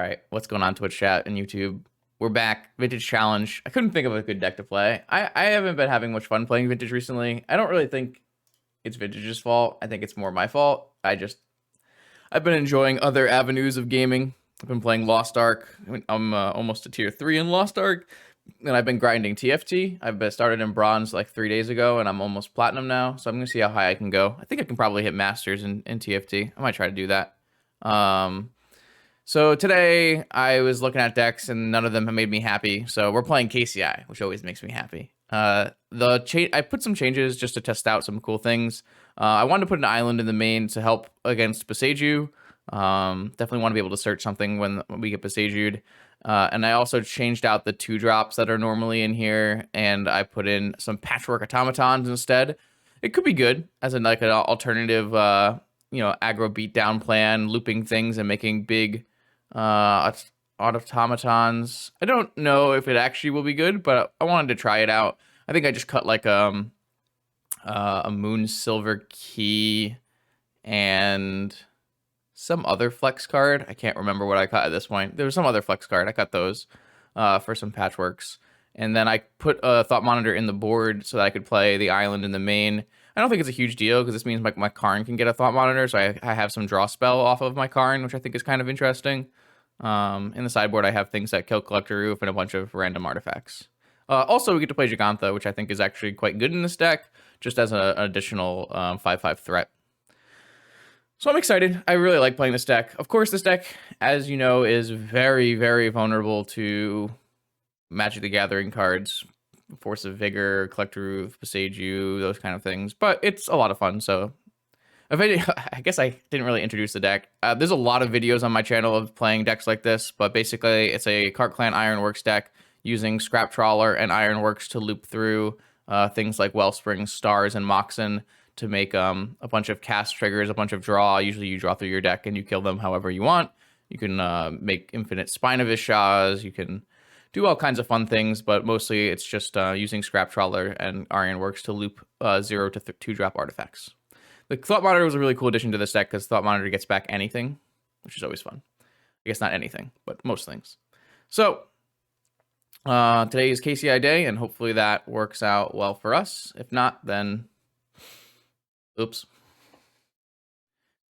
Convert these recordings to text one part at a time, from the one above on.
right, what's going on Twitch chat and YouTube? We're back. Vintage Challenge. I couldn't think of a good deck to play. I haven't been having much fun playing Vintage recently. I don't really think it's Vintage's fault. I think it's more my fault. I've been enjoying other avenues of gaming. I've been playing Lost Ark. I'm almost to tier 3 in Lost Ark. And I've been grinding TFT. I've started in bronze like 3 days ago, and I'm almost platinum now. So I'm going to see how high I can go. I think I can probably hit masters in TFT. I might try to do that. So today I was looking at decks and none of them have made me happy. So we're playing KCI, which always makes me happy. I put some changes just to test out some cool things. I wanted to put an island in the main to help against Beseiju. Definitely want to be able to search something when we get Beseiju'd. And I also changed out the 2-drops that are normally in here, and I put in some patchwork automatons instead. It could be good as an alternative, aggro beatdown plan, looping things and making big automatons. I don't know if it actually will be good, but I wanted to try it out. I think I just cut like a moon silver key and some other flex card. I can't remember what I cut at this point. There was some other flex card. I cut those for some patchworks. And then I put a Thought Monitor in the board so that I could play the island in the main. I don't think it's a huge deal because this means my Karn can get a Thought Monitor, so I have some draw spell off of my Karn, which I think is kind of interesting. In the sideboard, I have things that kill Collector Roof and a bunch of random artifacts. Also, we get to play Gigantha, which I think is actually quite good in this deck, just as an additional 5/5 threat. So I'm excited. I really like playing this deck. Of course, this deck, as you know, is very, very vulnerable to Magic the Gathering cards. Force of Vigor, Collector Roof, Beseiju, those kind of things. But it's a lot of fun, so... I guess I didn't really introduce the deck. There's a lot of videos on my channel of playing decks like this, but basically it's a krark-clan Ironworks deck using Scrap Trawler and Ironworks to loop through things like Wellspring, Stars, and Moxen to make a bunch of cast triggers, a bunch of draw. Usually you draw through your deck and you kill them however you want. You can make infinite Spinavishaws, you can do all kinds of fun things, but mostly it's just using Scrap Trawler and Ironworks to loop 0 to 2-drop artifacts. The Thought Monitor was a really cool addition to this deck because Thought Monitor gets back anything, which is always fun. I guess not anything, but most things. So, today is KCI day, and hopefully that works out well for us. If not, then... oops.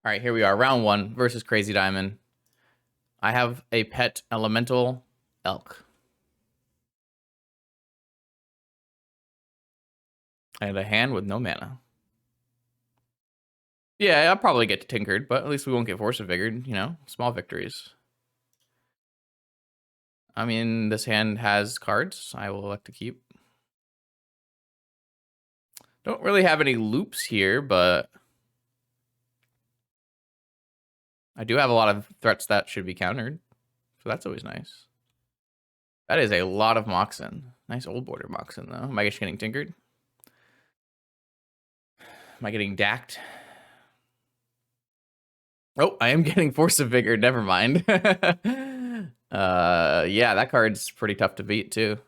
All right, here we are. Round 1 versus Crazy Diamond. I have a pet elemental elk. And a hand with no mana. Yeah, I'll probably get tinkered, but at least we won't get Force of Vigored, small victories. I mean, this hand has cards I will elect to keep. Don't really have any loops here, but I do have a lot of threats that should be countered, so that's always nice. That is a lot of Moxen. Nice old border Moxen, though. Am I just getting tinkered? Am I getting dacked? Oh, I am getting Force of Vigor. Never mind. Yeah, that card's pretty tough to beat, too.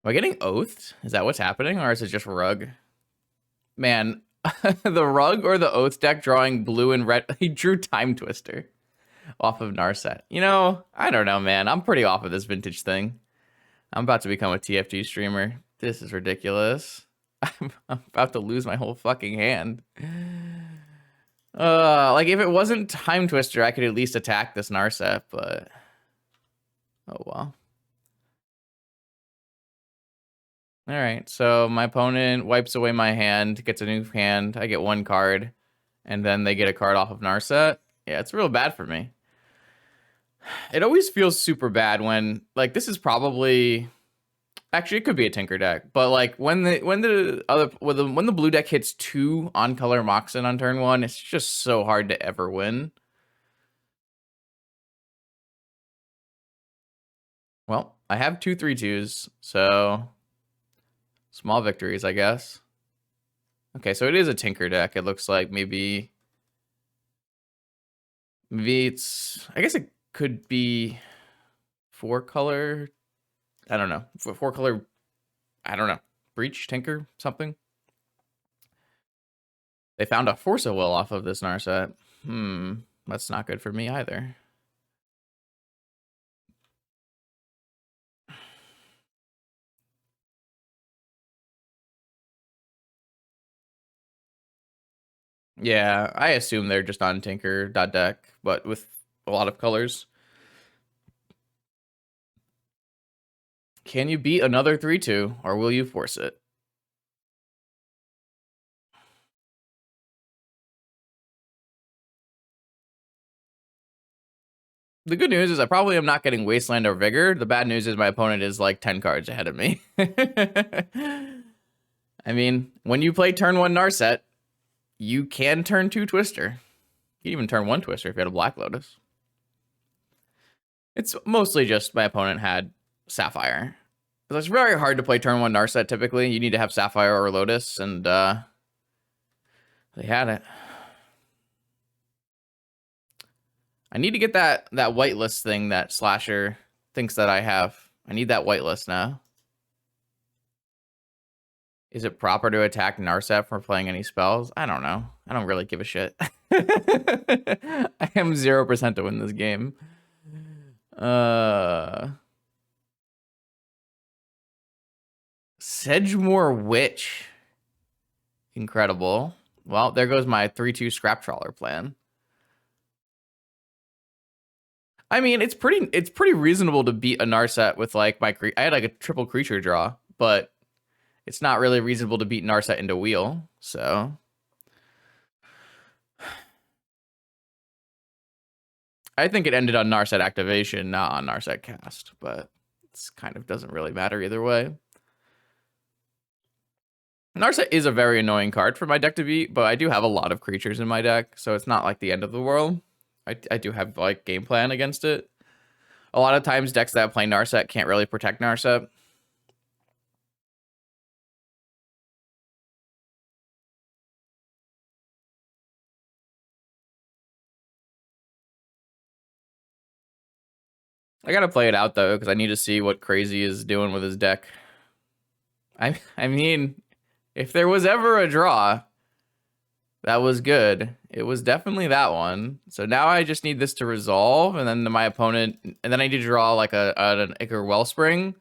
Am I getting Oathed? Is that what's happening, or is it just Rug? Man, the Rug or the Oath deck drawing blue and red. He drew Time Twister off of Narset. I don't know, man. I'm pretty off of this vintage thing. I'm about to become a TFT streamer. This is ridiculous. I'm about to lose my whole fucking hand. Like, if it wasn't Time Twister, I could at least attack this Narset, but... oh, well. Alright, so my opponent wipes away my hand, gets a new hand, I get 1 card, and then they get a card off of Narset. Yeah, it's real bad for me. It always feels super bad when, like, this is probably... actually, it could be a Tinker deck, but like when the blue deck hits 2 on-color Moxen on turn 1, it's just so hard to ever win. Well, I have 2 3/2s, so small victories, I guess. Okay, so it is a Tinker deck. It looks like maybe it's... I guess it could be 4-color. I don't know. 4-color, I don't know. Breach, Tinker, something. They found a Force of Will off of this Narset. That's not good for me either. Yeah, I assume they're just on Tinker.deck, but with a lot of colors. Can you beat another 3-2, or will you force it? The good news is I probably am not getting Wasteland or Vigor. The bad news is my opponent is like 10 cards ahead of me. I mean, when you play turn 1 Narset, you can turn 2 Twister. You can even turn 1 Twister if you had a Black Lotus. It's mostly just my opponent had Sapphire. It's very hard to play turn 1 Narset typically. You need to have Sapphire or Lotus, and they had it. I need to get that whitelist thing that Slasher thinks that I have. I need that whitelist now. Is it proper to attack Narset for playing any spells? I don't know. I don't really give a shit. I am 0% to win this game. Sedgemoor Witch. Incredible. Well, there goes my 3-2 Scrap Trawler plan. I mean, it's pretty reasonable to beat a Narset with like I had like a triple creature draw, but it's not really reasonable to beat Narset into wheel, so I think it ended on Narset activation, not on Narset cast, but it's kind of doesn't really matter either way. Narset is a very annoying card for my deck to beat, but I do have a lot of creatures in my deck, so it's not like the end of the world. I do have like game plan against it. A lot of times decks that play Narset can't really protect Narset. I gotta play it out though, because I need to see what Crazy is doing with his deck. I mean, if there was ever a draw that was good, it was definitely that one. So now I just need this to resolve, and then my opponent, and then I need to draw like an Ichor Wellspring.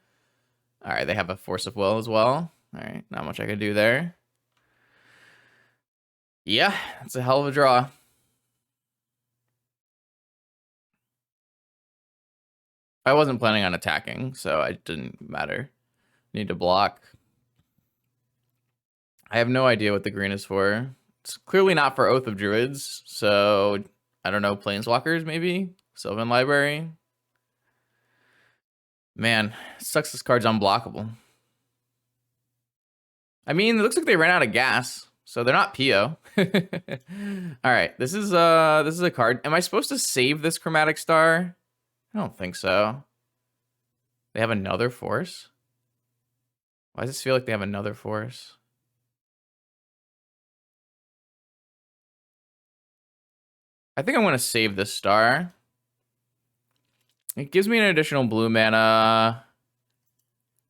All right, they have a Force of Will as well. All right, not much I can do there. Yeah, it's a hell of a draw. I wasn't planning on attacking, so it didn't matter. Need to block. I have no idea what the green is for. It's clearly not for Oath of Druids, so I don't know, Planeswalkers maybe? Sylvan Library? Man, it sucks this card's unblockable. I mean, it looks like they ran out of gas, so they're not PO. All right, this is a card. Am I supposed to save this Chromatic Star? I don't think so. They have another force? Why does this feel like they have another force? I think I'm going to save this star. It gives me an additional blue mana.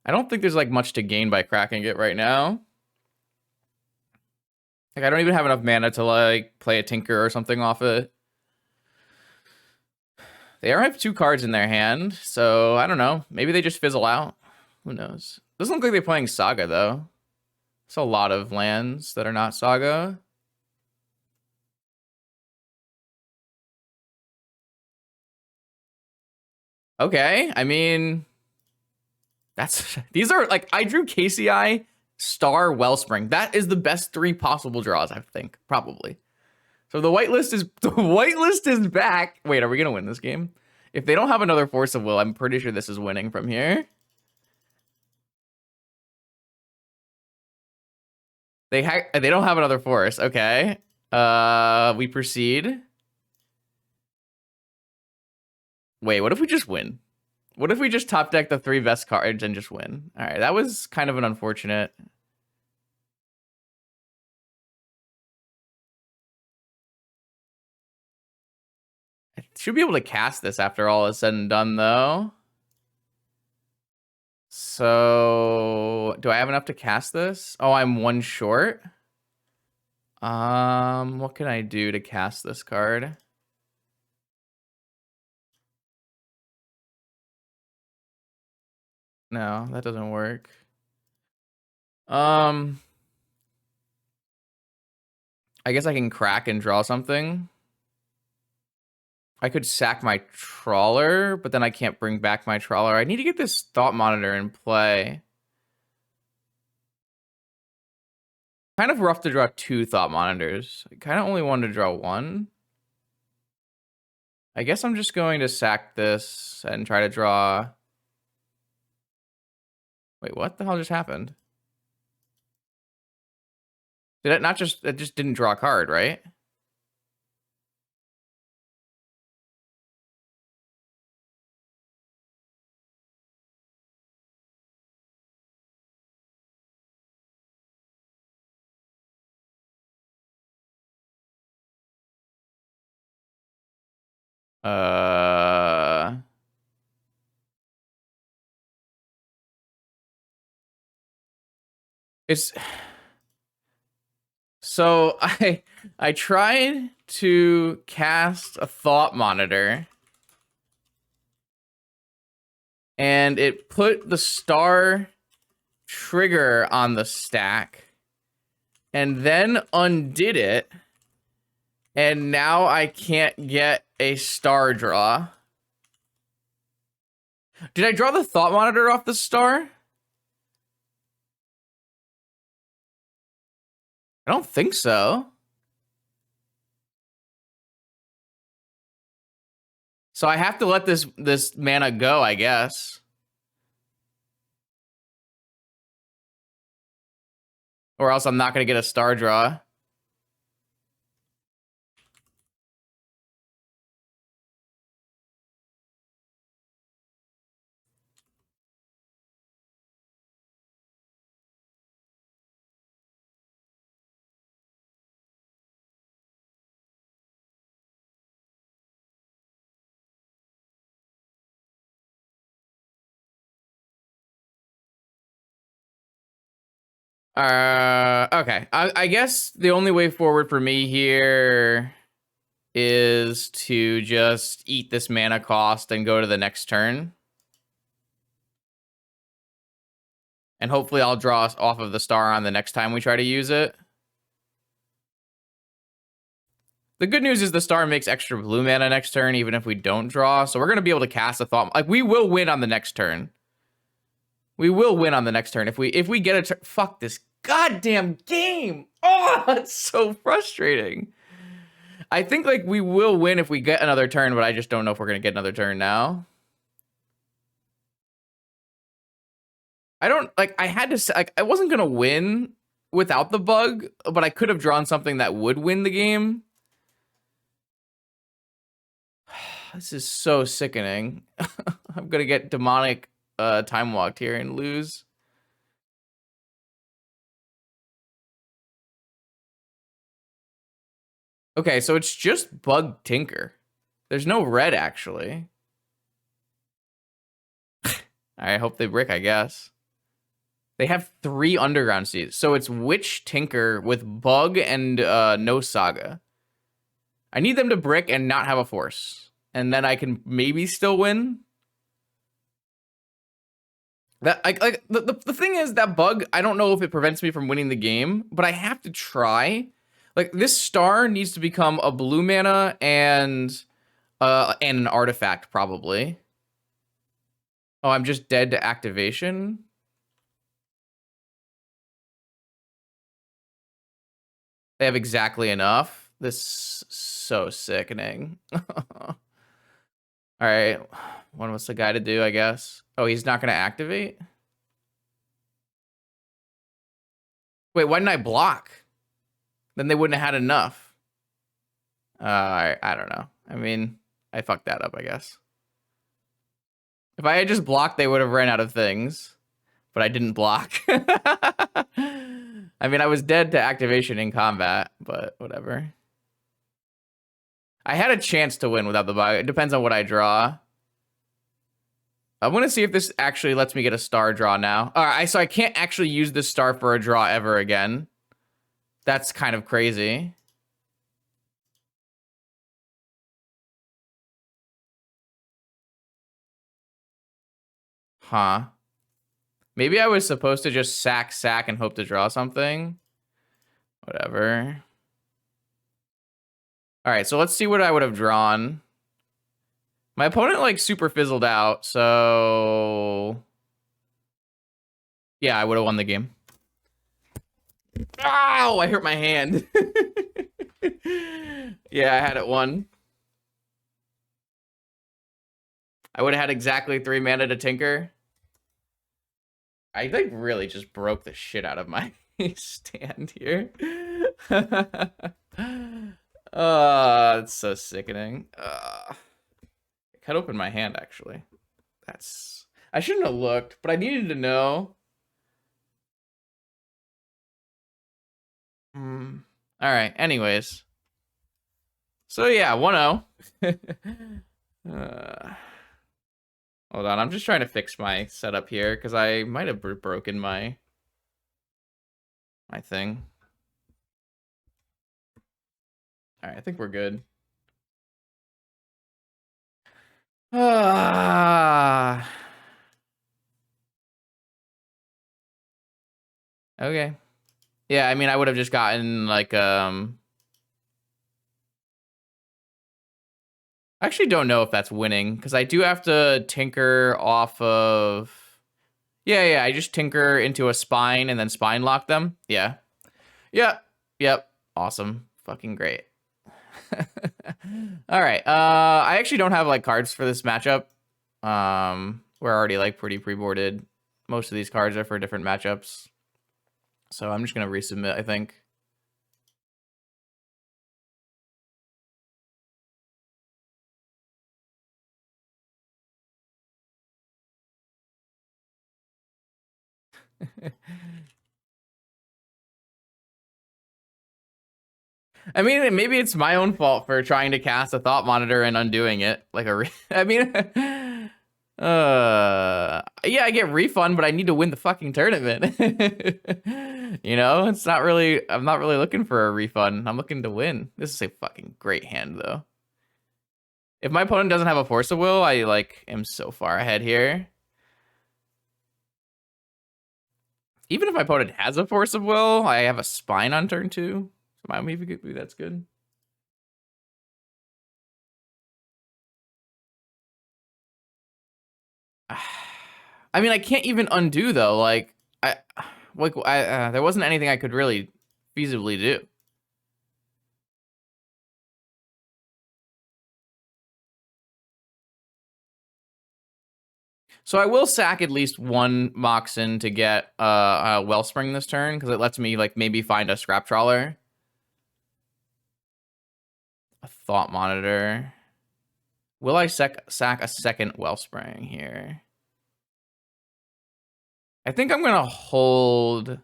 I don't think there's like much to gain by cracking it right now. Like I don't even have enough mana to like play a Tinker or something off it. They already have 2 cards in their hand, so I don't know. Maybe they just fizzle out. Who knows? Doesn't look like they're playing Saga though. It's a lot of lands that are not Saga. Okay, I mean, these are like I drew KCI Star Wellspring. That is the best 3 possible draws, I think, probably. So the whitelist is back. Wait, are we gonna win this game? If they don't have another Force of Will, I'm pretty sure this is winning from here. They don't have another Force. Okay. We proceed. Wait, what if we just win? What if we just top deck the 3 best cards and just win? All right, that was kind of an unfortunate. I should be able to cast this after all is said and done, though. So, do I have enough to cast this? Oh, I'm 1 short. What can I do to cast this card? No, that doesn't work. I guess I can crack and draw something. I could sack my trawler, but then I can't bring back my trawler. I need to get this thought monitor in play. Kind of rough to draw 2 thought monitors. I kind of only wanted to draw 1. I guess I'm just going to sack this and try to draw... Wait, what the hell just happened? Did it not just... It just didn't draw a card, right? It's... So, I tried to cast a thought monitor... And it put the star trigger on the stack and then undid it. And now I can't get a star draw. Did I draw the thought monitor off the star? I don't think so. So I have to let this mana go, I guess. Or else I'm not going to get a star draw. Okay. I guess the only way forward for me here is to just eat this mana cost and go to the next turn. And hopefully I'll draw us off of the star on the next time we try to use it. The good news is the star makes extra blue mana next turn, even if we don't draw. So we're going to be able to cast a thought. Like, we will win on the next turn. We will win on the next turn. If we get a turn. Fuck this goddamn game. Oh, it's so frustrating. I think, like, we will win if we get another turn, but I just don't know if we're going to get another turn now. I don't, like, I had to say, like, I wasn't going to win without the bug, but I could have drawn something that would win the game. This is so sickening. I'm going to get demonic time walked here and lose. Okay, so it's just bug Tinker. There's no red, actually. I hope they brick, I guess. They have 3 underground seeds. So it's Witch Tinker with bug and no saga. I need them to brick and not have a force. And then I can maybe still win. That like the thing is, that bug, I don't know if it prevents me from winning the game, but I have to try. Like, this star needs to become a blue mana and an artifact, probably. Oh, I'm just dead to activation. They have exactly enough. This is so sickening. All right, what's the guy to do, I guess? Oh, he's not gonna activate? Wait, why didn't I block? Then they wouldn't have had enough. I don't know. I mean, I fucked that up, I guess. If I had just blocked, they would have ran out of things. But I didn't block. I mean, I was dead to activation in combat, but whatever. I had a chance to win without the bug. It depends on what I draw. I want to see if this actually lets me get a star draw now. All right, so I can't actually use this star for a draw ever again. That's kind of crazy. Huh. Maybe I was supposed to just sack, and hope to draw something. Whatever. All right, so let's see what I would have drawn. My opponent like super fizzled out, so yeah, I would have won the game. Ow! I hurt my hand. Yeah, I had it won. I would have had exactly 3 mana to Tinker. I like really just broke the shit out of my stand here. It's so sickening. I cut open my hand actually. I shouldn't have looked, but I needed to know. All right. Anyways, so yeah, 1-0. Hold on, I'm just trying to fix my setup here because I might have broken my thing. All right, I think we're good. Okay. Yeah, I mean, I would have just gotten like I actually don't know if that's winning because I do have to tinker off of. Yeah, I just tinker into a spine and then spine lock them. Yeah. Yep. Awesome. Fucking great. All right. I actually don't have like cards for this matchup. We're already like pretty pre-boarded. Most of these cards are for different matchups. So I'm just gonna resubmit, I think. I mean, maybe it's my own fault for trying to cast a thought monitor and undoing it. Like I mean, yeah, I get refund, but I need to win the fucking tournament. You know, it's not really. I'm not really looking for a refund. I'm looking to win. This is a fucking great hand, though. If my opponent doesn't have a Force of Will, I like am so far ahead here. Even if my opponent has a Force of Will, I have a Spine on turn 2. So maybe that's good. I mean, I can't even undo though. Like there wasn't anything I could really feasibly do. So I will sack at least one Moxen to get a Wellspring this turn because it lets me like maybe find a Scrap Trawler. A Thought Monitor. Will I sack a second Wellspring here? I think I'm gonna hold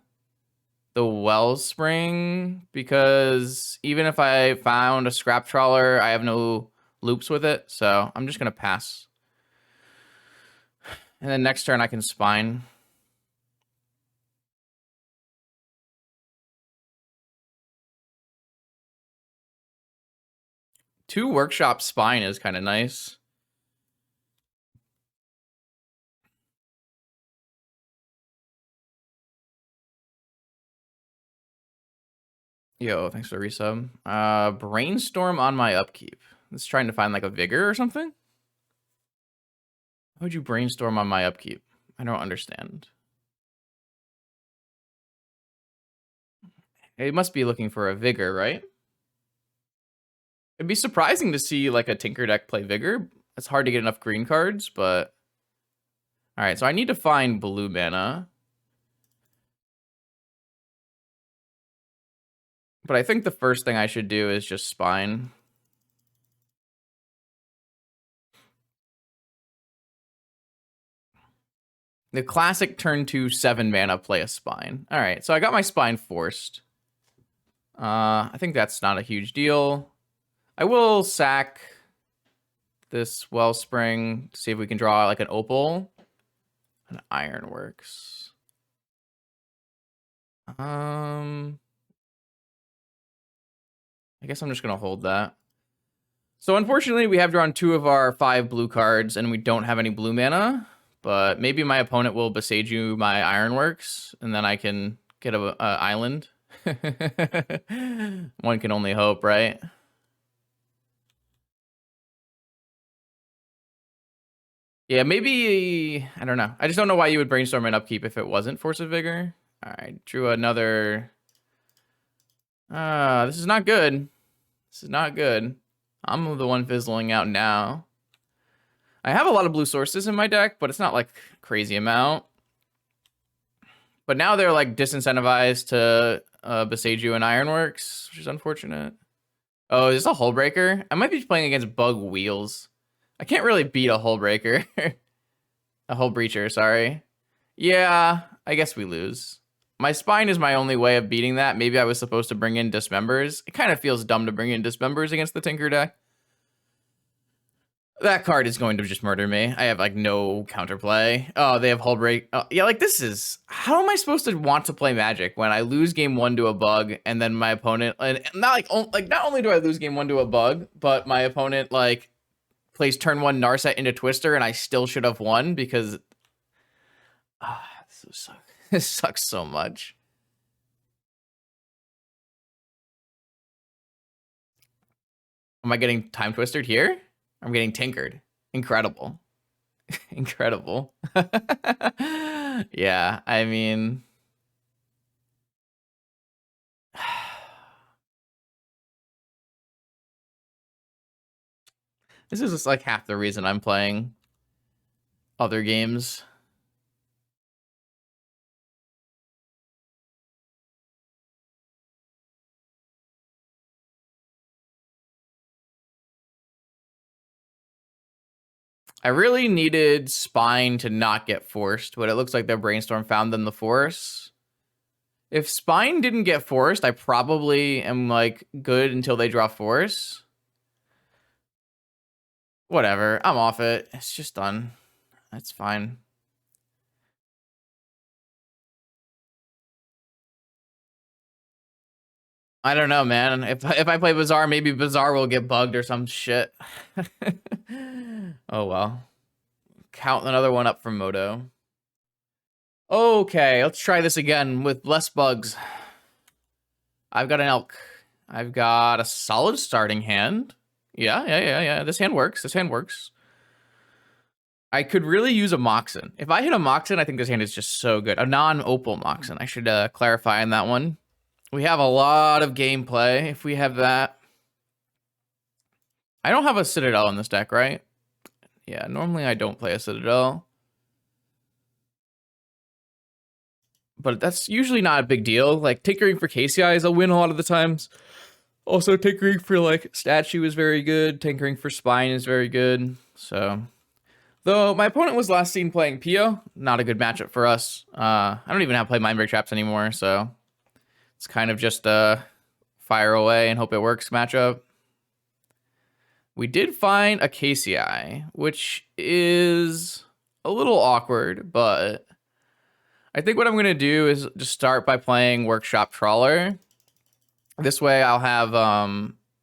the Wellspring because even if I found a Scrap Trawler, I have no loops with it, so I'm just gonna pass. And then next turn I can Spine. Two Workshop Spine is kind of nice. Yo, thanks for the resub. Brainstorm on my upkeep. It's trying to find like a Vigor or something? How would you brainstorm on my upkeep? I don't understand. It must be looking for a Vigor, right? It'd be surprising to see like a Tinker deck play Vigor. It's hard to get enough green cards, but... Alright, so I need to find blue mana. But I think the first thing I should do is just Spine. The classic turn 2 7 mana play a Spine. Alright, so I got my Spine forced. I think that's not a huge deal. I will sack this Wellspring to see if we can draw like an Opal. An Ironworks. I guess I'm just gonna hold that. So unfortunately, we have drawn 2 of our 5 blue cards, and we don't have any blue mana. But maybe my opponent will Besage my Ironworks, and then I can get a island. One can only hope, right? Yeah, maybe, I don't know. I just don't know why you would brainstorm an upkeep if it wasn't Force of Vigor. All right, drew another. This is not good. This is not good. I'm the one fizzling out now. I have a lot of blue sources in my deck, but it's not like crazy amount. But now they're like disincentivized to Beseiju and Ironworks, which is unfortunate. Oh, is this a Hull Breaker? I might be playing against Bug Wheels. I can't really beat a Hull Breaker. A Hull Breacher, sorry. Yeah, I guess we lose. My Spine is my only way of beating that. Maybe I was supposed to bring in Dismembers. It kind of feels dumb to bring in Dismembers against the Tinker deck. That card is going to just murder me. I have like no counterplay. Oh, they have Hull Break. Oh, yeah, like this is, how am I supposed to want to play Magic when I lose game 1 to a bug and then my opponent, and not not only do I lose game 1 to a bug, but my opponent like plays turn 1 Narset into Twister and I still should have won because this sucks. This sucks so much. Am I getting time twisted here? I'm getting tinkered. Incredible. Incredible. Yeah, I mean, this is just like half the reason I'm playing other games. I really needed Spine to not get forced, but it looks like their Brainstorm found them the force. If Spine didn't get forced, I probably am like good until they draw force. Whatever, I'm off it. It's just done. That's fine. I don't know, man. If I play Bazaar, maybe Bazaar will get bugged or some shit. Oh well. Count another one up from Moto. Okay, let's try this again with less bugs. I've got an Elk. I've got a solid starting hand. Yeah. This hand works. This hand works. I could really use a Moxen. If I hit a Moxen, I think this hand is just so good. A non-Opal Moxen. I should clarify on that one. We have a lot of gameplay if we have that. I don't have a Citadel in this deck, right? Yeah, normally I don't play a Citadel. But that's usually not a big deal. Like, tinkering for KCI is a win a lot of the times. Also, tinkering for, like, Statue is very good. Tinkering for Spine is very good. So, though my opponent was last seen playing Pio, not a good matchup for us. I don't even have to play Mindbreak Traps anymore, so it's kind of just fire away and hope it works matchup. We did find a KCI, which is a little awkward, but I think what I'm going to do is just start by playing Workshop Trawler. This way I'll have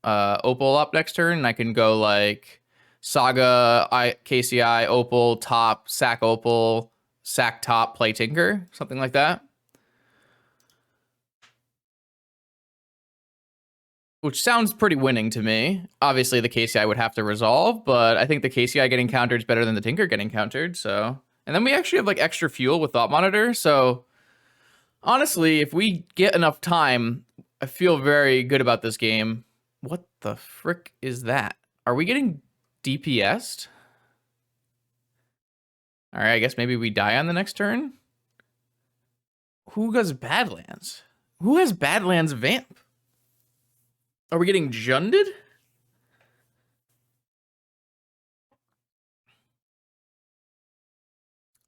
Opal up next turn, and I can go like Saga, KCI, Opal, top, sack Opal, sack top, play Tinker, something like that. Which sounds pretty winning to me. Obviously, the KCI would have to resolve, but I think the KCI getting countered is better than the Tinker getting countered, so... And then we actually have, like, extra fuel with Thought Monitor, so... Honestly, if we get enough time, I feel very good about this game. What the frick is that? Are we getting DPS'd? Alright, I guess maybe we die on the next turn? Who does Badlands? Who has Badlands Vamp? Are we getting Junded?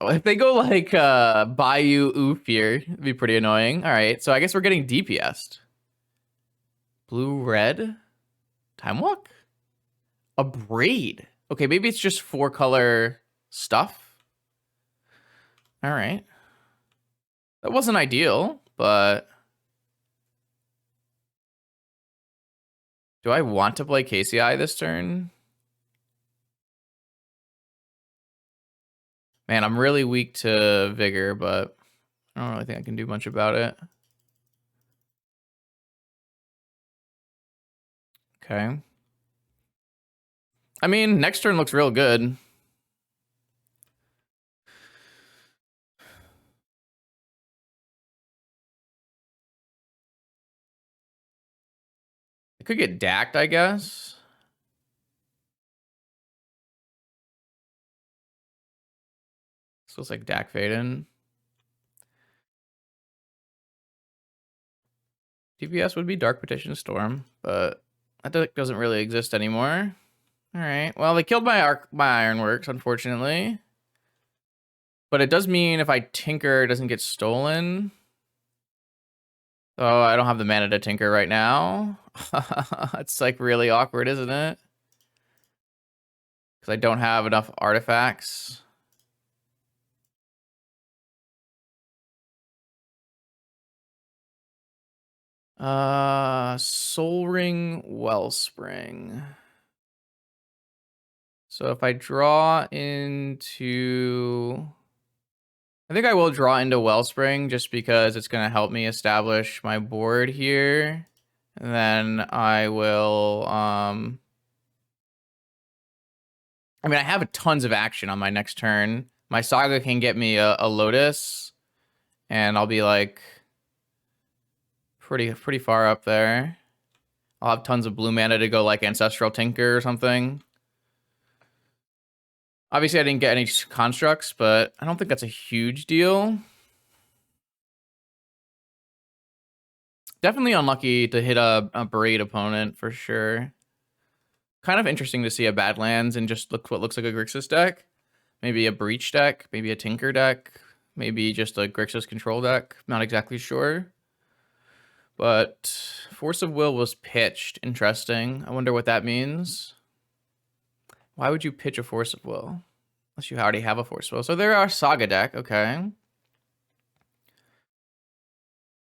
Oh, if they go like Bayou Ouphier, it'd be pretty annoying. All right, so I guess we're getting DPS'd. Blue, red, Time Walk? A Braid. Okay, maybe it's just 4-color stuff. All right. That wasn't ideal, but... Do I want to play KCI this turn? Man, I'm really weak to Vigor, but I don't really think I can do much about it. Okay. I mean, next turn looks real good. could get dacked, I guess. So it's like Dak Faden. DPS would be Dark Petition Storm, but that deck doesn't really exist anymore. All right. Well, they killed my Ironworks, unfortunately. But it does mean if I Tinker, it doesn't get stolen. Oh, I don't have the mana to Tinker right now. It's like really awkward, isn't it? Because I don't have enough artifacts. Soul Ring, Wellspring. So if I draw into... I think I will draw into Wellspring just because it's going to help me establish my board here. And then I will... I mean, I have tons of action on my next turn. My Saga can get me a Lotus. And I'll be like... pretty far up there. I'll have tons of blue mana to go like Ancestral Tinker or something. Obviously, I didn't get any constructs, but I don't think that's a huge deal. Definitely unlucky to hit a Braid opponent for sure. Kind of interesting to see a Badlands and just look what looks like a Grixis deck. Maybe a Breach deck, maybe a Tinker deck, maybe just a Grixis control deck. Not exactly sure. But Force of Will was pitched. Interesting. I wonder what that means. Why would you pitch a Force of Will? Unless you already have a Force of Will. So there are Saga deck. Okay.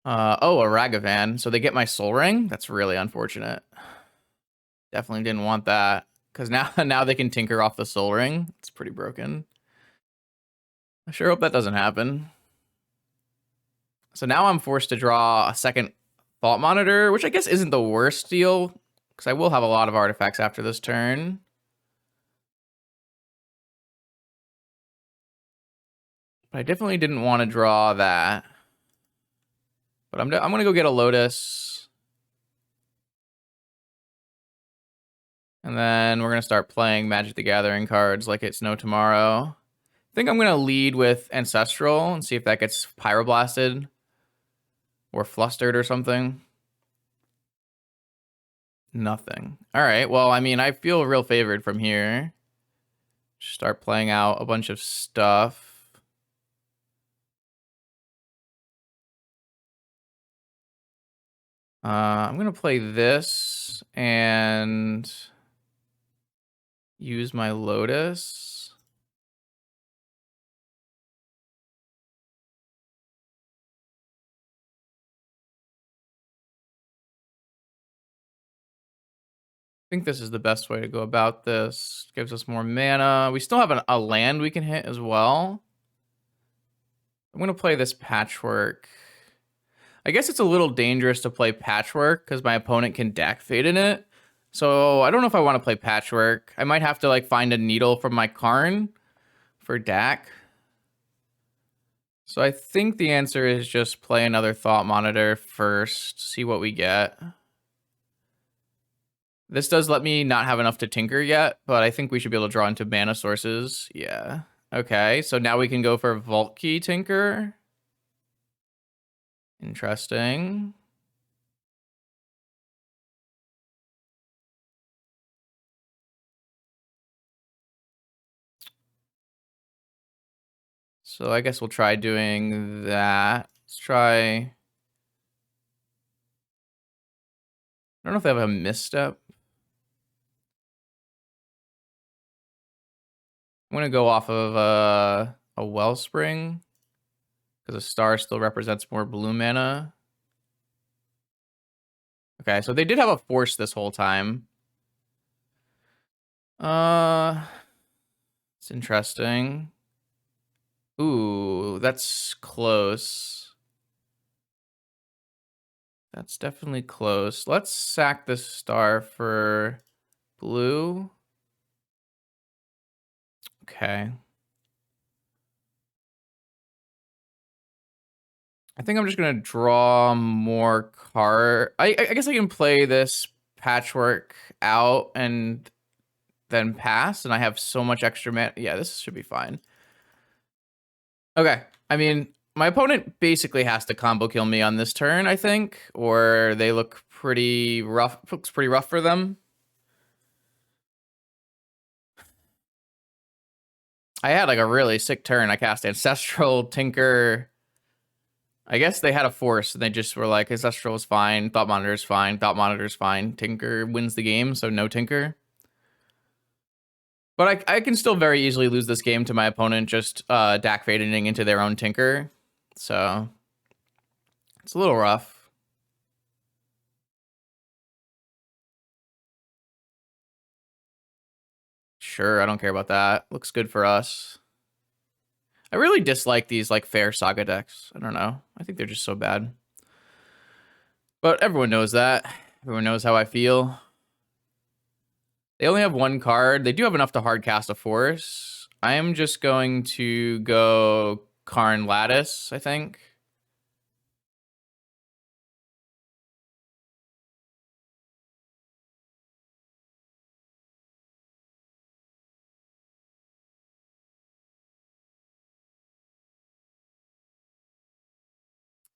Oh, a Ragavan. So they get my Soul Ring? That's really unfortunate. Definitely didn't want that. Because now they can Tinker off the Soul Ring. It's pretty broken. I sure hope that doesn't happen. So now I'm forced to draw a second Thought Monitor, which I guess isn't the worst deal. Because I will have a lot of artifacts after this turn. But I definitely didn't want to draw that. But I'm going to go get a Lotus. And then we're going to start playing Magic the Gathering cards like it's no tomorrow. I think I'm going to lead with Ancestral and see if that gets Pyroblasted or Flustered or something. Nothing. All right. Well, I mean, I feel real favored from here. Start playing out a bunch of stuff. I'm going to play this and use my Lotus. I think this is the best way to go about this. Gives us more mana. We still have a land we can hit as well. I'm going to play this Patchwork. I guess it's a little dangerous to play Patchwork because my opponent can deck fade in it. So I don't know if I want to play Patchwork. I might have to like find a needle from my Karn for Dak. So I think the answer is just play another Thought Monitor first, see what we get. This does let me not have enough to Tinker yet, but I think we should be able to draw into mana sources. Yeah. Okay, so now we can go for Vault Key Tinker. Interesting. So I guess we'll try doing that. Let's try... I don't know if they have a misstep. I'm going to go off of a Wellspring because a star still represents more blue mana. Okay, so they did have a force this whole time. It's interesting. Ooh, that's close. That's definitely close. Let's sack this star for blue. Okay. I think I'm just gonna draw more card. I guess I can play this Patchwork out and then pass, and I have so much extra mana. Yeah, this should be fine. Okay, I mean, my opponent basically has to combo kill me on this turn, I think, or they look pretty rough. Looks pretty rough for them. I had like a really sick turn. I cast Ancestral, Tinker. I guess they had a force, and they just were like, Ancestral was fine, Thought Monitor's fine, Thought Monitor's fine. Tinker wins the game, so no Tinker. But I can still very easily lose this game to my opponent just Dak fading into their own Tinker. So it's a little rough. Sure, I don't care about that. Looks good for us. I really dislike these like fair Saga decks. I don't know. I think they're just so bad. But everyone knows that. Everyone knows how I feel. They only have one card. They do have enough to hard cast a force. I am just going to go Karn Lattice, I think.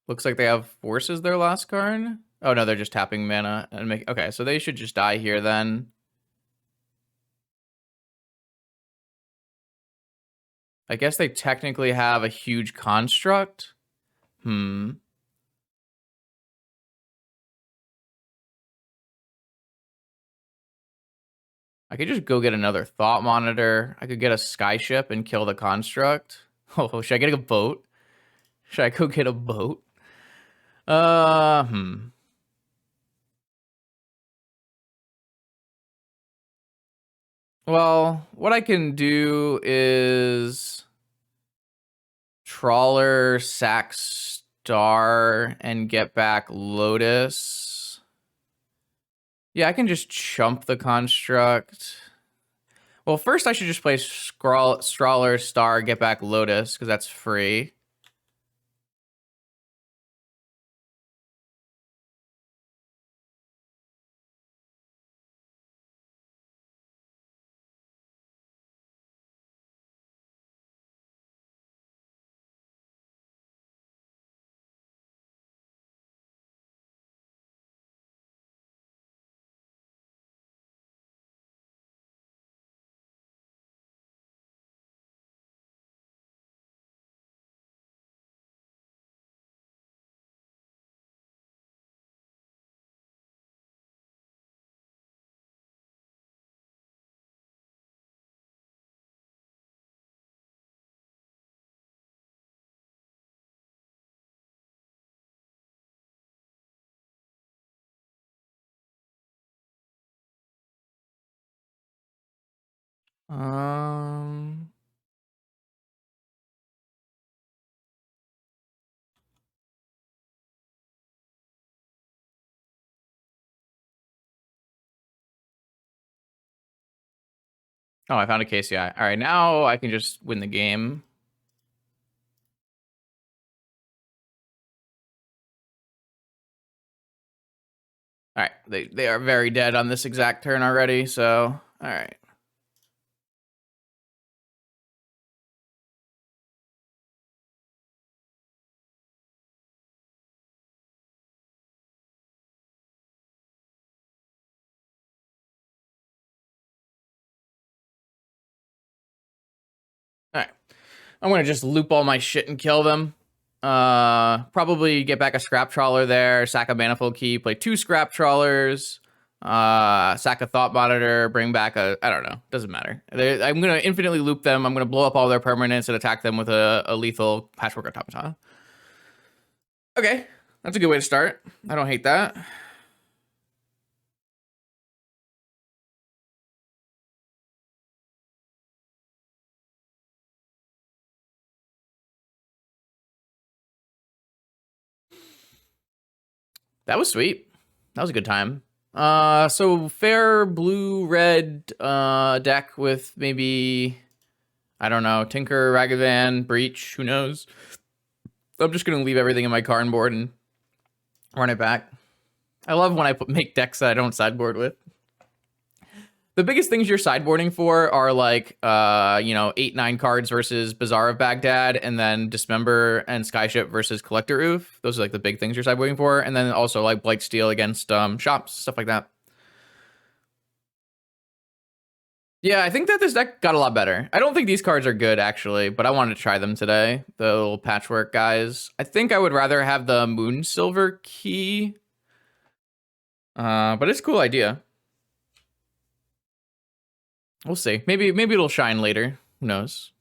Looks like they have forces their last card. Oh no, they're just tapping mana and make. Okay, so they should just die here then. I guess they technically have a huge construct. I could just go get another Thought Monitor. I could get a Skyship and kill the construct. Oh, should I get a boat? Should I go get a boat? Well, what I can do is Trawler, sack Star, and get back Lotus. Yeah, I can just chump the construct. Well, first I should just play Strawler, Star, get back Lotus, because that's free. Um... Oh, I found a KCI. All right, now I can just win the game. All right, they are very dead on this exact turn already, so all right. All right. I'm going to just loop all my shit and kill them. Probably get back a Scrap Trawler there, sack a Manifold Key, play 2 Scrap Trawlers, sack a Thought Monitor, bring back a, I don't know, doesn't matter. I'm going to infinitely loop them. I'm going to blow up all their permanents and attack them with a lethal Patchwork Automaton. Okay, that's a good way to start. I don't hate that. That was sweet. That was a good time. So fair blue-red deck with maybe, I don't know, Tinker, Ragavan, Breach, who knows? I'm just going to leave everything in my card board and run it back. I love when I make decks that I don't sideboard with. The biggest things you're sideboarding for are like, 8-9 cards versus Bazaar of Baghdad, and then Dismember and Skyship versus Collector Oof. Those are like the big things you're sideboarding for, and then also like Blight Steel against Shops, stuff like that. Yeah, I think that this deck got a lot better. I don't think these cards are good actually, but I wanted to try them today. The little patchwork guys. I think I would rather have the Moon Silver Key, but it's a cool idea. We'll see. Maybe it'll shine later. Who knows?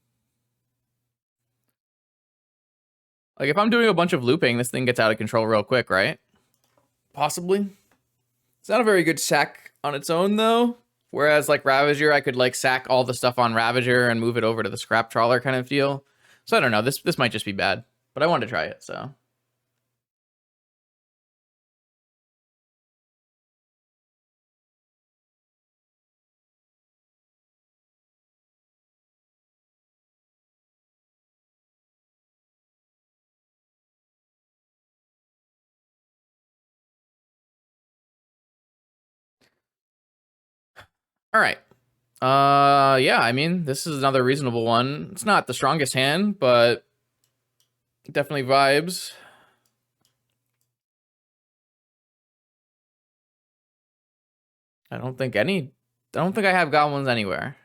Like if I'm doing a bunch of looping, this thing gets out of control real quick, right? Possibly. It's not a very good sack on its own though. Whereas like Ravager, I could like sack all the stuff on Ravager and move it over to the Scrap Trawler kind of deal. So I don't know. This might just be bad, but I wanted to try it. So. All right. Yeah, I mean, this is another reasonable one. It's not the strongest hand, but definitely vibes. I don't think I have goblins anywhere.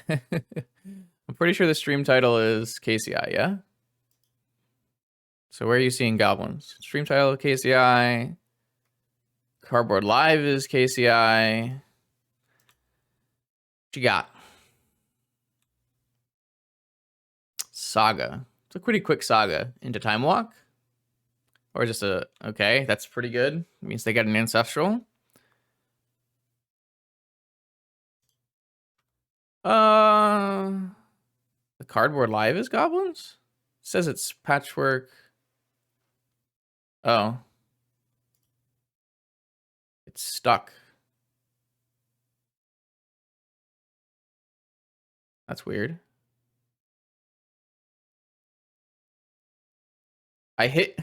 I'm pretty sure the stream title is KCI, yeah? So where are you seeing goblins? Stream title KCI. Cardboard Live is KCI. What you got? Saga. It's a pretty quick saga into Time Walk. Or just okay, that's pretty good. It means they get an ancestral. The Cardboard Live is goblins? It says it's patchwork. Oh. It's stuck. That's weird. I hit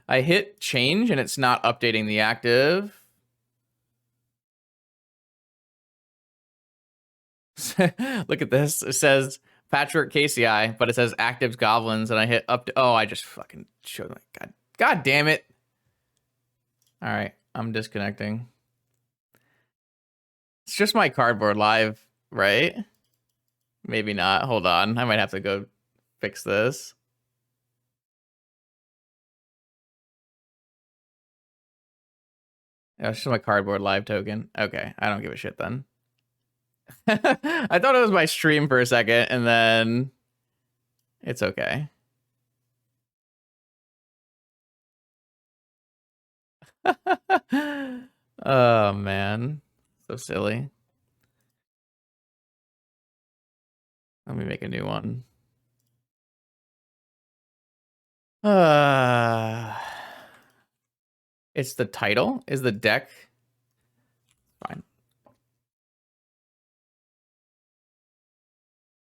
I hit change and it's not updating the active. Look at this. It says Patchwork KCI, but it says actives goblins, and I hit up. Oh, I just fucking showed my God damn it! All right, I'm disconnecting. It's just my Cardboard Live, right? Maybe not. Hold on, I might have to go fix this. Oh, it's just my Cardboard Live token. Okay, I don't give a shit then. I thought it was my stream for a second, and then it's okay. Oh man, so silly. Let me make a new one. It's the title. Is the deck fine?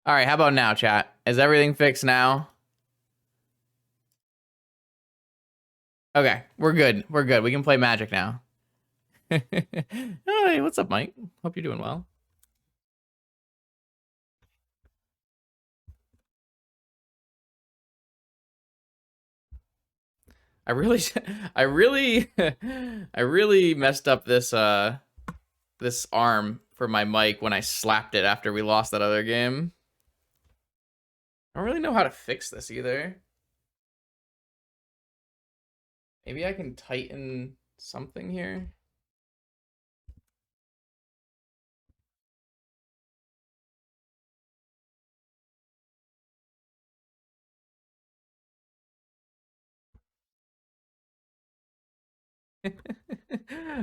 All right, how about now, chat? Is everything fixed now? Okay, we're good. We're good. We can play Magic now. Hey, what's up, Mike? Hope you're doing well. I really, I really messed up this this arm for my mic when I slapped it after we lost that other game. I don't really know how to fix this either. Maybe I can tighten something here.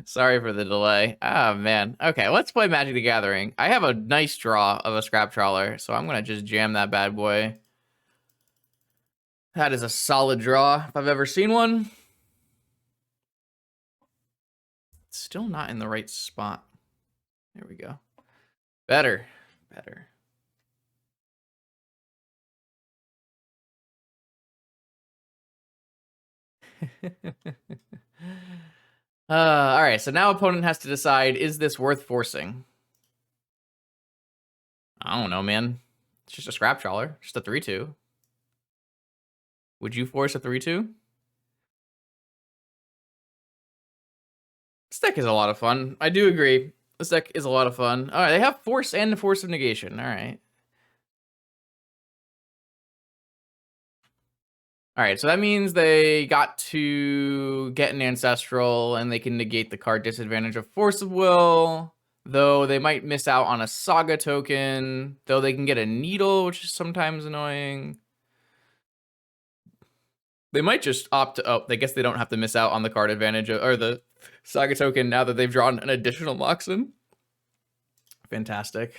Sorry for the delay. Oh, man. Okay, let's play Magic the Gathering. I have a nice draw of a Scrap Trawler, so I'm going to just jam that bad boy. That is a solid draw if I've ever seen one. It's still not in the right spot. There we go. Better. Better. All right, so now opponent has to decide, is this worth forcing? I don't know, man. It's just a scrap trawler, just a 3/2. Would you force a 3/2? This deck is a lot of fun. I do agree. This deck is a lot of fun. All right, they have force and the force of negation. All right. All right, so that means they got to get an Ancestral, and they can negate the card disadvantage of Force of Will, though they might miss out on a Saga token, though they can get a Needle, which is sometimes annoying. They might just opt to, oh, I guess they don't have to miss out on the card advantage or the Saga token now that they've drawn an additional Moxen. Fantastic.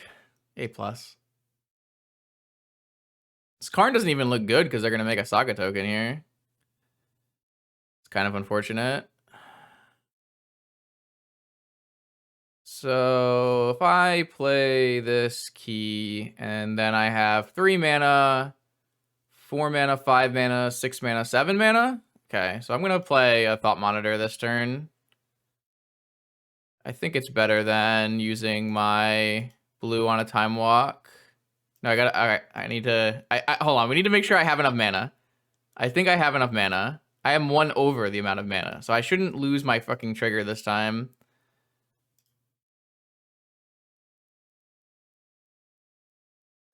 A+. This card doesn't even look good because they're going to make a Saga token here. It's kind of unfortunate. So if I play this key and then I have 3 mana, 4 mana, 5 mana, 6 mana, 7 mana. Okay, so I'm going to play a Thought Monitor this turn. I think it's better than using my blue on a Time Walk. No, I need to, hold on, we need to make sure I have enough mana. I think I have enough mana. I am 1 over the amount of mana, so I shouldn't lose my fucking trigger this time.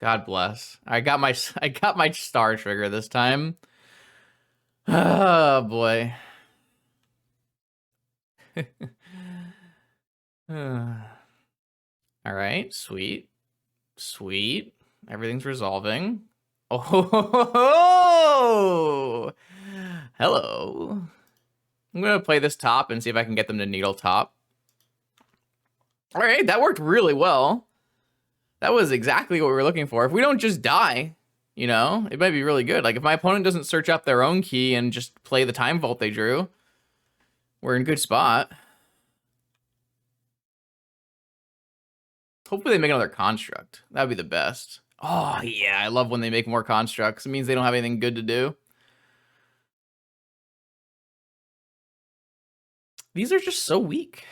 God bless. I got my star trigger this time. Oh boy. All right, sweet. Sweet. Everything's resolving. Oh, hello. I'm gonna play this top and see if I can get them to needle top. All right, that worked really well. That was exactly what we were looking for. If we don't just die, you know, it might be really good. Like if my opponent doesn't search up their own key and just play the time vault they drew, we're in a good spot. Hopefully they make another construct. That'd be the best. Oh, yeah, I love when they make more constructs. It means they don't have anything good to do. These are just so weak.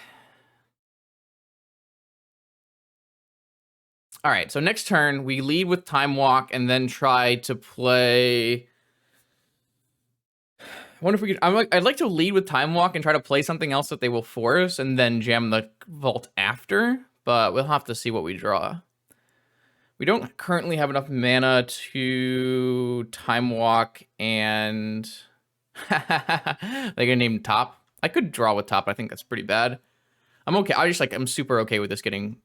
All right, so next turn, we lead with Time Walk and then try to play... I wonder if we could... I'd like to lead with Time Walk and try to play something else that they will force and then jam the vault after, but we'll have to see what we draw. We don't currently have enough mana to Time Walk and... They're gonna name top. I could draw with top, but I think that's pretty bad. I'm okay. I'm super okay with this getting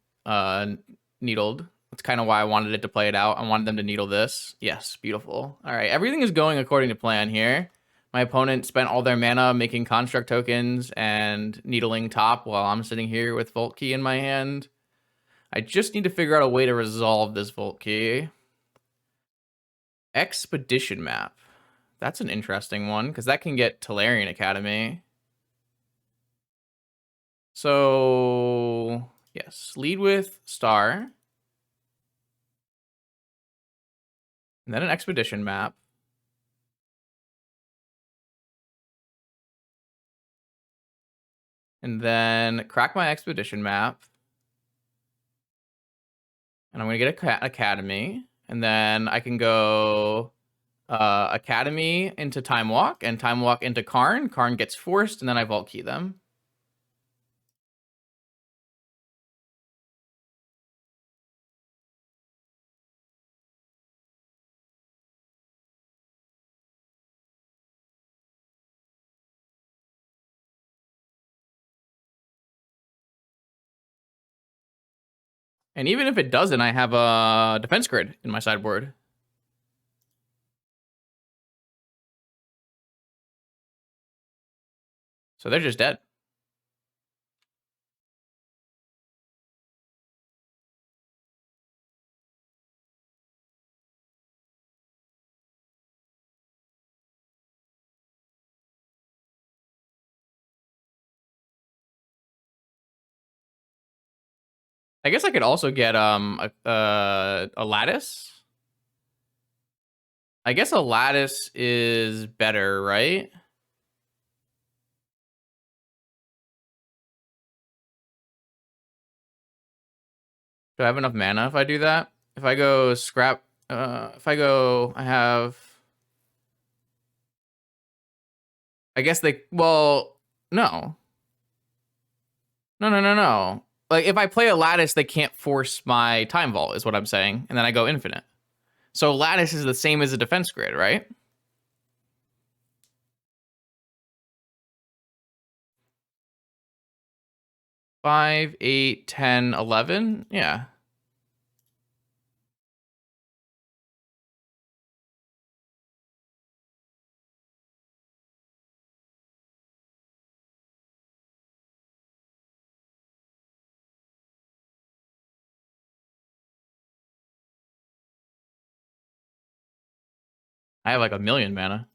needled. That's kind of why I wanted it to play it out. I wanted them to needle this. Yes, beautiful. All right, everything is going according to plan here. My opponent spent all their mana making construct tokens and needling top while I'm sitting here with Vault Key in my hand. I just need to figure out a way to resolve this Vault Key. Expedition map. That's an interesting one, because that can get Tolarian Academy. So, yes, lead with Star. And then an Expedition map. And then crack my Expedition map. And I'm going to get Academy. And then I can go Academy into Time Walk and Time Walk into Karn. Karn gets forced, and then I Vault Key them. And even if it doesn't, I have a Defense Grid in my sideboard. So they're just dead. I guess I could also get a lattice. I guess a lattice is better, right? Do I have enough mana if I do that? If I go scrap, I have, I guess well, no. No. Like, if I play a Lattice, they can't force my Time Vault, is what I'm saying, and then I go infinite. So Lattice is the same as a defense grid, right? Five, 8, 10, 11? Yeah. I have like a million mana.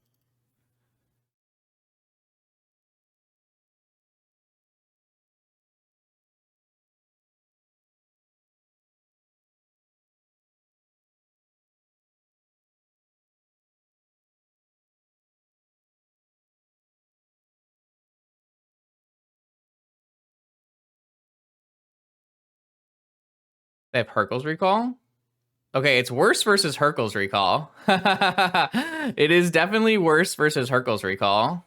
They have Hercules Recall? Okay, it's worse versus Hercules Recall. It is definitely worse versus Hercules Recall.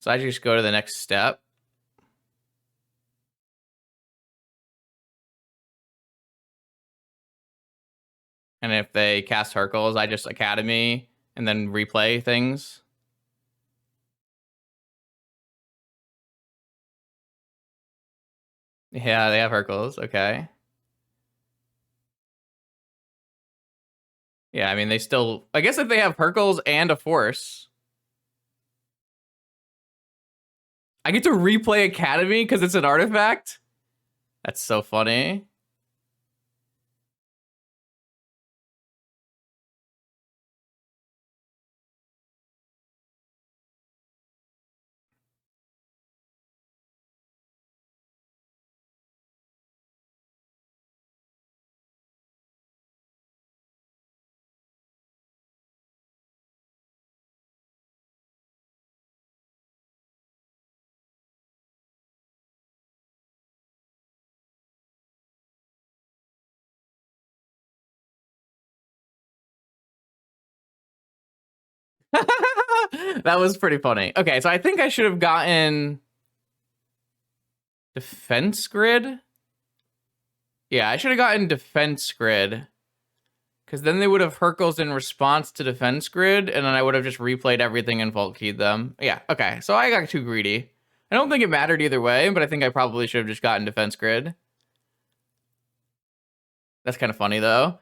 So I just go to the next step. And if they cast Hercules, I just Academy and then replay things. Yeah, they have Hercules. Okay. Yeah, I mean, they still... I guess if they have Hercules and a Force... I get to replay Academy because it's an artifact? That's so funny. That was pretty funny. Okay, so I think I should have gotten Defense Grid. Yeah, I should have gotten Defense Grid. Because then they would have Hercules in response to Defense Grid, and then I would have just replayed everything and Vault Keyed them. Yeah, okay, so I got too greedy. I don't think it mattered either way, but I think I probably should have just gotten Defense Grid. That's kind of funny, though.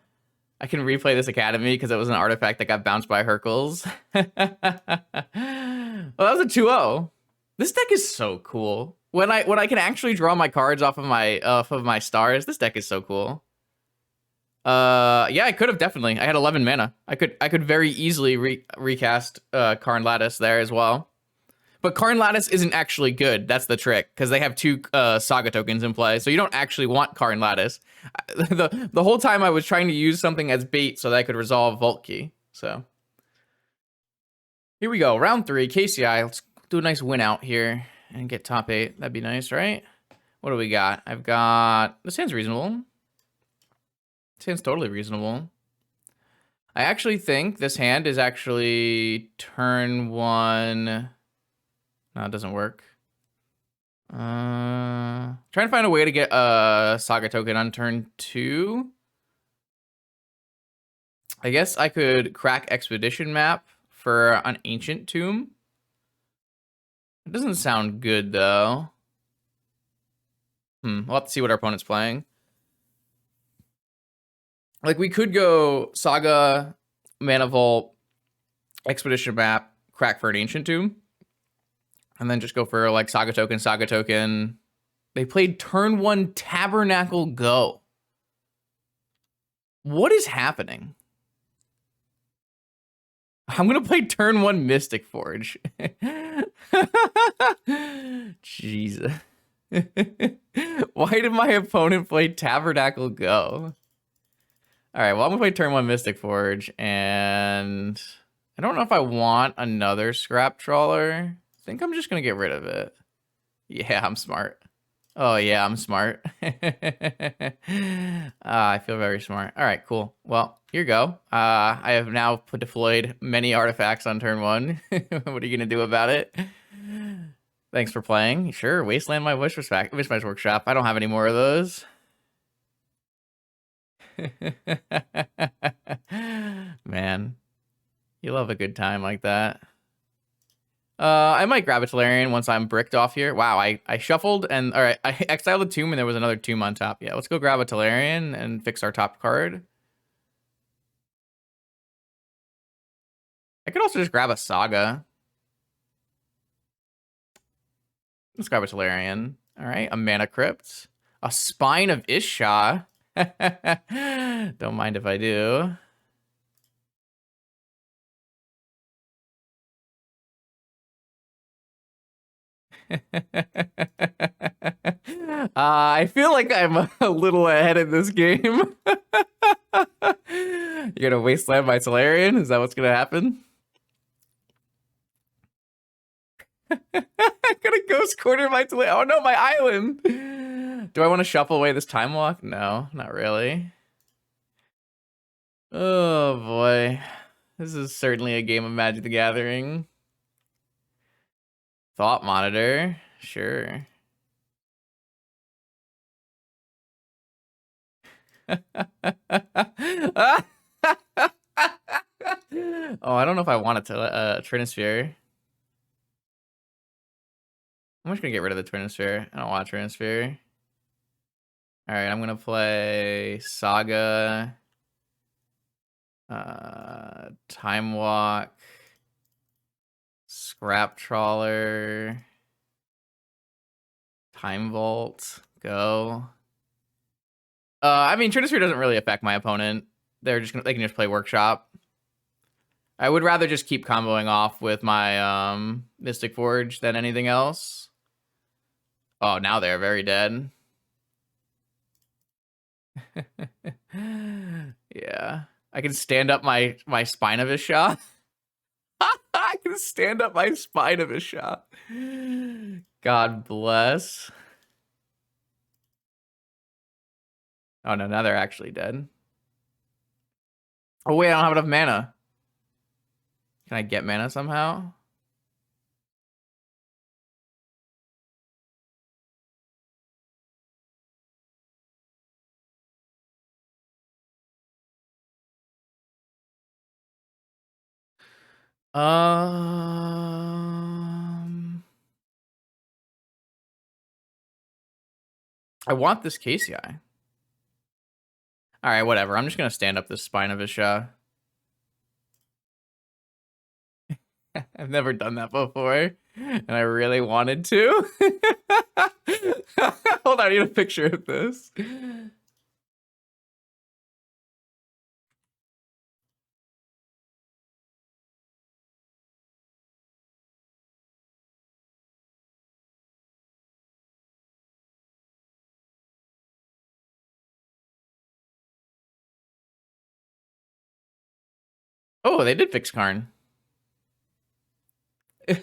I can replay this Academy because it was an artifact that got bounced by Hercules. Well, that was a 2-0. This deck is so cool. When I can actually draw my cards off of my stars, this deck is so cool. Yeah, I could have definitely. I had 11 mana. I could very easily recast Karn Lattice there as well. But Karn Lattice isn't actually good. That's the trick, because they have 2 Saga tokens in play, so you don't actually want Karn Lattice. The whole time I was trying to use something as bait so that I could resolve Vault Key. So here we go, round 3, KCI. Let's do a nice win out here and get top 8. That'd be nice, right? What do we got? I've got... This hand's reasonable. This hand's totally reasonable. I actually think this hand is actually turn 1... No, it doesn't work. Trying to find a way to get a Saga token on turn 2. I guess I could crack Expedition Map for an Ancient Tomb. It doesn't sound good, though. We'll have to see what our opponent's playing. Like, we could go Saga, Mana Vault, Expedition Map, crack for an Ancient Tomb. And then just go for, like, Saga token, Saga token. They played turn 1 Tabernacle Go. What is happening? I'm going to play turn 1 Mystic Forge. Jesus. Why did my opponent play Tabernacle Go? All right, well, I'm going to play turn 1 Mystic Forge, and I don't know if I want another scrap trawler. I think I'm just gonna get rid of it. Yeah, I'm smart. Oh yeah, I'm smart. I feel very smart. All right, cool. Well, here you go. I have now deployed many artifacts on turn 1. What are you gonna do about it? Thanks for playing. Sure, Wasteland my Wishmaster's Workshop. I don't have any more of those. Man, you love a good time like that. I might grab a Tolarian once I'm bricked off here. Wow, I shuffled and all right, I exiled a tomb and there was another tomb on top. Yeah, let's go grab a Tolarian and fix our top card. I could also just grab a Saga. Let's grab a Tolarian. All right, a Mana Crypt. A Spine of Isha. Don't mind if I do. I feel like I'm a little ahead in this game. You're gonna wasteland my Solarian? Is that what's gonna happen? I'm gonna ghost corner my Solarian. Oh no, my island! Do I want to shuffle away this time walk? No, not really. Oh boy. This is certainly a game of Magic the Gathering. Thought Monitor, sure. Oh, I don't know if I want it to Trinisphere. I'm just gonna get rid of the Trinisphere. I don't want Trinisphere. Alright, I'm gonna play Saga. Time Walk. Scrap Trawler. Time Vault. Go. I mean, Trinisphere doesn't really affect my opponent. They can just play Workshop. I would rather just keep comboing off with my Mystic Forge than anything else. Oh, now they're very dead. Yeah. I can stand up my Spine of Isha. I can stand up my Spine of Isha. God bless. Oh no, now they're actually dead. Oh wait, I don't have enough mana. Can I get mana somehow? I want this KCI. All right, whatever. I'm just gonna stand up this Spine of Isha. I've never done that before, and I really wanted to. Hold on, I need a picture of this. Oh, they did fix Karn. I've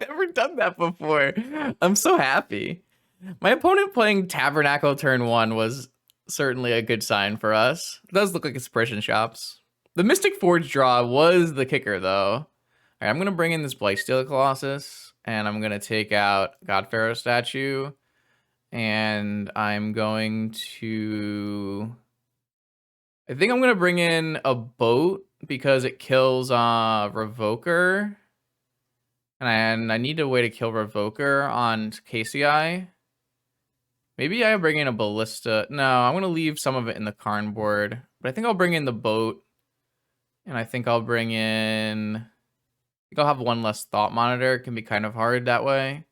never done that before. I'm so happy. My opponent playing Tabernacle turn 1 was certainly a good sign for us. It does look like it's Prison Shops. The Mystic Forge draw was the kicker, though. All right, I'm going to bring in this Blightsteel Colossus, and I'm going to take out God Pharaoh statue, and I'm going to... I think I'm going to bring in a boat because it kills Revoker. And I need a way to kill Revoker on KCI. Maybe I bring in a Ballista. No, I'm going to leave some of it in the Karn board. But I think I'll bring in the boat. And I think I'll bring in... I think I'll have one less Thought Monitor. It can be kind of hard that way.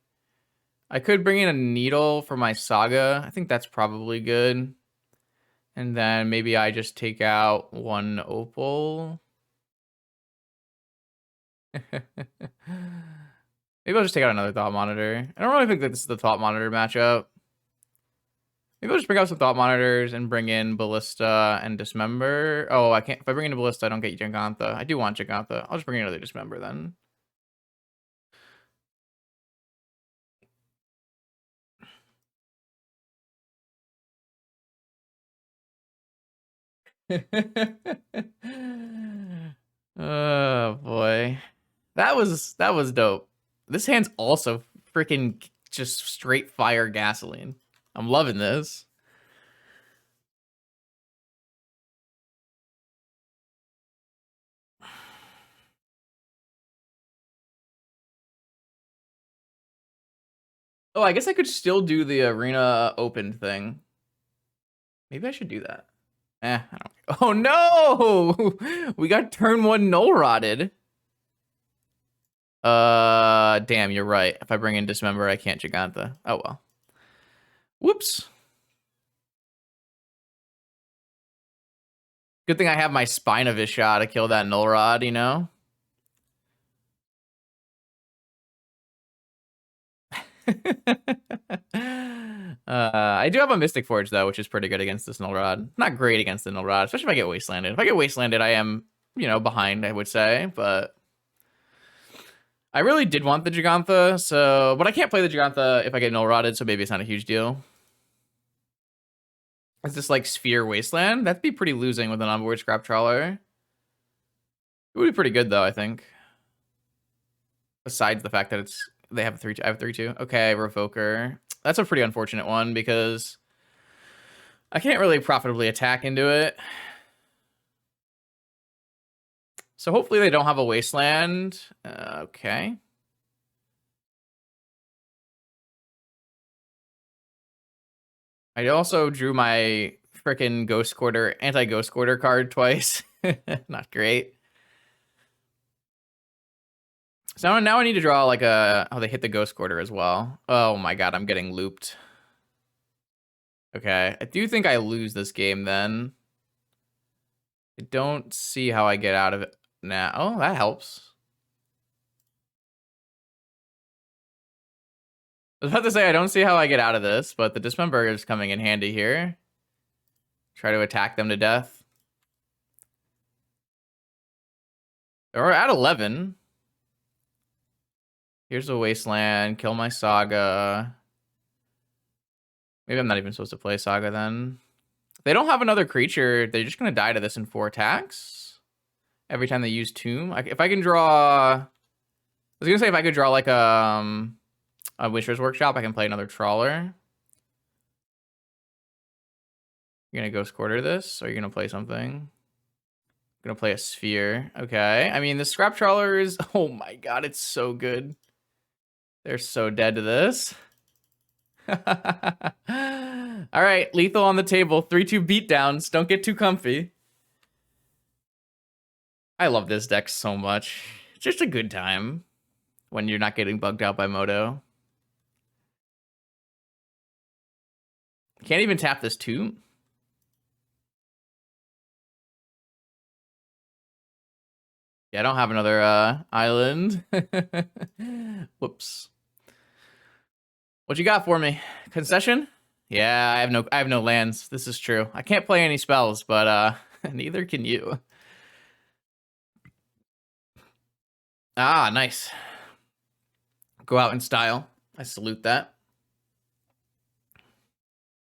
I could bring in a Needle for my Saga. I think that's probably good. And then maybe I just take out one Opal. Maybe I'll just take out another Thought Monitor. I don't really think that this is the Thought Monitor matchup. Maybe I'll just bring out some thought monitors and bring in Ballista and Dismember. Oh, I can't. If I bring in a Ballista, I don't get Gigantha. I do want Gigantha. I'll just bring in another Dismember then. Oh boy, that was dope. This hand's also freaking just straight fire gasoline. I'm loving this. Oh, I guess I could still do the arena open thing. Maybe I should do that. I don't. Oh no! We got turn 1 null rotted. Damn, you're right. If I bring in Dismember, I can't Gigantha. Oh well. Whoops. Good thing I have my Spinavis shot to kill that null rod, you know? I do have a Mystic Forge, though, which is pretty good against this null rod. Not great against the null rod, especially if I get Wastelanded. If I get Wastelanded, I am, you know, behind, I would say, but I really did want the Gigantha, so... But I can't play the Gigantha if I get null rotted, so maybe it's not a huge deal. Is this like Sphere Wasteland? That'd be pretty losing with an onboard Scrap Trawler. It would be pretty good, though, I think. Besides the fact that it's... They have 3-2. I have 3-2. Okay, Revoker. That's a pretty unfortunate one because I can't really profitably attack into it. So hopefully they don't have a Wasteland. Okay. I also drew my frickin' Ghost Quarter, anti-Ghost Quarter card twice. Not great. So now I need to draw like a... Oh, they hit the Ghost Quarter as well. Oh my god, I'm getting looped. Okay, I do think I lose this game then. I don't see how I get out of it now. Oh, that helps. I was about to say, I don't see how I get out of this, but the Dismember is coming in handy here. Try to attack them to death. We're at 11. Here's a Wasteland. Kill my Saga. Maybe I'm not even supposed to play Saga then. If they don't have another creature, they're just going to die to this in 4 attacks. Every time they use Tomb. If I can draw... I was going to say if I could draw like a Wishers Workshop, I can play another Trawler. You're going to Ghost Quarter this, or you're going to play something? I'm going to play a Sphere. Okay. I mean, the Scrap Trawler is... Oh my god, it's so good. They're so dead to this. All right, lethal on the table. 3-2 beatdowns. Don't get too comfy. I love this deck so much. It's just a good time when you're not getting bugged out by Moto. Can't even tap this Tomb. Yeah, I don't have another island. Whoops. What you got for me? Concession? Yeah, I have no lands. This is true. I can't play any spells, but neither can you. Ah, nice. Go out in style. I salute that.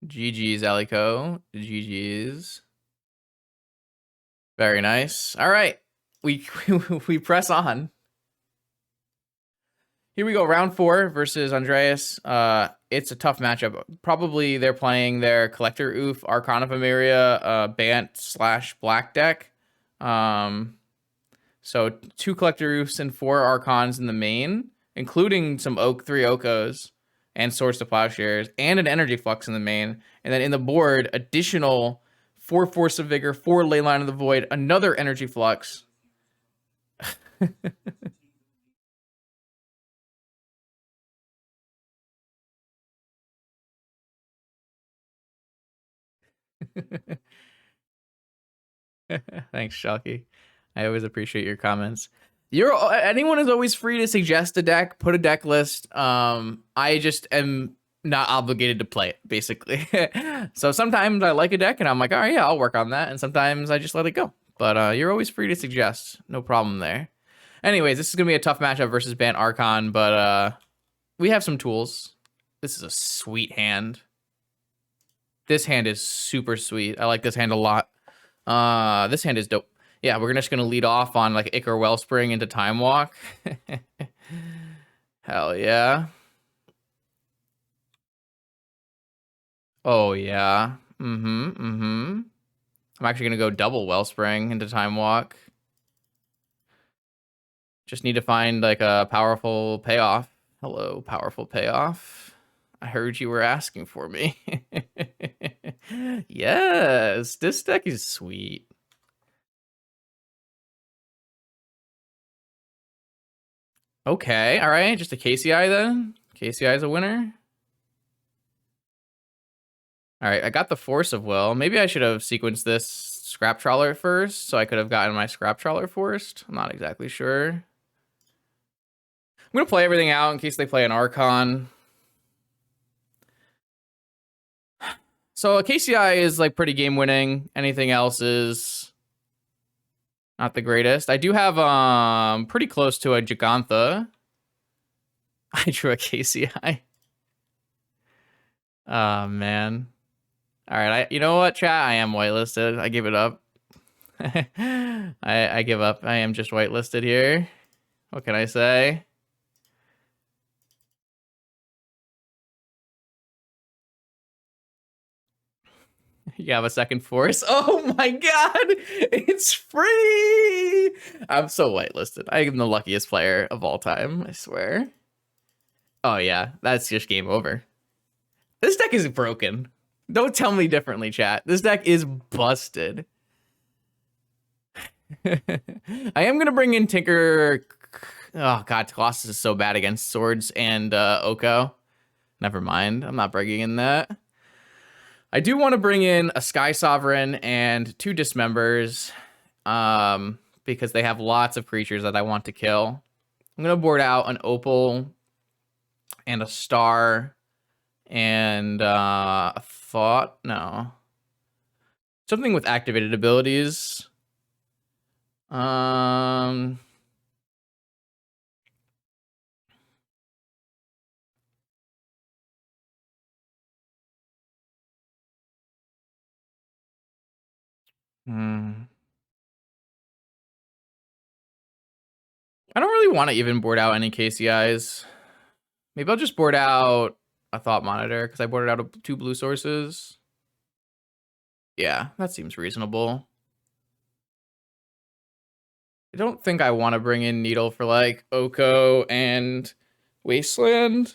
GG's, Alico. GG's. Very nice. All right. We press on. Here we go, round 4 versus Andreas. It's a tough matchup. Probably they're playing their Collector Oof, Archon of Emeria, Bant/Black deck. So 2 Collector Oofs and 4 Archons in the main, including some 3 Okos and Swords to Plowshares, and an Energy Flux in the main. And then in the board, additional 4 Force of Vigor, 4 Leyline of the Void, another Energy Flux. Thanks, Shalky. I always appreciate your comments. Anyone is always free to suggest a deck, put a deck list. I just am not obligated to play it, basically. So sometimes I like a deck and I'm like, all right, yeah, I'll work on that. And sometimes I just let it go. But you're always free to suggest. No problem there. Anyways, this is going to be a tough matchup versus Bant Archon, but we have some tools. This is a sweet hand. This hand is super sweet. I like this hand a lot. This hand is dope. Yeah, we're just going to lead off on like Ichor Wellspring into Time Walk. Hell yeah. Oh, yeah. I'm actually going to go double Wellspring into Time Walk. Just need to find like a powerful payoff. Hello, powerful payoff. I heard you were asking for me. Yes, this deck is sweet. Okay, all right, just a KCI then. KCI is a winner. All right, I got the Force of Will. Maybe I should have sequenced this Scrap Trawler first, so I could have gotten my Scrap Trawler first. I'm not exactly sure. I'm gonna play everything out in case they play an Archon. So a KCI is like pretty game winning. Anything else is not the greatest. I do have pretty close to a Gigantha. I drew a KCI. Oh man. All right, you know what, chat? I am whitelisted. I give it up. I give up. I am just whitelisted here. What can I say? You have a second Force. Oh my god, it's free. I'm so whitelisted. I am the luckiest player of all time, I swear. Oh yeah, that's just game over. This deck is broken. Don't tell me differently, chat. This deck is busted. I am gonna bring in Tinker. Oh god, Colossus is so bad against swords and Oko. Never mind, I'm not bringing in that. I do want to bring in a Sky Sovereign and 2 Dismembers, because they have lots of creatures that I want to kill. I'm gonna board out an Opal and a Star and a Thought. No, something with activated abilities. I don't really want to even board out any KCIs. Maybe I'll just board out a Thought Monitor because I boarded out 2 blue sources. Yeah, that seems reasonable. I don't think I want to bring in Needle for like Oko and Wasteland.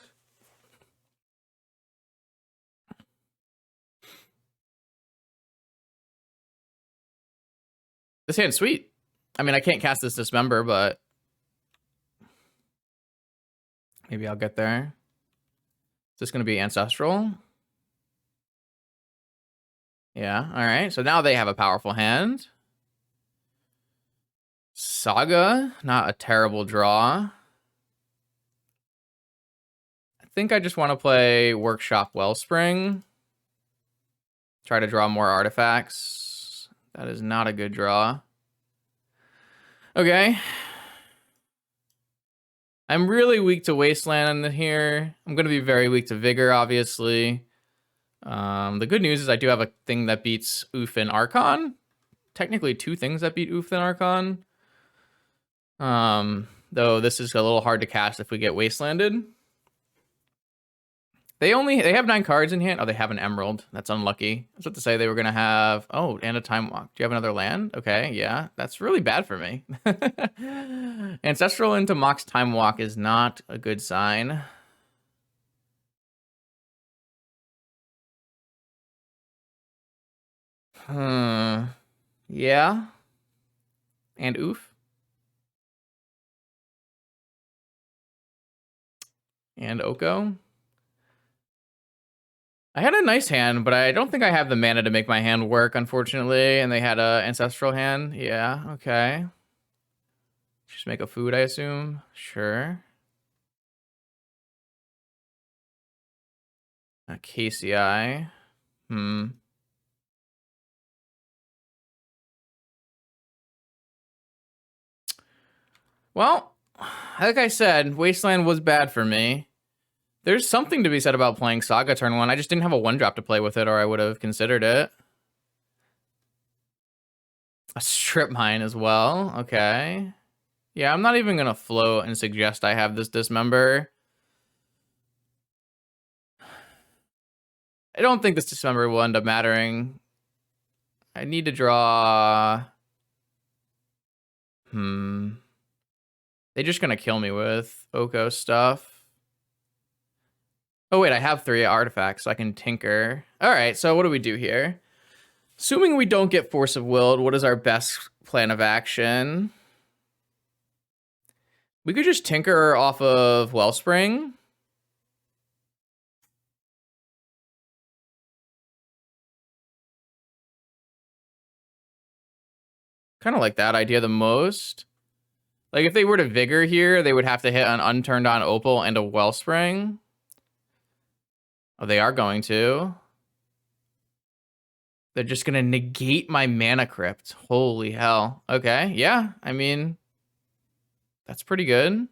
This hand's sweet. I mean, I can't cast this Dismember, but maybe I'll get there. Is this going to be Ancestral? Yeah, all right. So now they have a powerful hand. Saga, not a terrible draw. I think I just want to play Workshop Wellspring. Try to draw more artifacts. That is not a good draw. Okay. I'm really weak to Wasteland here. I'm going to be very weak to Vigor, obviously. The good news is I do have a thing that beats Oof and Archon. Technically 2 things that beat Oof and Archon. Though this is a little hard to cast if we get Wastelanded. They have 9 cards in hand. Oh, they have an Emerald. That's unlucky. I was about to say they were gonna have, oh, and a Time Walk. Do you have another land? Okay, yeah. That's really bad for me. Ancestral into Mox Time Walk is not a good sign. Yeah. And Oof. And Oko. I had a nice hand, but I don't think I have the mana to make my hand work, unfortunately. And they had a Ancestral hand. Yeah, okay. Just make a food, I assume. Sure. A KCI. Well, like I said, Wasteland was bad for me. There's something to be said about playing Saga turn 1. I just didn't have a 1-drop to play with it, or I would have considered it. A strip mine as well. Okay. Yeah, I'm not even going to float and suggest I have this dismember. I don't think this dismember will end up mattering. I need to draw... They're just going to kill me with Oko stuff. Oh, wait, I have 3 artifacts, so I can tinker. All right, so what do we do here? Assuming we don't get Force of Willed, what is our best plan of action? We could just tinker off of Wellspring. Kind of like that idea the most. Like, if they were to Vigor here, they would have to hit an unturned on Opal and a Wellspring. Oh, they are going to. They're just going to negate my Mana Crypt. Holy hell. Okay, yeah, I mean, that's pretty good.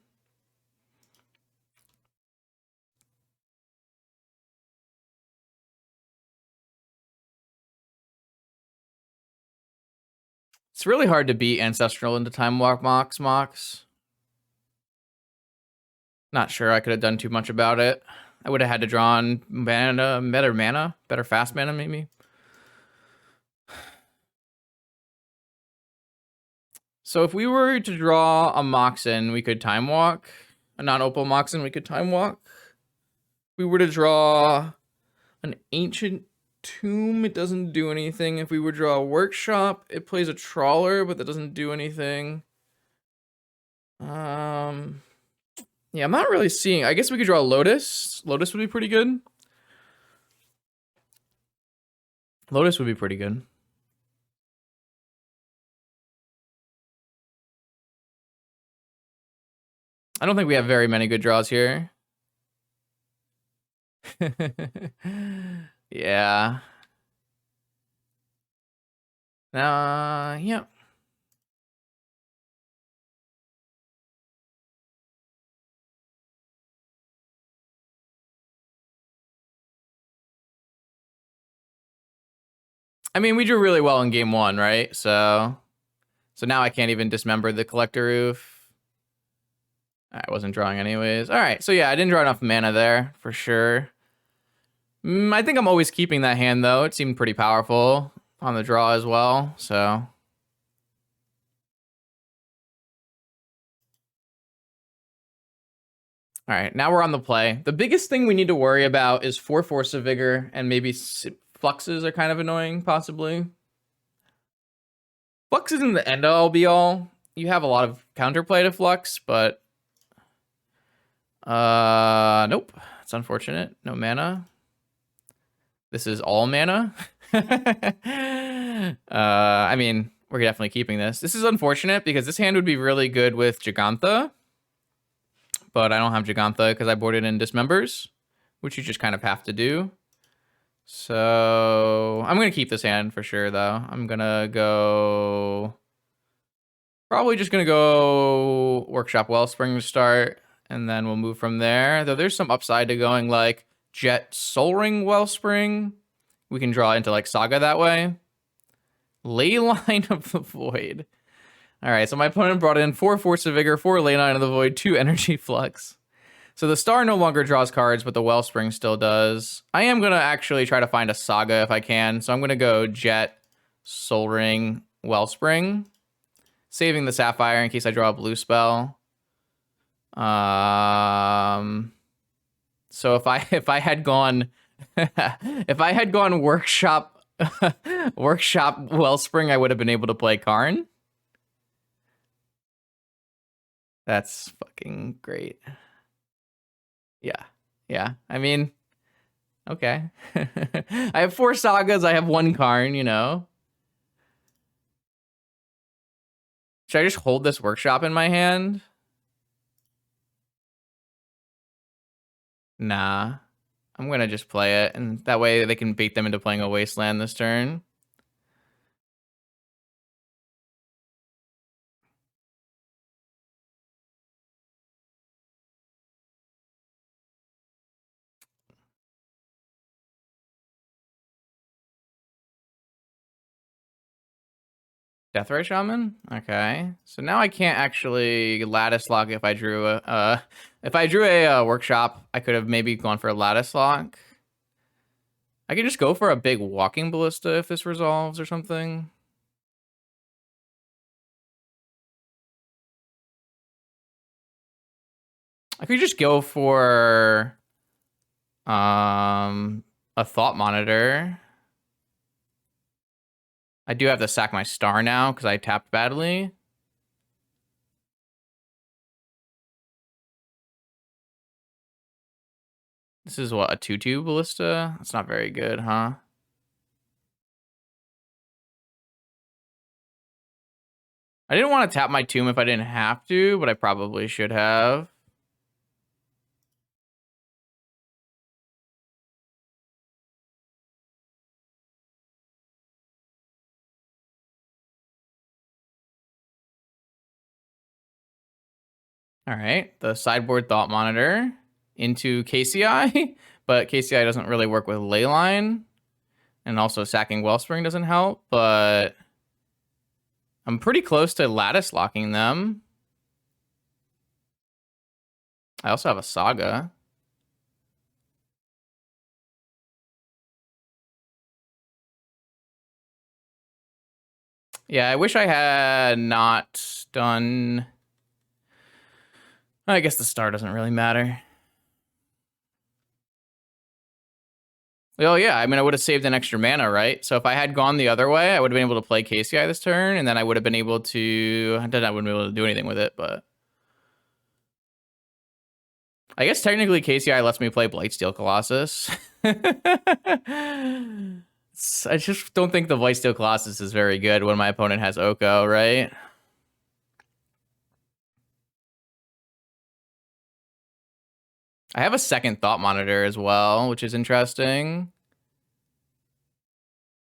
It's really hard to beat Ancestral into Time Walk Mox. Not sure I could have done too much about it. I would have had to draw on better fast mana, maybe. So if we were to draw a Moxen, we could Time Walk. A non-Opal Moxen, we could Time Walk. If we were to draw an Ancient Tomb, it doesn't do anything. If we would draw a Workshop, it plays a Trawler, but that doesn't do anything. Yeah, I'm not really seeing. I guess we could draw a Lotus. Lotus would be pretty good. Lotus would be pretty good. I don't think we have very many good draws here. Yeah. Yeah. I mean, we drew really well in game 1, right? So now I can't even dismember the Collector Roof. I wasn't drawing anyways. All right, so yeah, I didn't draw enough mana there, for sure. I think I'm always keeping that hand, though. It seemed pretty powerful on the draw as well, so... All right, now we're on the play. The biggest thing we need to worry about is 4 Force of Vigor, and maybe Fluxes are kind of annoying, possibly. Flux isn't the end-all, be-all. You have a lot of counterplay to Flux, but... Nope. It's unfortunate. No mana. This is all mana. I mean, we're definitely keeping this. This is unfortunate because this hand would be really good with Gigantha. But I don't have Gigantha because I boarded in Dismembers, which you just kind of have to do. So I'm going to keep this hand for sure, though. I'm going to go... Probably just going to go Workshop Wellspring to start, and then we'll move from there. Though there's some upside to going like Jet Soul Ring Wellspring. We can draw into like Saga that way. Leyline of the Void. All right, so my opponent brought in 4 Force of Vigor, 4 Leyline of the Void, 2 Energy Flux. So the Star no longer draws cards, but the Wellspring still does. I am going to actually try to find a Saga if I can. So I'm going to go Jet, Soul Ring, Wellspring. Saving the Sapphire in case I draw a blue spell. So if I had gone Workshop Wellspring, I would have been able to play Karn. That's fucking great. Yeah. I mean, okay. I have 4 Sagas. I have 1 Karn, you know. Should I just hold this Workshop in my hand? Nah. I'm going to just play it, and that way they can bait them into playing a Wasteland this turn. Deathray Shaman? Okay. So now I can't actually Lattice Lock if I drew a Workshop, I could have maybe gone for a Lattice Lock. I could just go for a big Walking Ballista if this resolves or something. I could just go for a Thought Monitor. I do have to sack my star now because I tapped badly. This is what, a 2/2 Ballista? That's not very good, huh? I didn't want to tap my Tomb if I didn't have to, but I probably should have. All right, the sideboard Thought Monitor into KCI, but KCI doesn't really work with Leyline, and also sacking Wellspring doesn't help, but I'm pretty close to Lattice locking them. I also have a Saga. Yeah, I wish I had not done... I guess the star doesn't really matter. Well, yeah, I mean, I would have saved an extra mana, right? So if I had gone the other way, I would have been able to play KCI this turn, and then I would have been able to... Then I wouldn't be able to do anything with it, but... I guess technically KCI lets me play Blightsteel Colossus. I just don't think the Blightsteel Colossus is very good when my opponent has Oko, right? I have a second Thought Monitor as well, which is interesting.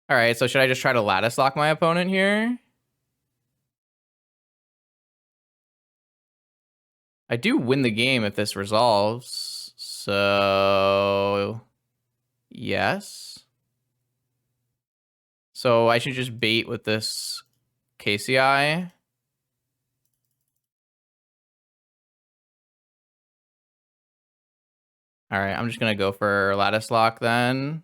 All right, so should I just try to Lattice Lock my opponent here? I do win the game if this resolves, so yes. So I should just bait with this KCI. All right, I'm just gonna go for Lattice Lock then.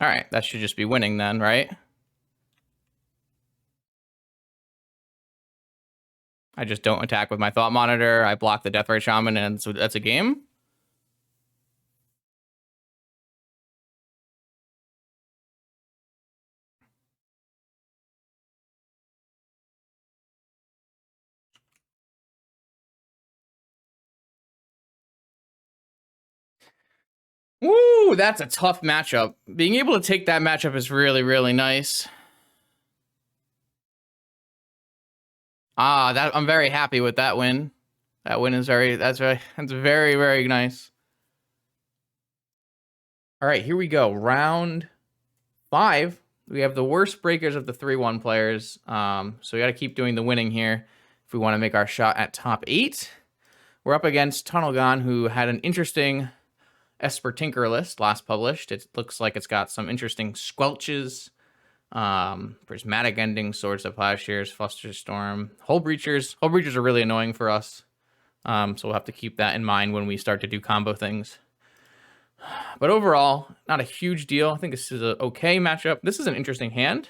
All right, that should just be winning then, right? I just don't attack with my Thought Monitor. I block the Deathray Shaman, and so that's a game. Woo, that's a tough matchup. Being able to take that matchup is really, really nice. I'm very happy with that win. That win is that's very, very nice. All right, here we go. Round 5. We have the worst breakers of the 3-1 players. So we got to keep doing the winning here if we want to make our shot at top 8. We're up against Tunnelgon, who had an interesting Esper Tinker list last published. It looks like it's got some interesting squelches, prismatic ending, swords of plowshares, Flusterstorm, hull breachers. Hull breachers are really annoying for us, so we'll have to keep that in mind when we start to do combo things. But overall, not a huge deal. I think this is an okay matchup. This is an interesting hand.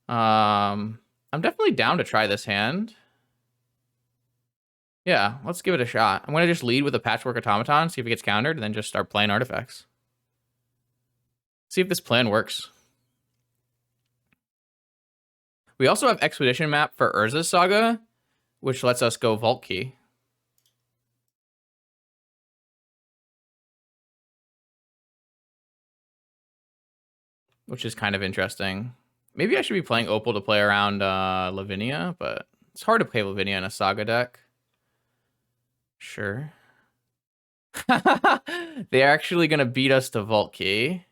I'm definitely down to try this hand. Yeah, let's give it a shot. I'm going to just lead with a Patchwork Automaton, see if it gets countered, and then just start playing artifacts. See if this plan works. We also have Expedition Map for Urza's Saga, which lets us go Vault Key. Which is kind of interesting. Maybe I should be playing Opal to play around Lavinia, but it's hard to play Lavinia in a Saga deck. Sure. They're actually going to beat us to Vault Key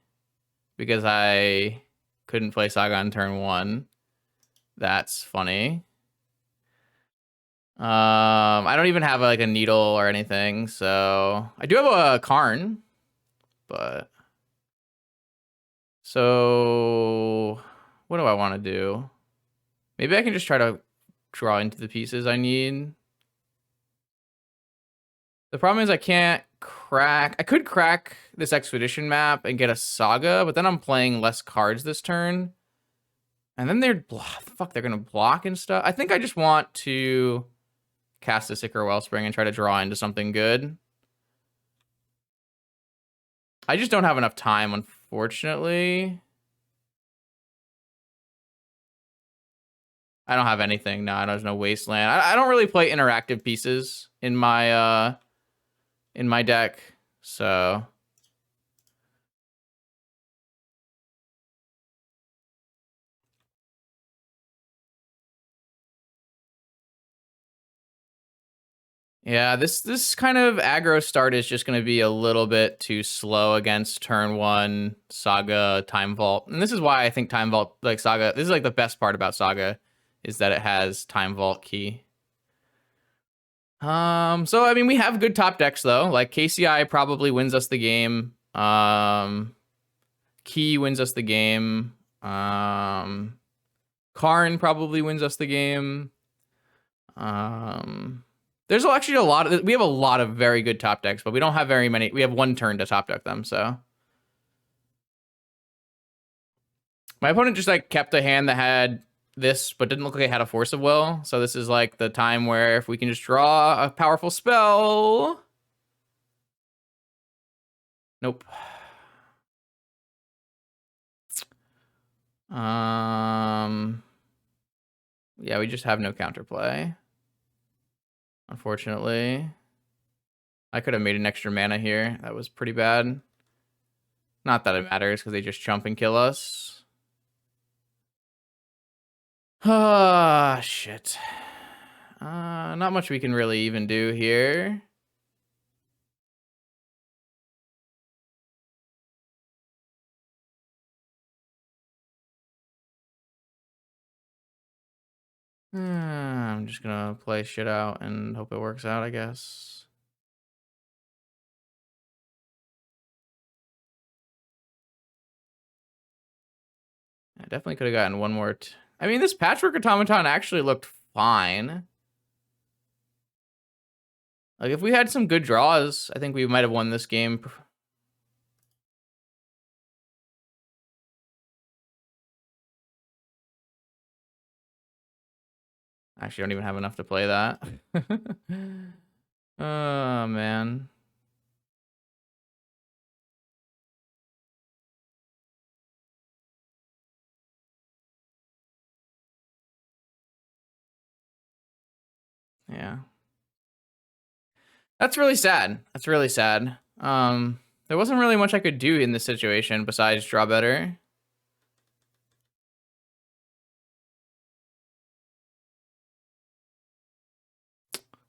because I couldn't play Saga on turn 1. That's funny. I don't even have like a needle or anything, so I do have a Karn, but so what do I want to do? Maybe I can just try to draw into the pieces I need. The problem is I can't crack. I could crack this expedition map and get a Saga, but then I'm playing less cards this turn. And then they're gonna block and stuff. I think I just want to cast a Sicker Wellspring and try to draw into something good. I just don't have enough time, unfortunately. I don't have anything. No, there's no Wasteland. I don't really play interactive pieces in my deck, so yeah, this kind of aggro start is just going to be a little bit too slow against turn 1 Saga Time Vault. And this is why I think Time Vault, like Saga, this is like the best part about Saga, is that it has Time Vault Key. So I mean, we have good top decks though. Like KCI probably wins us the game. Key wins us the game. Karn probably wins us the game. There's actually a lot of, we have a lot of very good top decks, but we don't have very many. We have 1 turn to top deck them, so. My opponent just like kept a hand that had this, but didn't look like it had a Force of Will. So this is like the time where if we can just draw a powerful spell. Nope. Yeah, we just have no counterplay. Unfortunately. I could have made an extra mana here. That was pretty bad. Not that it matters, because they just chump and kill us. Ah, shit. Not much we can really even do here. I'm just gonna play shit out and hope it works out, I guess. I definitely could have gotten one more. I mean, this Patchwork Automaton actually looked fine. Like, if we had some good draws, I think we might have won this game. Actually, I don't even have enough to play that. Oh, man. Yeah. That's really sad. That's really sad. There wasn't really much I could do in this situation besides draw better.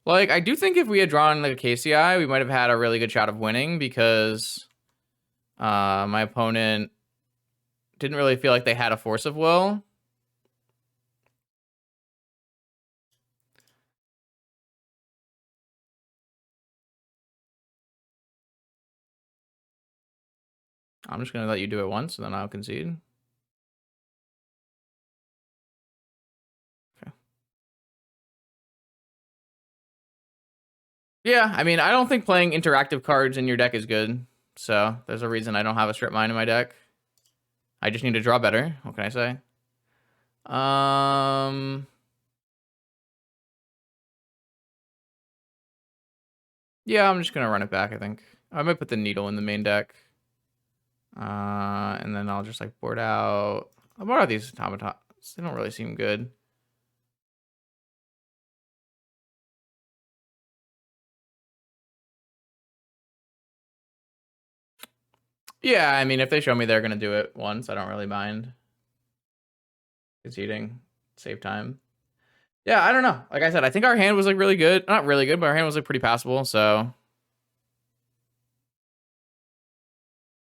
Like, I do think if we had drawn like a KCI, we might have had a really good shot of winning because my opponent didn't really feel like they had a Force of Will. I'm just going to let you do it once, and then I'll concede. Okay. Yeah, I mean, I don't think playing interactive cards in your deck is good. So there's a reason I don't have a Strip Mine in my deck. I just need to draw better. What can I say? Yeah, I'm just going to run it back, I think. I might put the needle in the main deck. And then I'll just like board out. I'll board out these automaton. They don't really seem good. Yeah, I mean, if they show me they're going to do it once, I don't really mind conceding. Save time. Yeah, I don't know. Like I said, I think our hand was like really good. Not really good, but our hand was like pretty passable. So,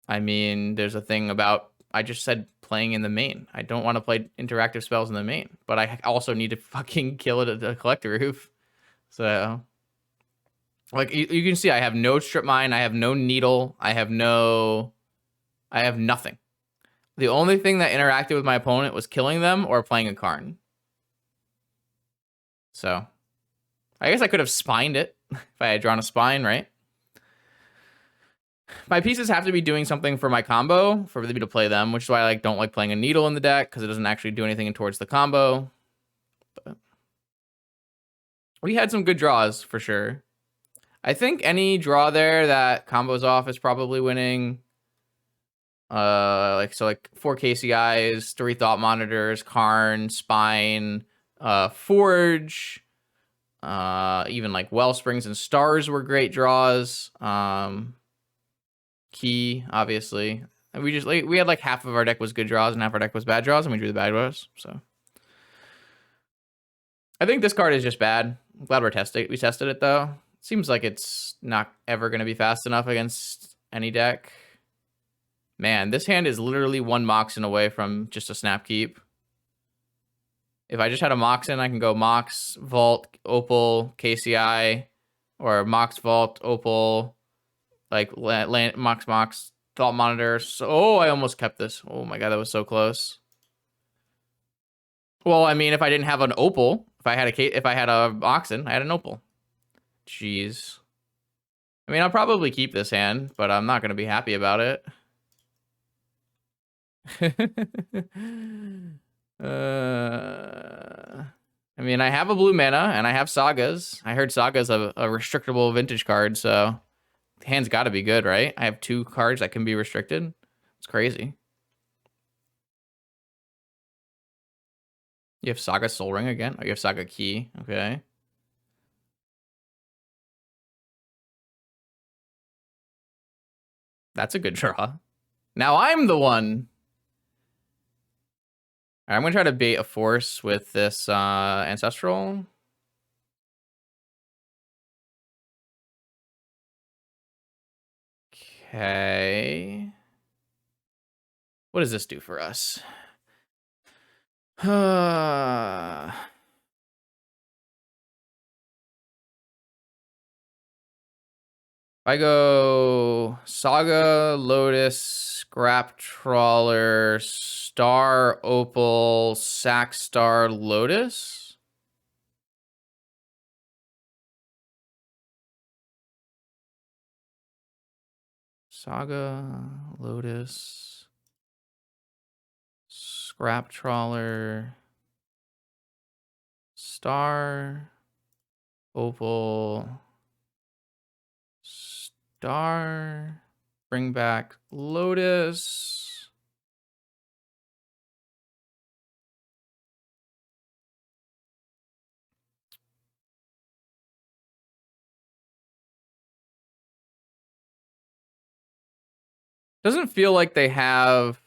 I mean, there's a thing about, I just said playing in the main. I don't want to play interactive spells in the main, but I also need to fucking kill it at the collector roof. So, like you can see, I have no strip mine. I have no needle. I have nothing. The only thing that interacted with my opponent was killing them or playing a Karn. So, I guess I could have spined it if I had drawn a spine, right? My pieces have to be doing something for my combo for me to play them, which is why I don't like playing a needle in the deck because it doesn't actually do anything towards the combo. But we had some good draws for sure. I think any draw there that combos off is probably winning. Like 4 KCIs, 3 Thought Monitors, Karn, Spine, Forge, even like Wellsprings and Stars were great draws. Key, obviously. And we had like half of our deck was good draws and half our deck was bad draws, and we drew the bad draws. So I think this card is just bad. I'm glad we tested it though. Seems like it's not ever going to be fast enough against any deck. Man, this hand is literally 1 Moxen away from just a snap keep. If I just had a Moxen, I can go Mox, Vault, Opal, KCI, or Mox, Vault, Opal, like Mox, Thought Monitor. So, oh, I almost kept this. Oh my god, that was so close. Well, I mean, if I didn't have an Opal, if I had a Moxen, I had an Opal. Jeez. I mean, I'll probably keep this hand, but I'm not going to be happy about it. I mean, I have a blue mana and I have Sagas. I heard Saga's a restrictable vintage card, so the hand's got to be good, right? I have 2 cards that can be restricted. It's crazy. You have Saga Soul Ring again? Oh, you have Saga Key. Okay. That's a good draw. Now I'm the one. All right, I'm going to try to bait a force with this Ancestral. Okay. What does this do for us? I go Saga, Lotus, Scrap Trawler, Star, Opal, Sack Star, Lotus. Saga, Lotus, Scrap Trawler, Star, Opal, Star, bring back Lotus. Doesn't feel like they have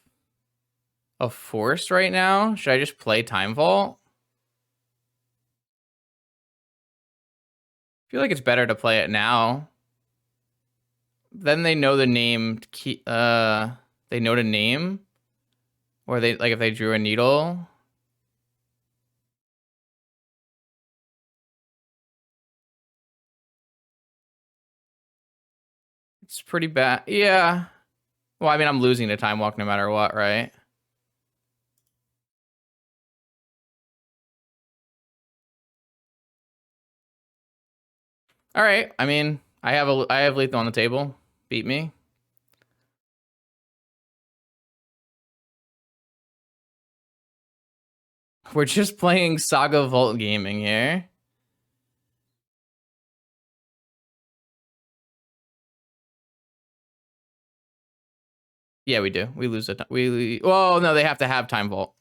a force right now. Should I just play Time Vault? I feel like it's better to play it now. Then they know the name. They know the name, or they like if they drew a needle. It's pretty bad. Yeah. Well, I mean, I'm losing to Time Walk no matter what, right? All right. I mean, I have lethal on the table. Beat me. We're just playing Saga Vault Gaming here. Yeah, we do. We lose it. Well, no, they have to have Time Vault.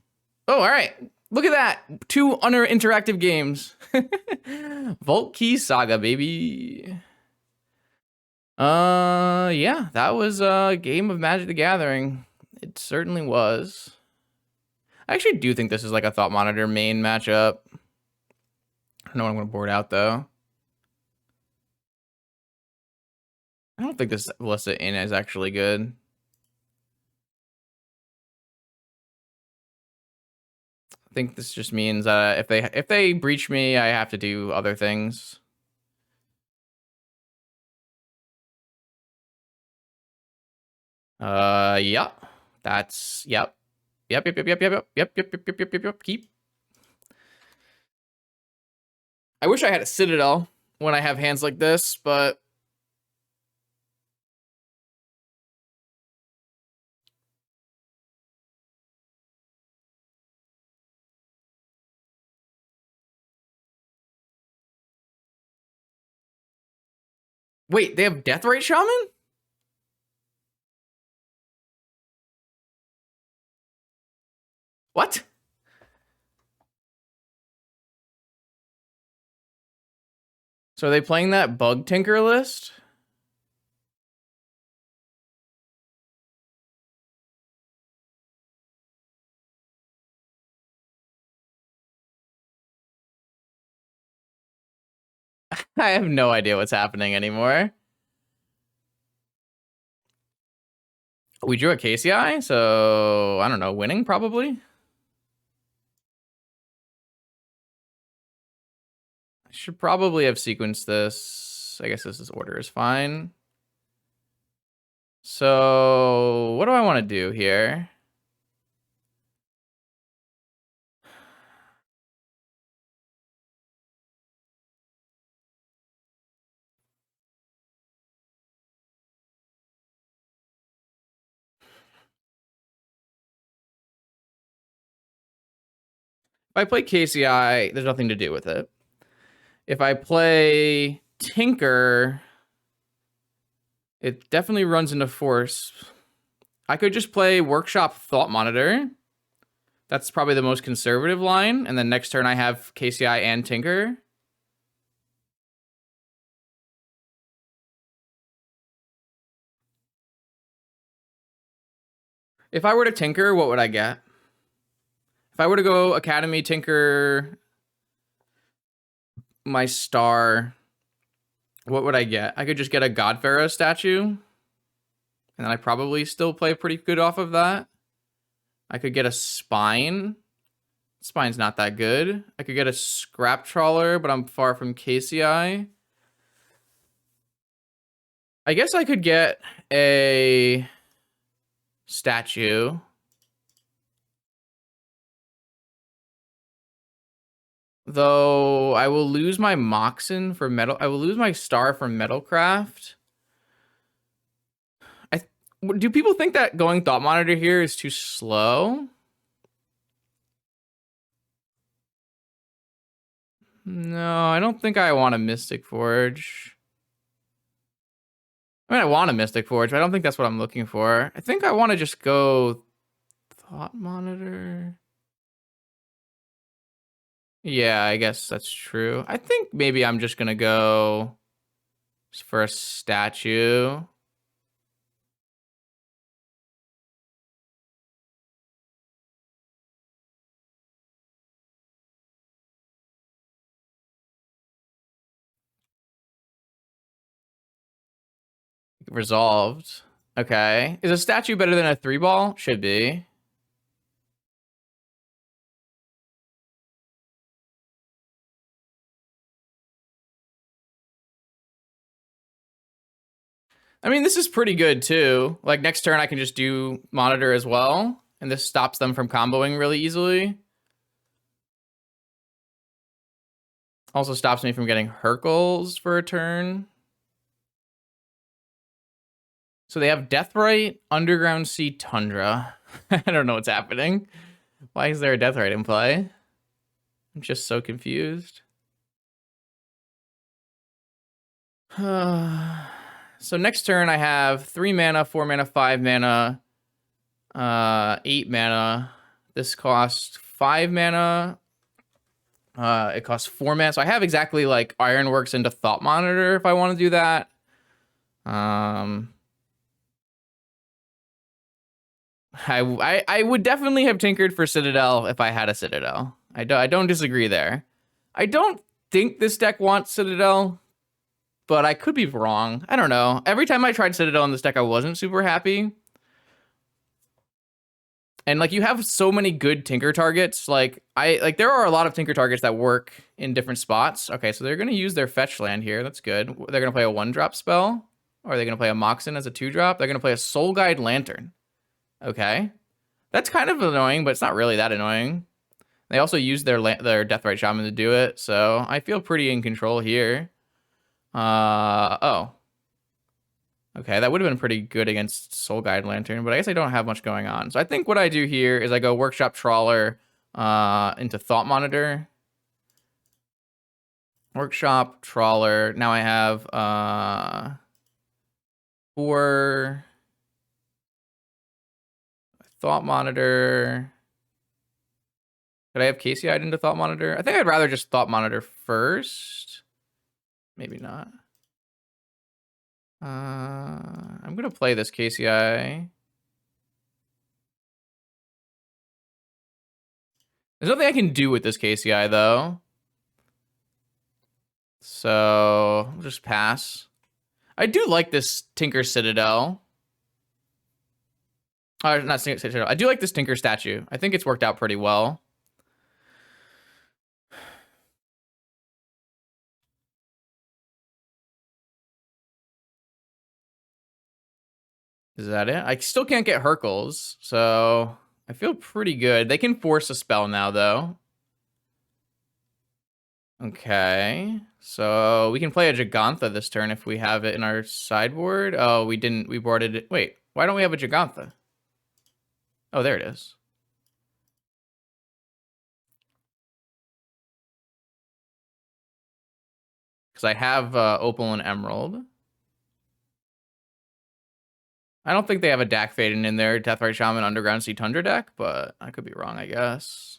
Oh, all right. Look at that. 2 interactive games. Vault Key Saga, baby. Yeah, that was a game of Magic the Gathering. It certainly was. I actually do think this is like a Thought Monitor main matchup. I don't know what I'm going to board out, though. I don't think this Melissa in is actually good. I think this just means if they breach me, I have to do other things. Yeah. That's yep. Yep. Keep. I wish I had a Citadel when I have hands like this, but wait, they have Deathrite Shaman? What? So are they playing that Bug Tinker list? I have no idea what's happening anymore. We drew a KCI, so I don't know, winning probably? I should probably have sequenced this. I guess this order is fine. So what do I want to do here? If I play KCI, there's nothing to do with it. If I play Tinker, it definitely runs into force. I could just play Workshop Thought Monitor. That's probably the most conservative line. And then next turn I have KCI and Tinker. If I were to Tinker, what would I get? If I were to go Academy Tinker, my star, what would I get? I could just get a God Pharaoh statue. And then I probably still play pretty good off of that. I could get a Spine. Spine's not that good. I could get a Scrap Trawler, but I'm far from KCI. I guess I could get a statue. Though I will lose my Moxen for metal. I will lose my star for Metalcraft. Do people think that going Thought Monitor here is too slow? No, I don't think I want a Mystic Forge. I mean, I want a Mystic Forge, but I don't think that's what I'm looking for. I think I want to just go Thought Monitor. Yeah, I guess that's true. I think maybe I'm just going to go for a statue. Resolved. Okay. Is a statue better than a 3-ball? Should be. I mean, this is pretty good too. Like next turn I can just do Monitor as well. And this stops them from comboing really easily. Also stops me from getting Hercules for a turn. So they have Deathrite, Underground Sea, Tundra. I don't know what's happening. Why is there a Deathrite in play? I'm just so confused. So next turn I have 3 mana, 4 mana, 5 mana, 8 mana. This costs 5 mana. It costs 4 mana, so I have exactly like Ironworks into Thought Monitor if I want to do that. I would definitely have tinkered for Citadel if I had a Citadel. I don't disagree there. I don't think this deck wants Citadel, but I could be wrong. I don't know. Every time I tried Citadel in this deck, I wasn't super happy. And like you have so many good Tinker targets. Like there are a lot of Tinker targets that work in different spots. Okay, so they're gonna use their fetch land here. That's good. They're gonna play a 1-drop spell, or are they gonna play a Moxen as a 2-drop? They're gonna play a Soul Guide Lantern. Okay, that's kind of annoying, but it's not really that annoying. They also use their Deathrite Shaman to do it, so I feel pretty in control here. Oh. Okay, that would have been pretty good against Soul Guide Lantern, but I guess I don't have much going on. So I think what I do here is I go Workshop Trawler into Thought Monitor. Workshop Trawler. Now I have 4 Thought Monitor. Could I have KCI'd into Thought Monitor? I think I'd rather just Thought Monitor first. Maybe not. I'm gonna play this KCI. There's nothing I can do with this KCI though, so I'll just pass. I do like this Tinker Citadel. Not Tinker Citadel. I do like this Tinker statue. I think it's worked out pretty well. Is that it? I still can't get Hercules, so I feel pretty good. They can force a spell now, though. Okay, so we can play a Gigantha this turn if we have it in our sideboard. Oh, we didn't. We boarded it. Wait, why don't we have a Gigantha? Oh, there it is. Because I have Opal and Emerald. I don't think they have a Dak Faden in their Deathrite Shaman Underground Sea Tundra deck, but I could be wrong, I guess.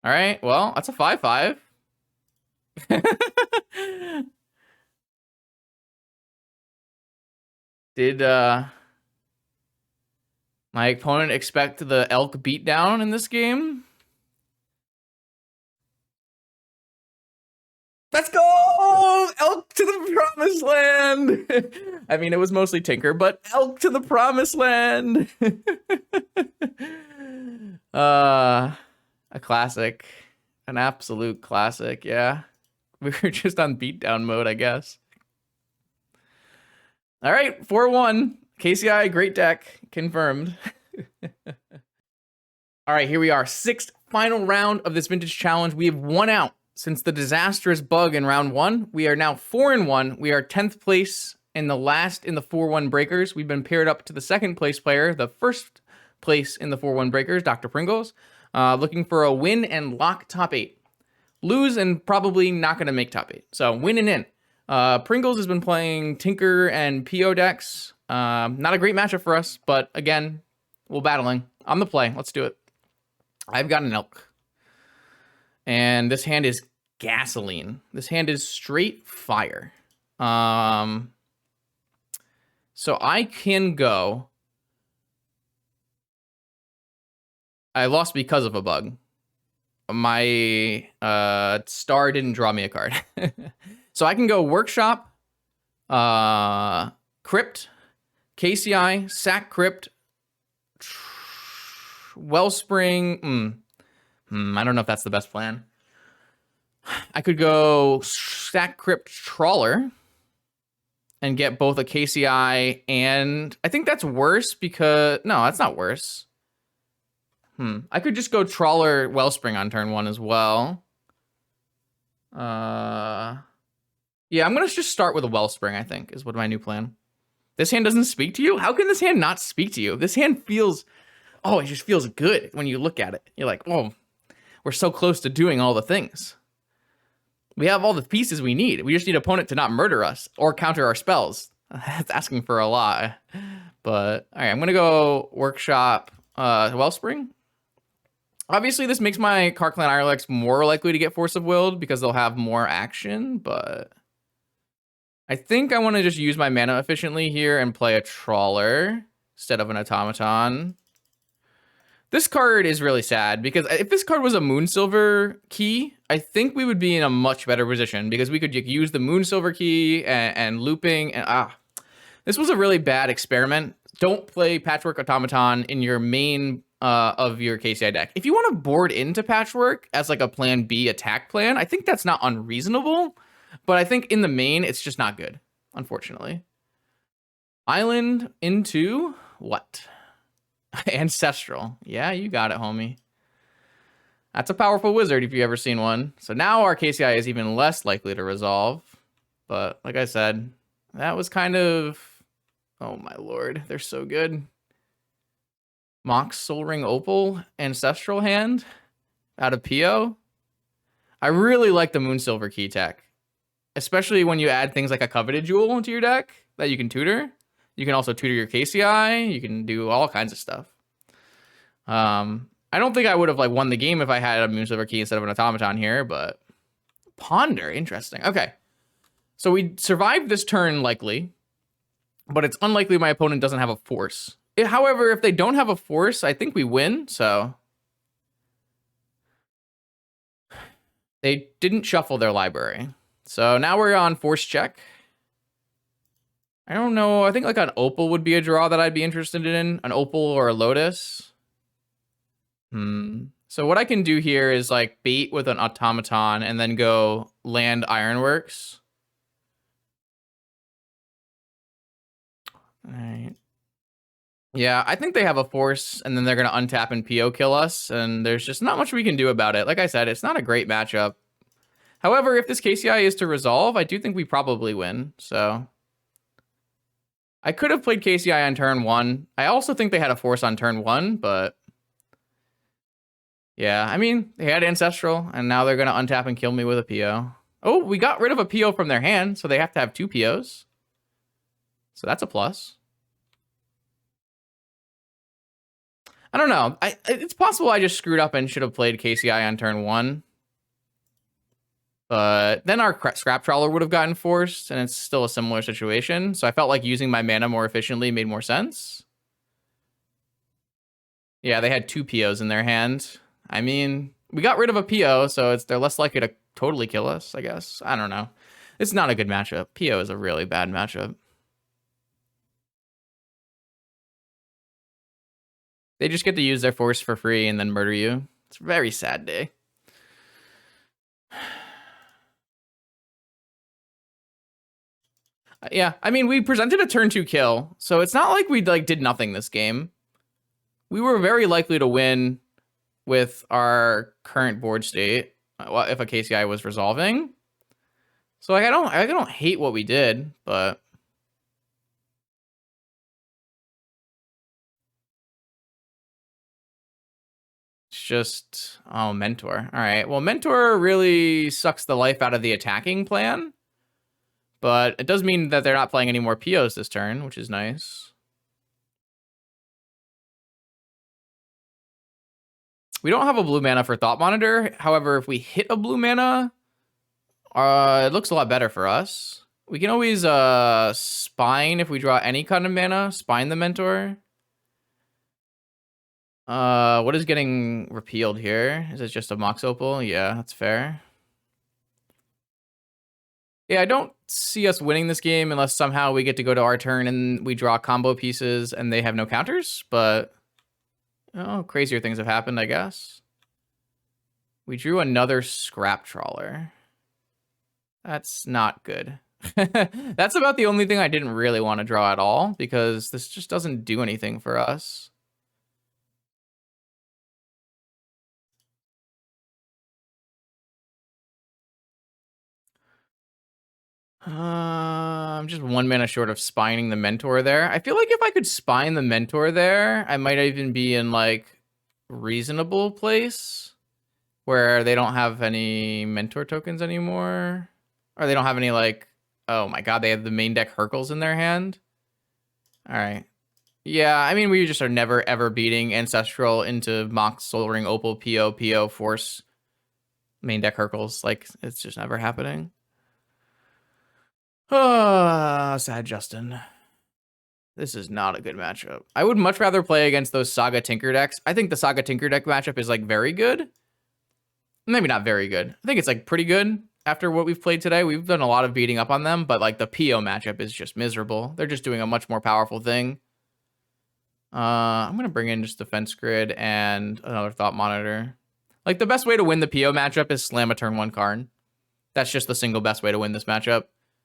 All right, well, that's a 5/5. Did my opponent expect the elk beatdown in this game? Let's go! Elk to the promised land! I mean, it was mostly Tinker, but elk to the promised land! A classic. An absolute classic, yeah. We were just on beatdown mode, I guess. All right, 4-1. KCI, great deck. Confirmed. All right, here we are. 6th final round of this Vintage Challenge. We have won out. Since the disastrous bug in round 1, we are now 4-1. We are 10th place in the 4-1 breakers. We've been paired up to the 2nd place player, the 1st place in the 4-1 breakers, Dr. Pringles, looking for a win and lock top 8. Lose and probably not going to make top 8. So win and in. Pringles has been playing Tinker and PO decks. Not a great matchup for us, but again, we're battling. On the play. Let's do it. I've got an elk. And this hand is gasoline. This hand is straight fire. So I can go. I lost because of a bug. My star didn't draw me a card. So I can go Workshop, Crypt, KCI, Sack Crypt, Wellspring. I don't know if that's the best plan. I could go Sack Crypt Trawler and get both a KCI and I think that's worse because no, that's not worse. I could just go Trawler Wellspring on turn 1 as well. Yeah, I'm gonna just start with a Wellspring, I think, is what my new plan. This hand doesn't speak to you? How can this hand not speak to you? This hand feels, oh, it just feels good when you look at it. You're like, oh, we're so close to doing all the things. We have all the pieces we need. We just need an opponent to not murder us or counter our spells. That's asking for a lot. But all right, I'm gonna go workshop Wellspring. Obviously, this makes my krark-clan Irelex more likely to get Force of Willed because they'll have more action, but I think I want to just use my mana efficiently here and play a Trawler instead of an Automaton. This card is really sad because if this card was a Moonsilver key, I think we would be in a much better position because we could use the Moonsilver key and looping and this was a really bad experiment. Don't play Patchwork Automaton in your main of your KCI deck. If you want to board into Patchwork as like a plan B attack plan, I think that's not unreasonable, but I think in the main, it's just not good, unfortunately. Island into what? Ancestral. Yeah, you got it, homie. That's a powerful wizard if you've ever seen one. So now our KCI is even less likely to resolve. But like I said, that was kind of... Oh my lord, they're so good. Mox Soul Ring Opal, Ancestral Hand, out of PO. I really like the Moonsilver key tech, especially when you add things like a Coveted Jewel into your deck that you can tutor. You can also tutor your KCI. You can do all kinds of stuff. I don't think I would have like won the game if I had a Moonsilver key instead of an Automaton here, but Ponder, interesting. Okay, so we survived this turn likely, but it's unlikely my opponent doesn't have a force. However, if they don't have a force, I think we win, so. They didn't shuffle their library. So now we're on force check. I don't know. I think like an Opal would be a draw that I'd be interested in. An Opal or a Lotus. So what I can do here is like bait with an Automaton and then go land Ironworks. All right. Yeah, I think they have a force, and then they're going to untap and PO kill us, and there's just not much we can do about it. Like I said, it's not a great matchup. However, if this KCI is to resolve, I do think we probably win, so... I could have played KCI on turn 1. I also think they had a force on turn 1, but... Yeah, I mean, they had Ancestral, and now they're going to untap and kill me with a PO. Oh, we got rid of a PO from their hand, so they have to have 2 POs. So that's a plus. I don't know. It's possible I just screwed up and should have played KCI on turn 1. But then our Scrap Trawler would have gotten forced, and it's still a similar situation. So I felt like using my mana more efficiently made more sense. Yeah, they had 2 POs in their hand. I mean, we got rid of a PO, so they're less likely to totally kill us, I guess. I don't know. It's not a good matchup. PO is a really bad matchup. They just get to use their force for free and then murder you. It's a very sad day. Yeah, I mean, we presented a turn 2 kill, so it's not like we like did nothing this game. We were very likely to win with our current board state if a KCI was resolving. So like, I don't hate what we did, but it's just Mentor. All right, well, Mentor really sucks the life out of the attacking plan. But it does mean that they're not playing any more POs this turn, which is nice. We don't have a blue mana for Thought Monitor. However, if we hit a blue mana, it looks a lot better for us. We can always Spine if we draw any kind of mana. Spine the Mentor. What is getting repealed here? Is it just a Mox Opal? Yeah, that's fair. Yeah, I don't see us winning this game unless somehow we get to go to our turn and we draw combo pieces and they have no counters, but crazier things have happened, I guess. We drew another Scrap Trawler. That's not good. That's about the only thing I didn't really want to draw at all because this just doesn't do anything for us. I'm just 1 mana short of spining the Mentor there. I feel like if I could spine the Mentor there, I might even be in like reasonable place where they don't have any Mentor tokens anymore, or they don't have any like Oh my god, they have the main deck Hercules in their hand. All right. Yeah, I mean, we just are never ever beating Ancestral into Mox, Soul Ring, Opal, PO, Force, main deck Hercules. Like, it's just never happening. Ah, sad Justin. This is not a good matchup. I would much rather play against those Saga Tinker decks. I think the Saga Tinker deck matchup is like very good. Maybe not very good. I think it's like pretty good after what we've played today. We've done a lot of beating up on them, but like the PO matchup is just miserable. They're just doing a much more powerful thing. I'm going to bring in just Defense Grid and another Thought Monitor. Like the best way to win the PO matchup is slam a turn 1 Karn. That's just the single best way to win this matchup.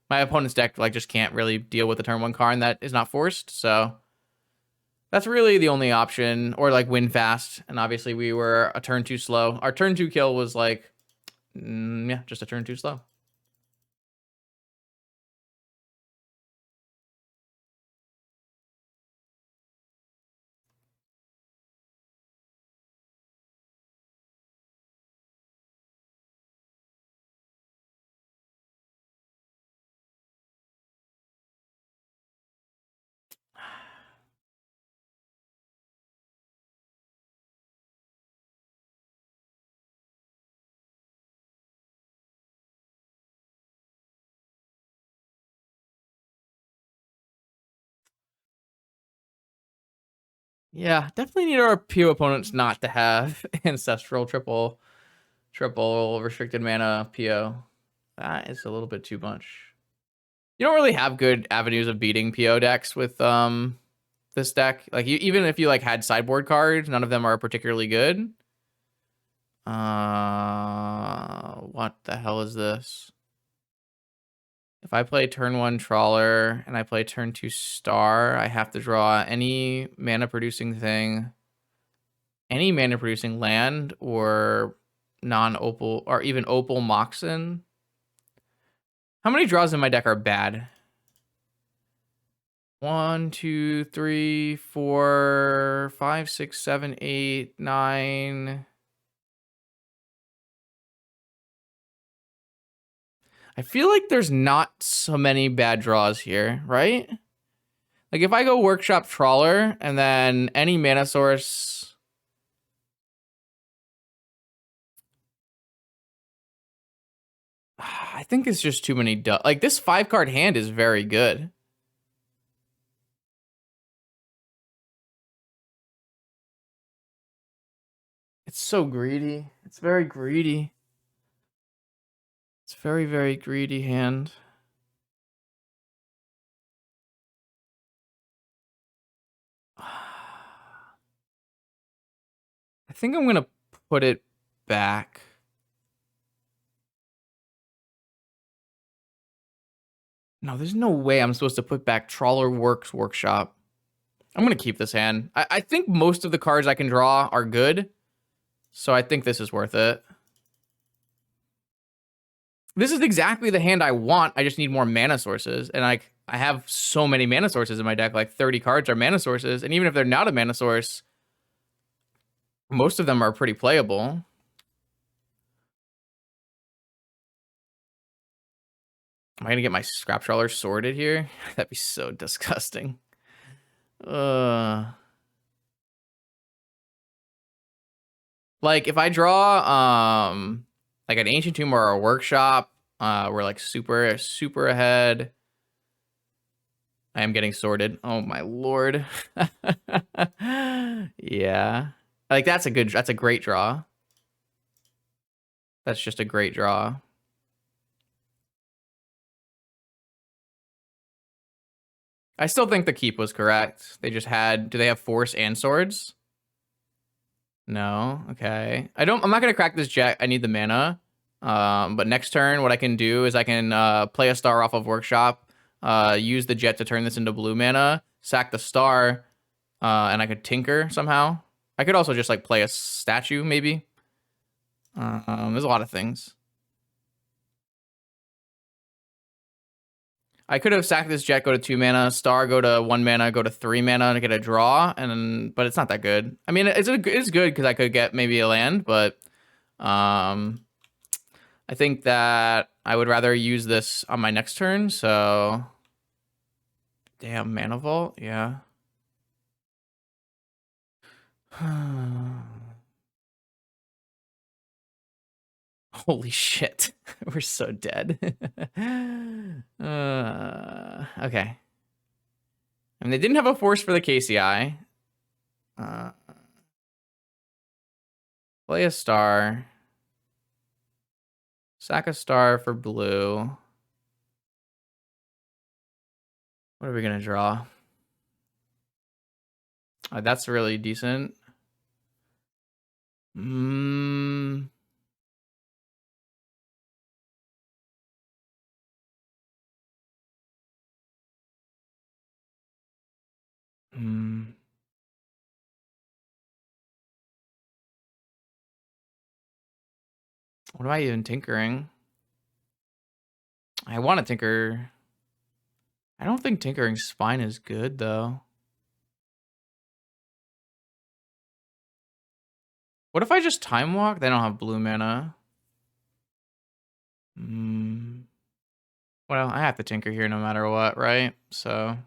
My opponent's deck like just can't really deal with the turn 1 Karn that is not forced, so that's really the only option, or like win fast. And obviously we were a turn too slow. Our turn 2 kill was like, yeah, just a turn too slow. Yeah, definitely need our PO opponents not to have Ancestral triple restricted mana PO. That is a little bit too much. You don't really have good avenues of beating PO decks with this deck. Like even if you like had sideboard cards, none of them are particularly good. What the hell is this? If I play turn 1 Trawler and I play turn 2 Star, I have to draw any mana producing thing, any mana producing land or non-opal or even opal Moxen. How many draws in my deck are bad? 1, 2, 3, 4, 5, 6, 7, 8, 9. I feel like there's not so many bad draws here, right? Like if I go Workshop Trawler and then any mana source. I think it's just too many. Like this 5-card hand is very good. It's so greedy. It's very greedy. It's very, very greedy hand. I think I'm going to put it back. No, there's no way I'm supposed to put back Trawler Works Workshop. I'm going to keep this hand. I think most of the cards I can draw are good. So I think this is worth it. This is exactly the hand I want. I just need more mana sources. And I have so many mana sources in my deck. Like 30 cards are mana sources. And even if they're not a mana source, most of them are pretty playable. Am I going to get my Scrap Trawler sorted here? That'd be so disgusting. Like if I draw like an Ancient Tomb or a Workshop, we're like super ahead. I am getting sorted. Oh my lord. Yeah. Like that's a great draw. That's just a great draw. I still think the keep was correct. They just had, do they have Force and Swords? No. Okay. I'm not gonna crack this Jet. I need the mana. But next turn, what I can do is I can play a Star off of Workshop, use the Jet to turn this into blue mana, sack the Star, and I could Tinker somehow. I could also just like play a statue maybe. There's a lot of things. I could have sacked this Jet, go to 2 mana, Star, go to 1 mana, go to 3 mana to get a draw, but it's not that good. I mean, it's good because I could get maybe a land, but I I think that I would rather use this on my next turn, so... Damn, Mana Vault, yeah. Holy shit. We're so dead. Okay. And they didn't have a force for the KCI. Play a star. Sack a star for blue. What are we going to draw? Oh, that's really decent. What am I even tinkering? I want to tinker. I don't think tinkering spine is good, though. What if I just time walk? They don't have blue mana. Well, I have to tinker here no matter what, right? So...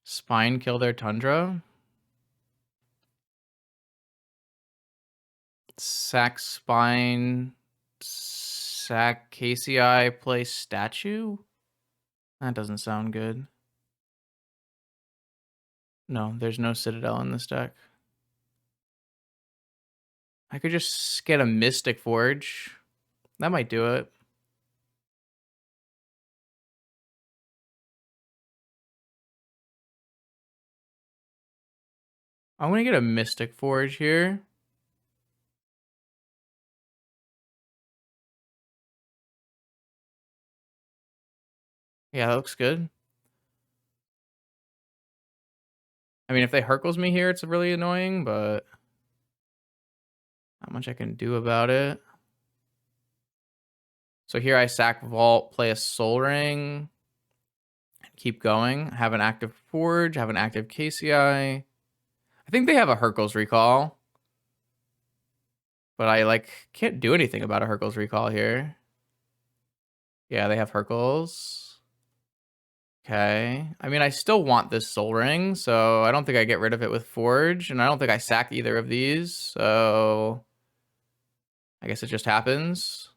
Spine kill their Tundra. Sack Spine. Sack KCI play Statue? That doesn't sound good. No, there's no Citadel in this deck. I could just get a Mystic Forge. That might do it. I'm going to get a Mystic Forge here. Yeah, that looks good. I mean, if they Hercules me here, it's really annoying, but not much I can do about it. So here I sack Vault, play a Soul Ring, and keep going. I have an active Forge, I have an active KCI. I think they have a Hercules Recall. But I, can't do anything about a Hercules Recall here. Yeah, they have Hercules. Okay. I mean, I still want this Soul Ring, so I don't think I get rid of it with Forge, and I don't think I sack either of these, so... I guess it just happens.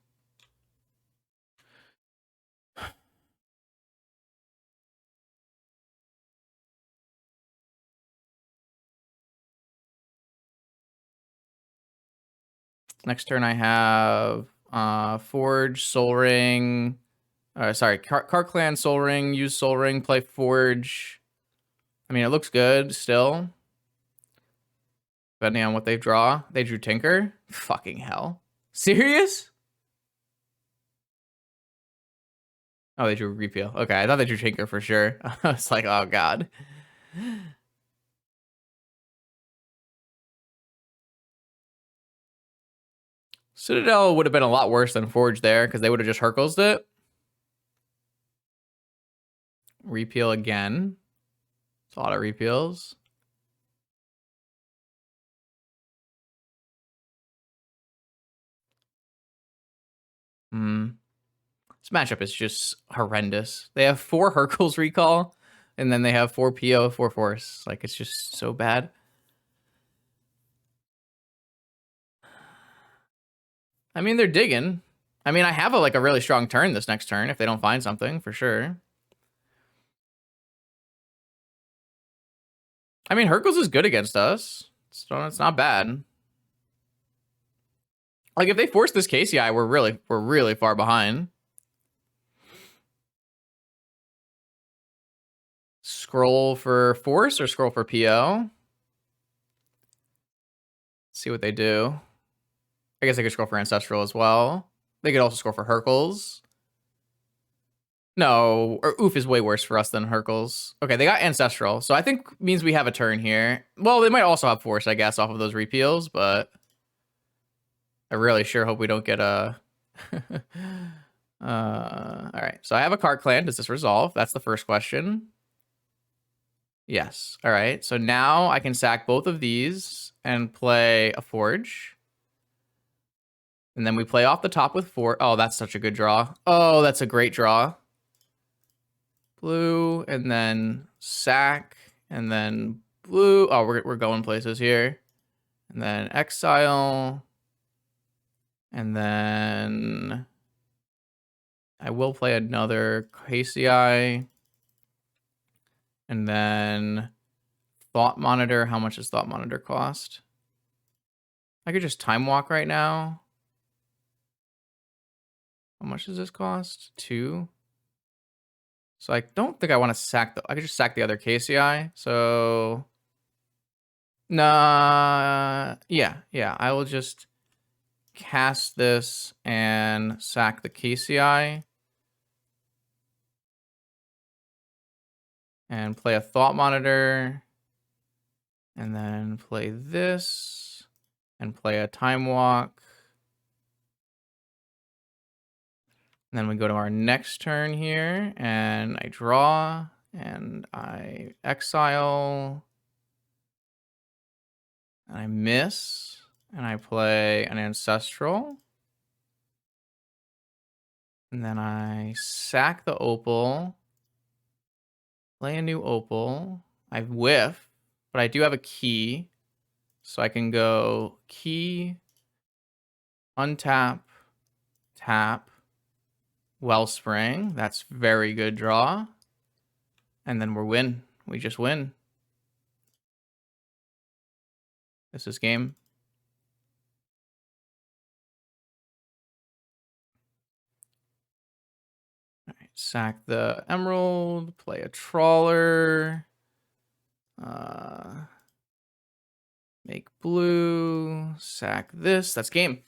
Next turn I have Forge, Soul Ring... sorry, krark-clan, Soul Ring, use Soul Ring, play Forge. I mean, it looks good still. Depending on what they draw. They drew Tinker? Fucking hell. Serious? Oh, they drew Repeal. Okay, I thought they drew Tinker for sure. I was like, oh god. Citadel would have been a lot worse than Forge there, because they would have just Hercules it. Repeal again. It's a lot of repeals. This matchup is just horrendous. They have 4 Hercules recall, and then they have 4 PO, 4 Force. Like, it's just so bad. I mean, they're digging. I mean, I have a really strong turn this next turn if they don't find something, for sure. I mean, Hercules is good against us. So it's not bad. Like, if they force this KCI, we're really far behind. Scroll for Force or scroll for PO? See what they do. I guess I could scroll for Ancestral as well. They could also scroll for Hercules. No, or Oof is way worse for us than Hercules. Okay, they got Ancestral, so I think means we have a turn here. Well, they might also have Force, I guess, off of those repeals, but... I really sure hope we don't get a... all right, so I have a krark-clan. Does this resolve? That's the first question. Yes. All right, so now I can sack both of these and play a forge. And then we play off the top with 4. Oh, that's such a good draw. Oh, that's a great draw. Blue, and then sack, and then blue. Oh, we're going places here. And then exile. And then I will play another KCI. And then Thought Monitor. How much does Thought Monitor cost? I could just Time Walk right now. How much does this cost? 2. So I don't think I want to sack I could just sack the other KCI. So nah, yeah. I will just cast this and sack the KCI. And play a Thought Monitor. And then play this. And play a Time Walk. And then we go to our next turn here. And I draw. And I exile. And I miss. And I play an Ancestral. And then I sack the Opal. Play a new Opal. I whiff, but I do have a key. So I can go key, untap, tap, Wellspring. That's very good draw. And then we're win. We just win. This is game. All right, sack the Emerald, play a Trawler. Make blue, sack this. That's game.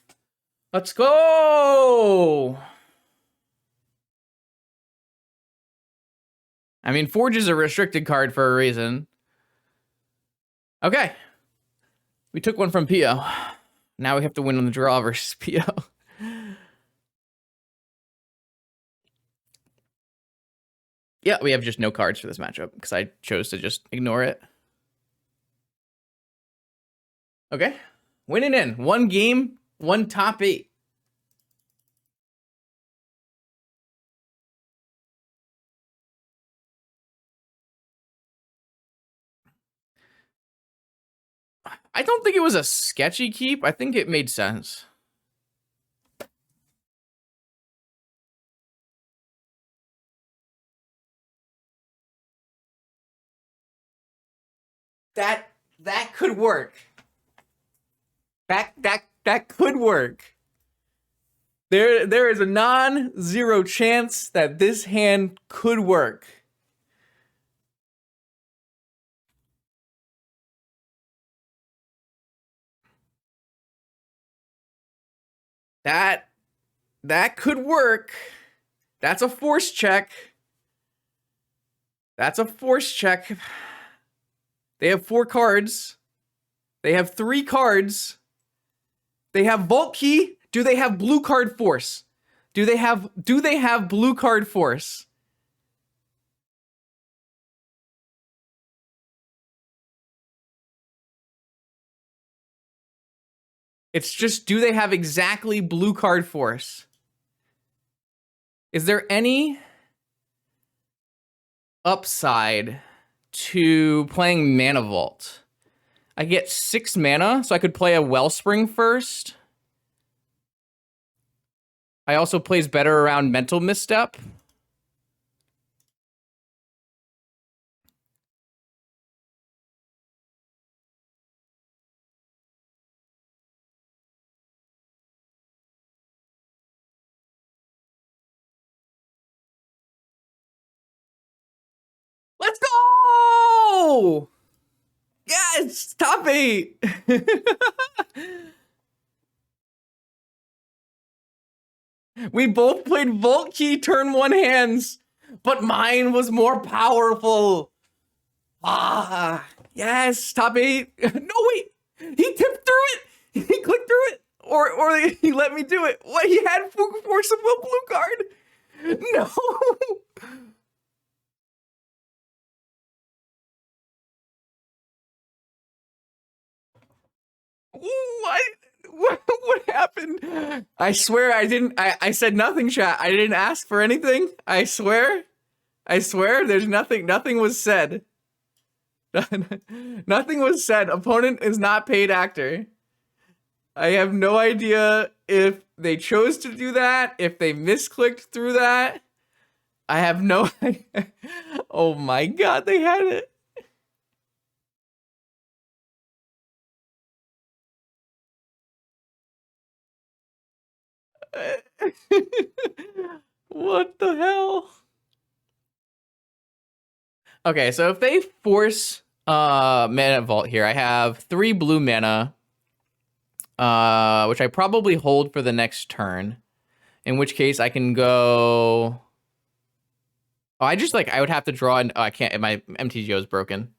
Let's go! I mean, Forge is a restricted card for a reason. Okay. We took one from Pio. Now we have to win on the draw versus Pio. Yeah, we have just no cards for this matchup because I chose to just ignore it. Okay. Winning in. 1 game, 1 top 8. I don't think it was a sketchy keep. I think it made sense. That could work. That could work. There is a non-zero chance that this hand could work. That could work. That's a force check. That's a force check. They have 4 cards. They have 3 cards. They have Vault Key. Do they have blue card force? Do they have blue card force? It's just, do they have exactly blue card force? Is there any upside to playing Mana Vault? I get 6 mana, so I could play a Wellspring first. I also plays better around Mental Misstep. Let's go! Yes, top 8. We both played Vault Key turn 1 hands, but mine was more powerful. Ah, yes, top 8. No, wait. He tipped through it. He clicked through it. Or he let me do it. What, he had Force of Will blue card? No. What? What happened? I swear I didn't. I said nothing, chat. I didn't ask for anything. I swear. I swear there's nothing. Nothing was said. Nothing was said. Opponent is not paid actor. I have no idea if they chose to do that, if they misclicked through that. I have no idea. Oh my god, they had it. What the hell? Okay, so if they force mana vault here, I have 3 blue mana, which I probably hold for the next turn. In which case I can go. Oh, I would have to draw. Oh, I can't. My MTGO is broken.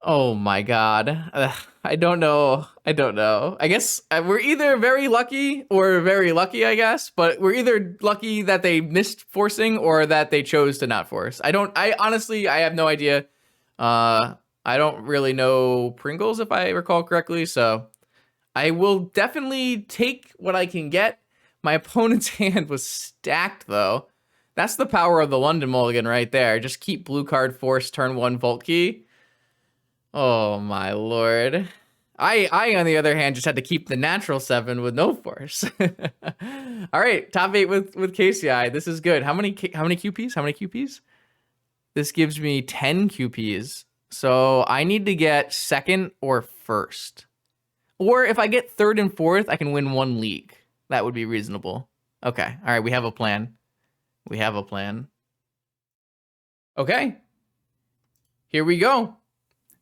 Oh my god. I don't know. I don't know. I guess we're either very lucky or very lucky, I guess. But we're either lucky that they missed forcing or that they chose to not force. I honestly, I have no idea. I don't really know Pringles, if I recall correctly. So I will definitely take what I can get. My opponent's hand was stacked, though. That's the power of the London Mulligan right there. Just keep blue card force, turn 1 Vault Key. Oh my lord. I on the other hand just had to keep the natural 7 with no force. All right, top 8 with KCI. This is good. How many QPs? How many QPs? This gives me 10 QPs. So I need to get second or first. Or if I get third and fourth, I can win 1 league. That would be reasonable. Okay. All right, we have a plan. We have a plan. Okay. Here we go.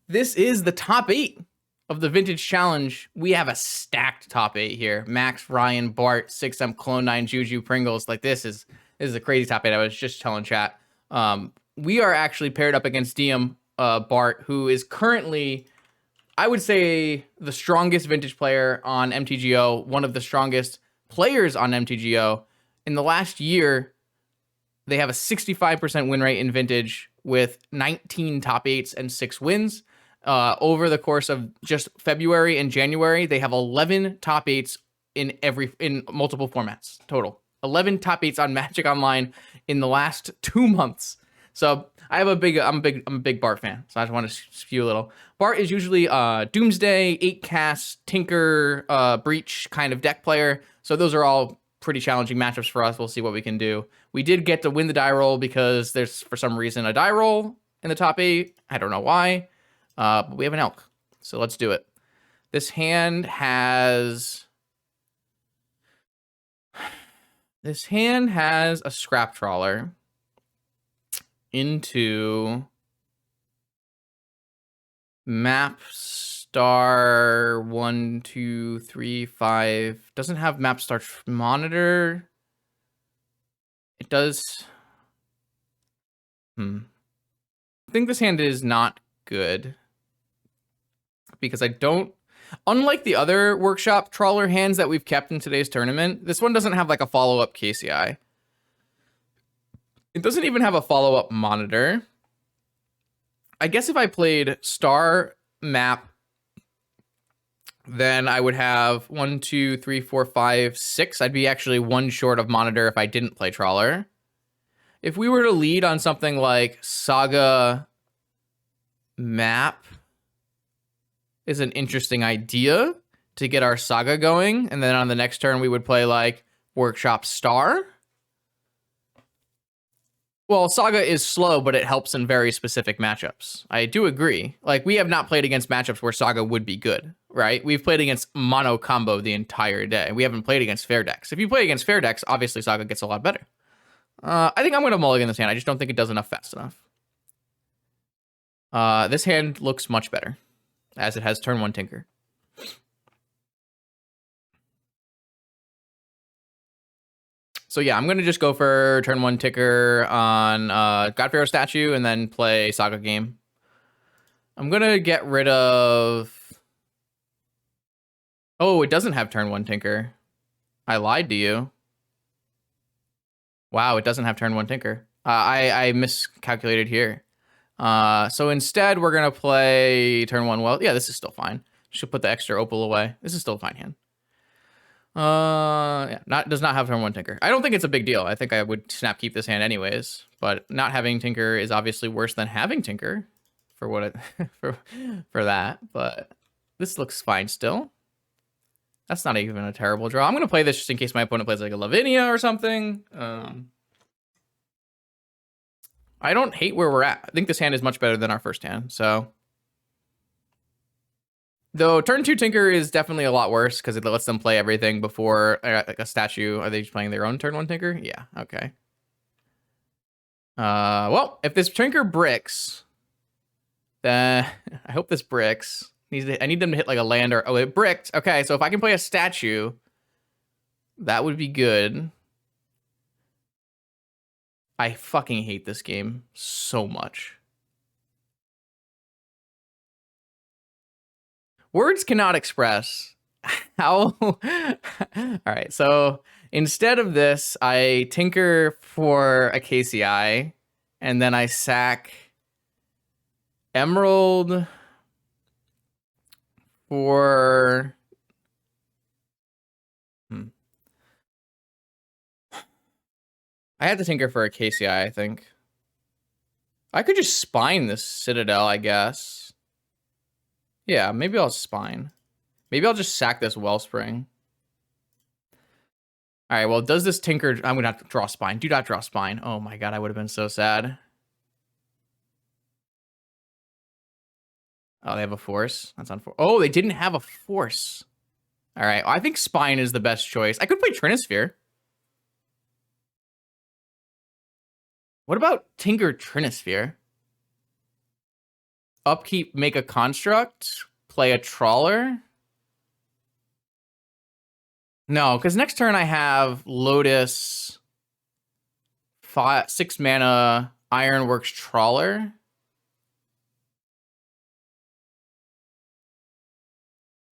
This is the top 8 of the Vintage Challenge. We have a stacked top 8 here. Max, Ryan, Bart, 6M, Clone 9, Juju, Pringles. Like, this is a crazy top 8. I was just telling chat. We are actually paired up against DM Bart, who is currently, I would say, the strongest Vintage player on MTGO, one of the strongest players on MTGO. In the last year, they have a 65% win rate in Vintage with 19 top 8s and 6 wins. Over the course of just February and January, they have 11 top 8s in multiple formats total. 11 top 8s on Magic Online in the last 2 months. So I'm a big Bart fan. So I just want to spew a little. Bart is usually Doomsday, 8 cast, Tinker, Breach kind of deck player. So those are all pretty challenging matchups for us. We'll see what we can do. We did get to win the die roll because there's, for some reason, a die roll in the top 8. I don't know why. But we have an elk. So let's do it. This hand has a scrap trawler into map star 1, 2, 3, 5. Doesn't have map star monitor. It does. I think this hand is not good because I don't. Unlike the other workshop trawler hands that we've kept in today's tournament, this one doesn't have like a follow-up KCI. It doesn't even have a follow-up monitor. I guess if I played star map, then I would have 1, 2, 3, 4, 5, 6. I'd be actually 1 short of monitor if I didn't play trawler. If we were to lead on something like Saga map is an interesting idea to get our Saga going, and then on the next turn we would play like Workshop Star. Well, Saga is slow, but it helps in very specific matchups. I do agree. Like, we have not played against matchups where Saga would be good, right? We've played against mono combo the entire day. We haven't played against fair decks. If you play against fair decks, obviously Saga gets a lot better. I think I'm going to mulligan this hand. I just don't think it does enough fast enough. This hand looks much better, as it has turn 1 Tinker. So yeah, I'm going to just go for turn 1 Tinker on God Pharaoh statue and then play Saga game. I'm going to get rid of Oh, it doesn't have turn 1 Tinker. I lied to you. Wow, it doesn't have turn 1 Tinker. I miscalculated here. So instead, we're going to play turn 1 well. Yeah, this is still fine. Should put the extra opal away. This is still a fine hand. Yeah, does not have turn 1 Tinker. I don't think it's a big deal. I think I would snap keep this hand anyways. But not having Tinker is obviously worse than having Tinker for what it for that. But this looks fine still. That's not even a terrible draw. I'm gonna play this just in case my opponent plays like a Lavinia or something. I don't hate where we're at. I think this hand is much better than our first hand. So, though turn 2 Tinker is definitely a lot worse because it lets them play everything before like a statue. Are they just playing their own turn 1 Tinker? Yeah. Okay. Well, if this Tinker bricks, then I hope this bricks. I need them to hit like a land or it bricked. Okay, so if I can play a statue, that would be good. I fucking hate this game so much. Words cannot express how. All right, so instead of this, I tinker for a KCI, and then I sack Emerald for. I had to tinker for a KCI, I think. I could just spine this Citadel, I guess. Yeah, maybe I'll spine. Maybe I'll just sack this Wellspring. All right, well, does this Tinker... I'm going to have to draw spine. Do not draw spine. Oh my god, I would have been so sad. Oh, they have a force? That's unfortunate. Oh, they didn't have a force. All right, well, I think spine is the best choice. I could play Trinisphere. What about Tinker Trinisphere? Upkeep, make a construct, play a trawler. No, because next turn I have Lotus, 6 mana, Ironworks Trawler.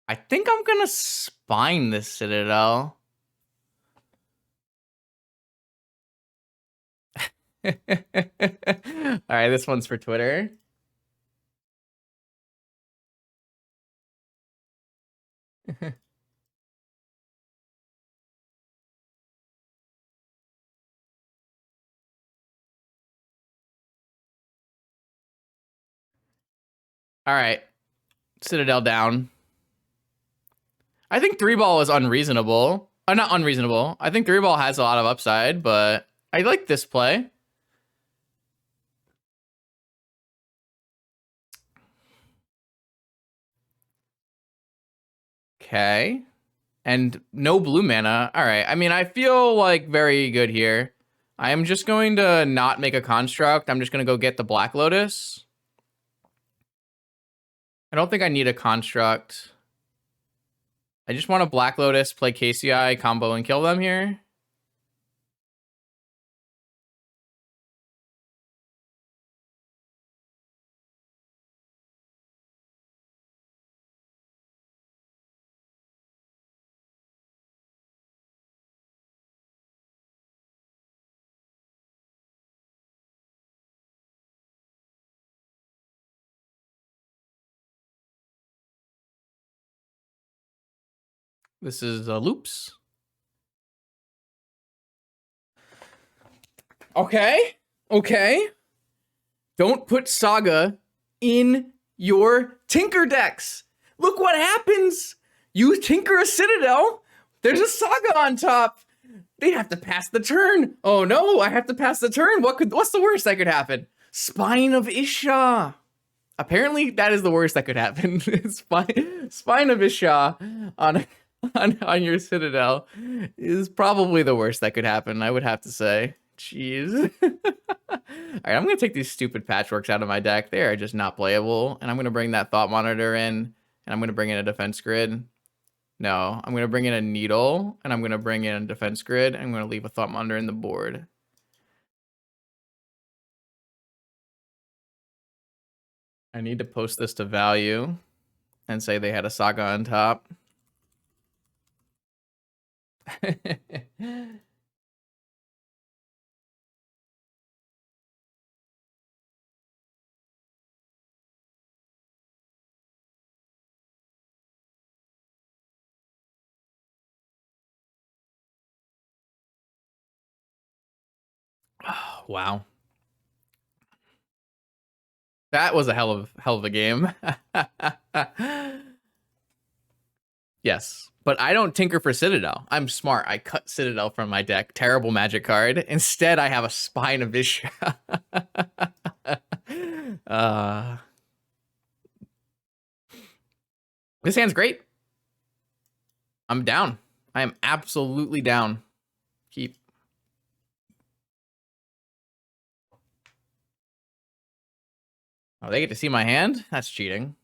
I think I'm gonna spine this Citadel. All right, this one's for Twitter. All right, Citadel down. I think 3-ball is unreasonable. Not unreasonable. I think 3-ball has a lot of upside, but I like this play. Okay. And no blue mana. All right. I mean, I feel like very good here. I am just going to not make a construct. I'm just going to go get the Black Lotus. I don't think I need a construct. I just want a Black Lotus, play KCI, combo, and kill them here. This is loops. Okay. Okay. Don't put Saga in your Tinker decks. Look what happens. You tinker a Citadel. There's a Saga on top. They have to pass the turn. Oh no, I have to pass the turn. What's the worst that could happen? Spine of Isha. Apparently, that is the worst that could happen. Spine of Isha on your Citadel is probably the worst that could happen, I would have to say. Jeez. All right, I'm going to take these stupid patchworks out of my deck. They are just not playable. And I'm going to bring that Thought Monitor in. And I'm going to bring in a Defense Grid. No, I'm going to bring in a Needle. And I'm going to bring in a Defense Grid. And I'm going to leave a Thought Monitor in the board. I need to post this to value and say they had a Saga on top. Wow. That was a hell of a game. Yes. But I don't tinker for Citadel. I'm smart. I cut Citadel from my deck. Terrible magic card. Instead, I have a Spine of Vishra. This hand's great. I'm down. I am absolutely down. Keep. Oh, they get to see my hand? That's cheating.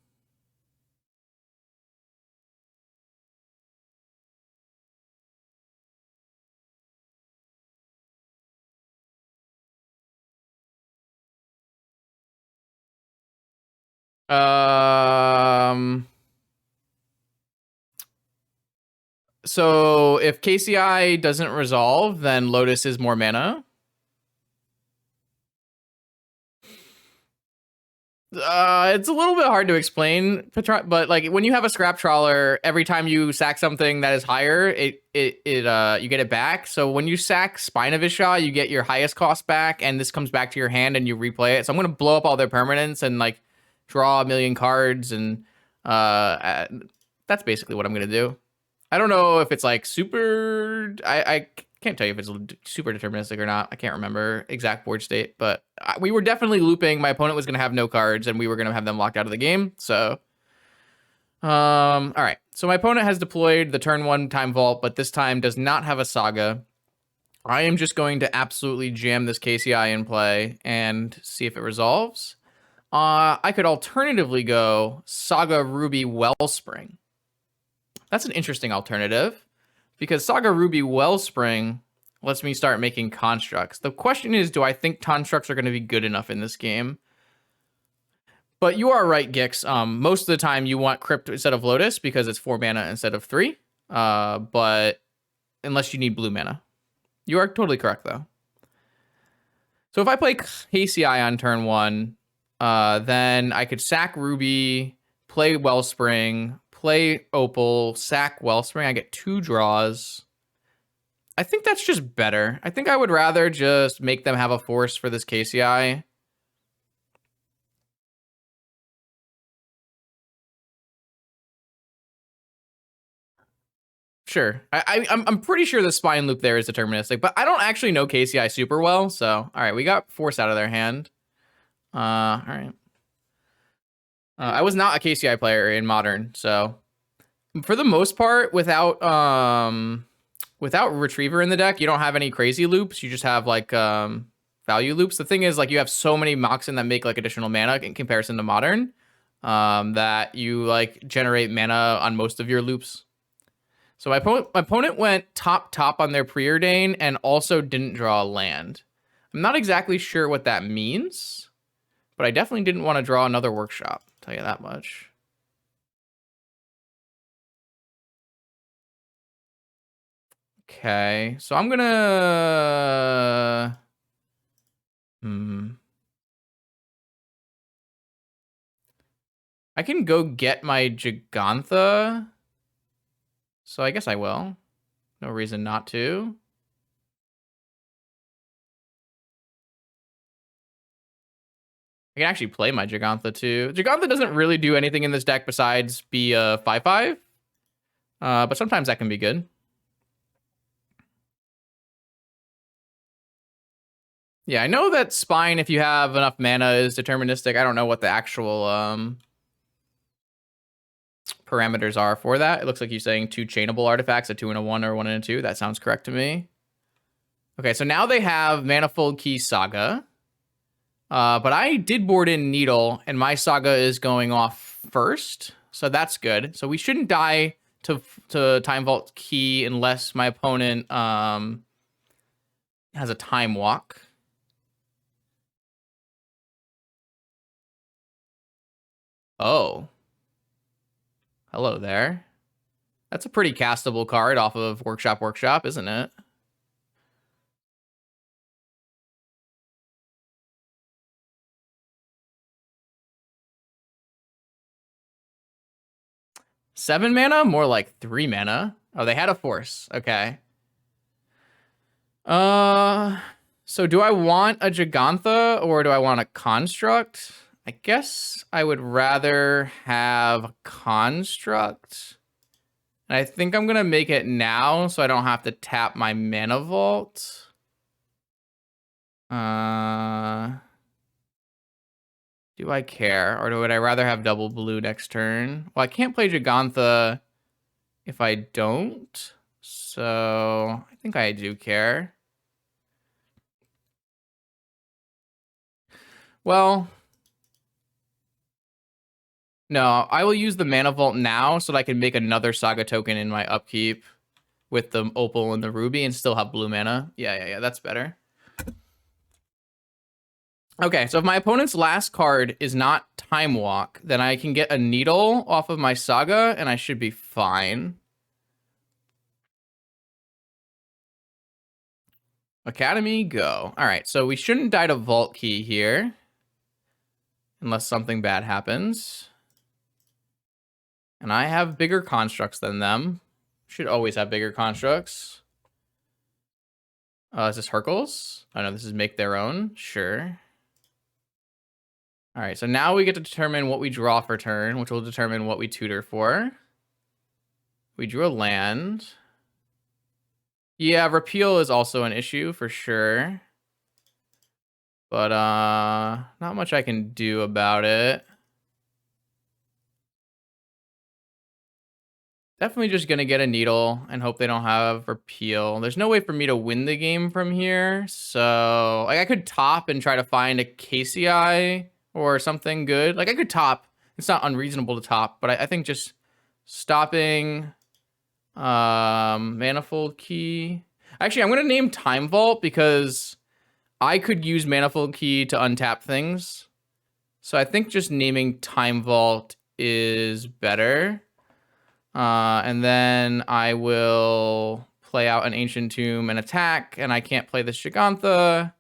So if KCI doesn't resolve, then Lotus is more mana. It's a little bit hard to explain, but like when you have a scrap trawler, every time you sack something that is higher, you get it back. So when you sack Spine of Isha, you get your highest cost back, and this comes back to your hand and you replay it. So I'm gonna blow up all their permanents and like draw a million cards, and that's basically what I'm gonna do. I don't know if it's like super. I can't tell you if it's super deterministic or not. I can't remember exact board state, but we were definitely looping. My opponent was going to have no cards, and we were going to have them locked out of the game. So, all right. So my opponent has deployed the turn 1 Time Vault, but this time does not have a Saga. I am just going to absolutely jam this KCI in play and see if it resolves. I could alternatively go Saga Ruby Wellspring. That's an interesting alternative, because Saga Ruby Wellspring lets me start making constructs. The question is, do I think constructs are going to be good enough in this game? But you are right, Gix. Most of the time you want Crypt instead of Lotus because it's 4 mana instead of 3. But unless you need blue mana. You are totally correct, though. So if I play KCI on turn 1, then I could sack Ruby, play Wellspring, play Opal, sack Wellspring. I get 2 draws. I think that's just better. I think I would rather just make them have a force for this KCI. Sure. I'm pretty sure the spine loop there is deterministic, but I don't actually know KCI super well, so all right, we got force out of their hand. All right. I was not a KCI player in Modern, so for the most part, without Retriever in the deck, you don't have any crazy loops. You just have like value loops. The thing is, like, you have so many Moxen that make like additional mana in comparison to Modern, that you like generate mana on most of your loops. So my opponent went top on their Preordain and also didn't draw a land. I'm not exactly sure what that means, but I definitely didn't want to draw another workshop. I'll tell you that much. Okay, so I'm gonna... I can go get my Gigantha, so I guess I will. No reason not to. I can actually play my Gigantha too. Gigantha doesn't really do anything in this deck besides be a 5/5, but sometimes that can be good. Yeah, I know that Spine, if you have enough mana, is deterministic. I don't know what the actual parameters are for that. It looks like you're saying 2 chainable artifacts, a 2 and a 1 or 1 and a 2. That sounds correct to me. Okay, so now they have Manifold Key Saga. But I did board in Needle, and my Saga is going off first, so that's good. So we shouldn't die to Time Vault Key unless my opponent has a Time Walk. Oh. Hello there. That's a pretty castable card off of Workshop, isn't it? Seven mana? More like 3 mana. Oh, they had a force. Okay. So do I want a Gigantha or do I want a Construct? I guess I would rather have a Construct. And I think I'm going to make it now so I don't have to tap my Mana Vault. Do I care? Or would I rather have double blue next turn? Well, I can't play Gigantha if I don't. So I think I do care. Well, no, I will use the Mana Vault now so that I can make another Saga token in my upkeep with the Opal and the Ruby and still have blue mana. Yeah, that's better. Okay, so if my opponent's last card is not Time Walk, then I can get a Needle off of my Saga and I should be fine. Academy, go. All right, so we shouldn't die to Vault Key here. Unless something bad happens. And I have bigger constructs than them. Should always have bigger constructs. Is this Hercules? Oh no, this is make their own. Sure. All right, so now we get to determine what we draw for turn, which will determine what we tutor for. We drew a land. Yeah, repeal is also an issue for sure. But not much I can do about it. Definitely just going to get a Needle and hope they don't have repeal. There's no way for me to win the game from here. So, like, I could top and try to find a KCI or something good. Like, I could top. It's not unreasonable to top, but I think just stopping Manifold Key. Actually, I'm going to name Time Vault because I could use Manifold Key to untap things. So I think just naming Time Vault is better. And then I will play out an Ancient Tomb and attack, and I can't play this Gigantha.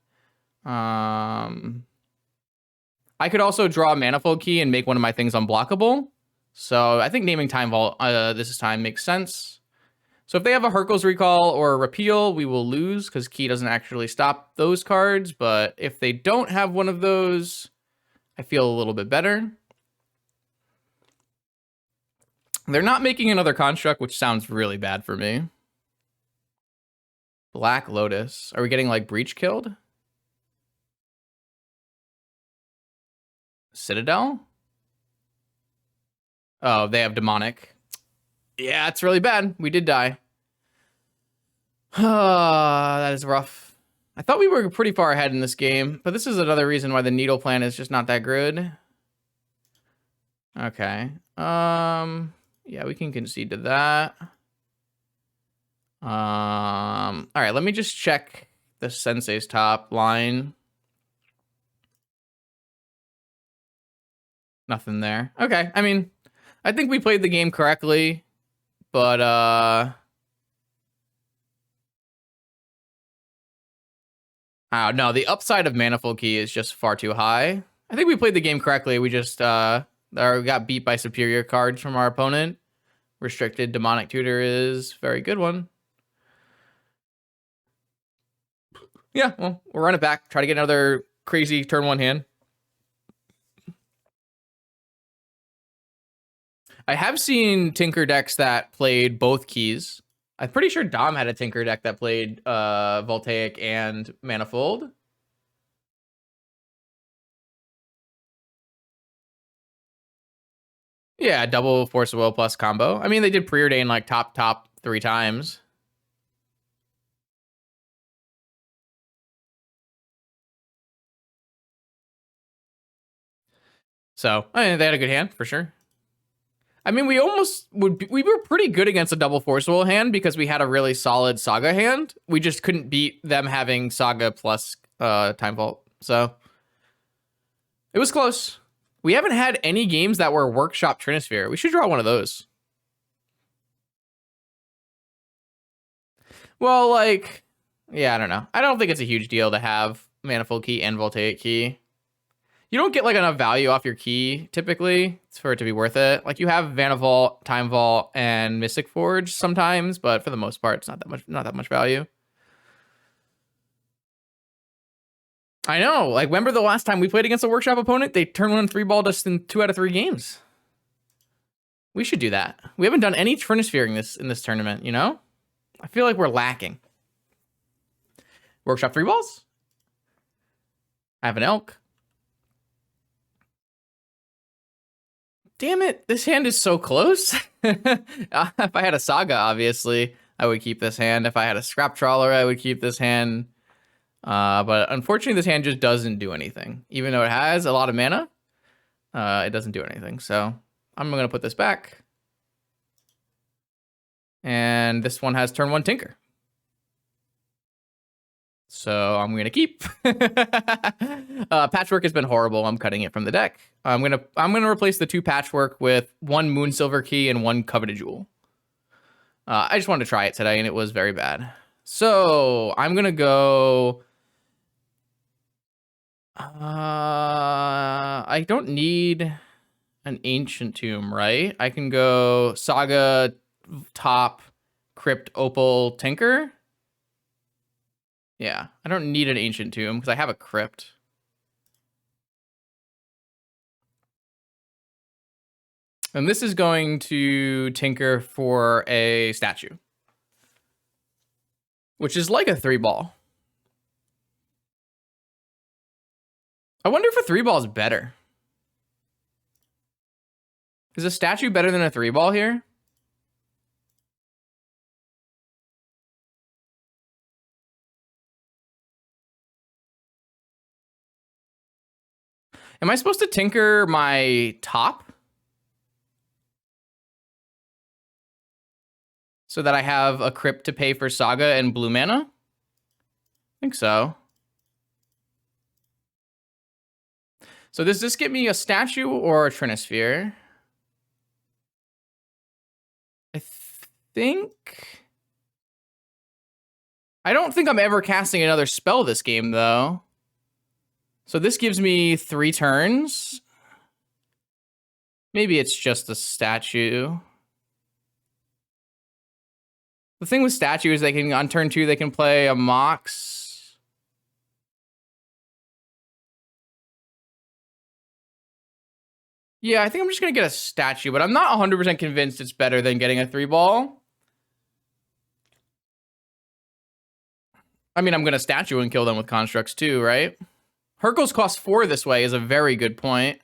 I could also draw a Manifold Key and make one of my things unblockable. So I think naming Time Vault this time makes sense. So if they have a Hercules Recall or a Repeal, we will lose because Key doesn't actually stop those cards. But if they don't have one of those, I feel a little bit better. They're not making another construct, which sounds really bad for me. Black Lotus. Are we getting, like, Breach killed? Citadel? Oh, they have Demonic. Yeah, it's really bad. We did die. That is rough. I thought we were pretty far ahead in this game, but this is another reason why the Needle plan is just not that good. Okay. Yeah, we can concede to that. All right, let me just check the Sensei's top line. Nothing there. Okay, I mean, I think we played the game correctly, but oh, no, the upside of Manifold Key is just far too high. I think we played the game correctly. We just got beat by superior cards from our opponent. Restricted Demonic Tutor is a very good one. Yeah, well, we'll run it back. Try to get another crazy turn one hand. I have seen Tinker decks that played both keys. I'm pretty sure Dom had a Tinker deck that played Voltaic and Manifold. Yeah, double Force of Will plus combo. I mean, they did Preordain like top 3 times. So, I mean, they had a good hand, for sure. I mean, we were pretty good against a double Force of Will hand because we had a really solid Saga hand. We just couldn't beat them having Saga plus Time Vault. So, it was close. We haven't had any games that were Workshop Trinisphere. We should draw one of those. Well, like, yeah, I don't know. I don't think it's a huge deal to have Manifold Key and Voltaic Key. You don't get like enough value off your key typically for it to be worth it. Like you have Vanavault, Time Vault, and Mystic Forge sometimes, but for the most part, it's not that much value. I know. Like, remember the last time we played against a workshop opponent? They turned 1-3-balled us in 2 out of 3 games. We should do that. We haven't done any Trinisphere in this tournament, you know? I feel like we're lacking. Workshop 3 balls? I have an Elk. Damn it, this hand is so close. If I had a Saga, obviously, I would keep this hand. If I had a Scrap Trawler, I would keep this hand. But unfortunately, this hand just doesn't do anything. Even though it has a lot of mana, it doesn't do anything. So I'm going to put this back. And this one has turn 1 Tinker. So I'm gonna keep. Patchwork has been horrible. I'm cutting it from the deck. I'm gonna replace the 2 Patchwork with 1 Moon Silver Key and 1 Coveted Jewel. I just wanted to try it today, and it was very bad. So I'm gonna go. I don't need an Ancient Tomb, right? I can go Saga, Top, Crypt, Opal, Tinker. Yeah, I don't need an Ancient Tomb because I have a Crypt. And this is going to Tinker for a statue, which is like a 3-ball. I wonder if a 3-ball is better. Is a statue better than a 3-ball here? Am I supposed to Tinker my top? So that I have a Crypt to pay for Saga and blue mana? I think so. So does this get me a statue or a Trinisphere? I think... I don't think I'm ever casting another spell this game, though. So this gives me 3 turns. Maybe it's just a statue. The thing with statue is they can, on turn 2, they can play a Mox. Yeah, I think I'm just going to get a statue, but I'm not 100% convinced it's better than getting a 3-ball. I mean, I'm going to statue and kill them with constructs too, right? Hercules costs 4 this way is a very good point.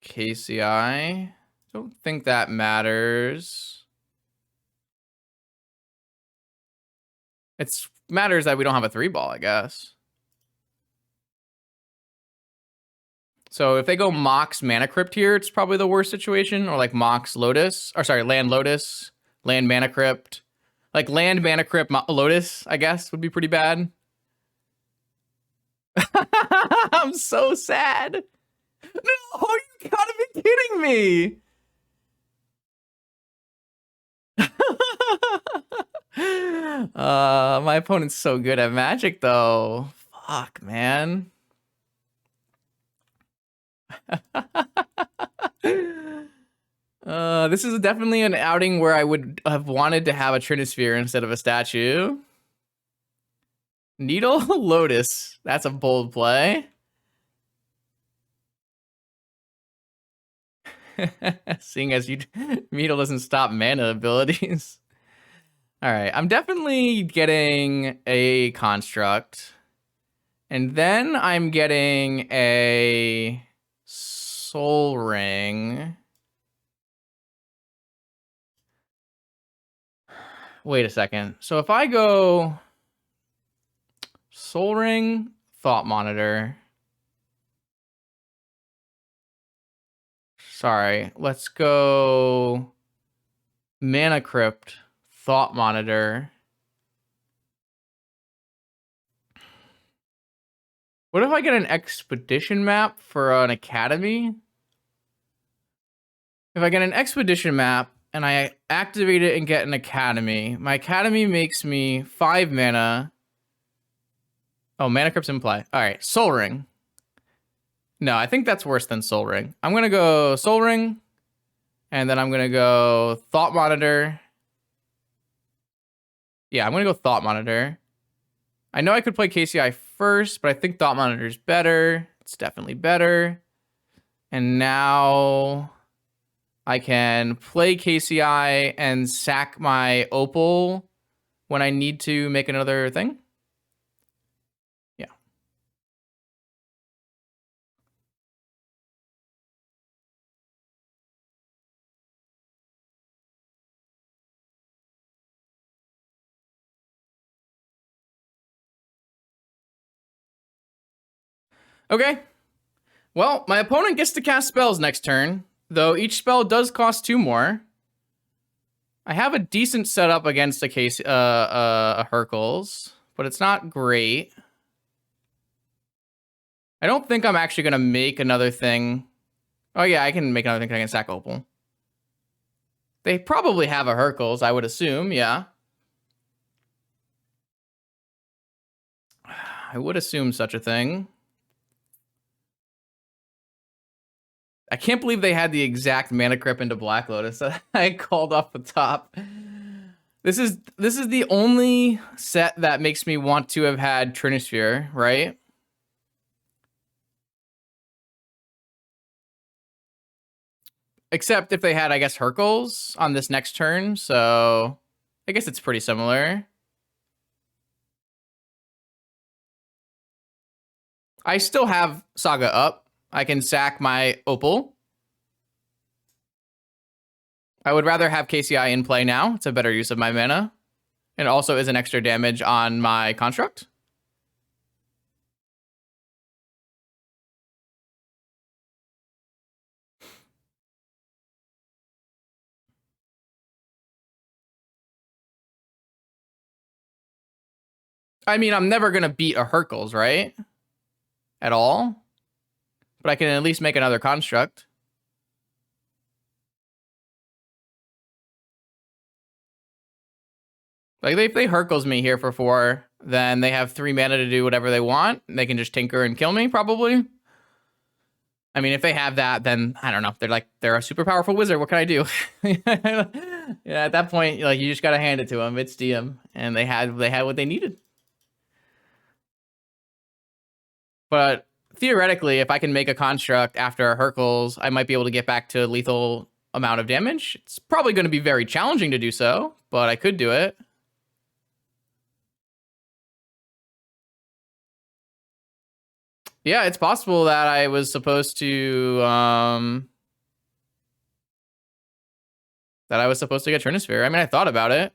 KCI. Don't think that matters. It matters that we don't have a 3-ball, I guess. So if they go Mox Mana Crypt here, it's probably the worst situation. Or like Mox Lotus. Or sorry, Land Lotus. Land Mana Crypt. Like Land Mana Crypt Lotus, I guess, would be pretty bad. I'm so sad. No, you gotta be kidding me. My opponent's so good at Magic, though. Fuck, man. This is definitely an outing where I would have wanted to have a Trinisphere instead of a statue. Needle Lotus. That's a bold play. Seeing as Needle doesn't stop mana abilities. All right, I'm definitely getting a construct. And then I'm getting a Soul Ring. Wait a second. So if I go Soul Ring, Thought Monitor. Sorry, let's go Mana Crypt, Thought Monitor. What if I get an expedition map for an academy? If I get an expedition map and I activate it and get an academy, my academy makes me 5 mana. Oh, mana crypts in play. All right, Soul Ring. No, I think that's worse than Soul Ring. I'm gonna go Soul Ring, and then I'm gonna go Thought Monitor. Yeah, I'm gonna go Thought Monitor. I know I could play KCI first, but I think Thought Monitor is better. It's definitely better. And now I can play KCI and sack my Opal when I need to make another thing. Yeah. Okay. Well, my opponent gets to cast spells next turn, though each spell does cost 2 more. I have a decent setup against a Hercules, but it's not great. I don't think I'm actually gonna make another thing. Oh yeah, I can make another thing. I can sack Opal. They probably have a Hercules, I would assume. Yeah, I would assume such a thing. I can't believe they had the exact mana crypt into Black Lotus that I called off the top. This is the only set that makes me want to have had Trinisphere, right? Except if they had, I guess, Hercules on this next turn, so I guess it's pretty similar. I still have Saga up. I can sack my Opal. I would rather have KCI in play now. It's a better use of my mana. And also is an extra damage on my construct. I mean, I'm never going to beat a Hercules, right? At all. But I can at least make another construct. Like, if they Hercules me here for 4, then they have 3 mana to do whatever they want. They can just Tinker and kill me, probably. I mean, if they have that, then I don't know. They're a super powerful wizard. What can I do? Yeah, at that point, like, you just gotta hand it to them. It's DM, and they had what they needed. But theoretically, if I can make a construct after a Hercules, I might be able to get back to lethal amount of damage. It's probably going to be very challenging to do so, but I could do it. Yeah, it's possible that I was supposed to get Trinisphere. I mean, I thought about it.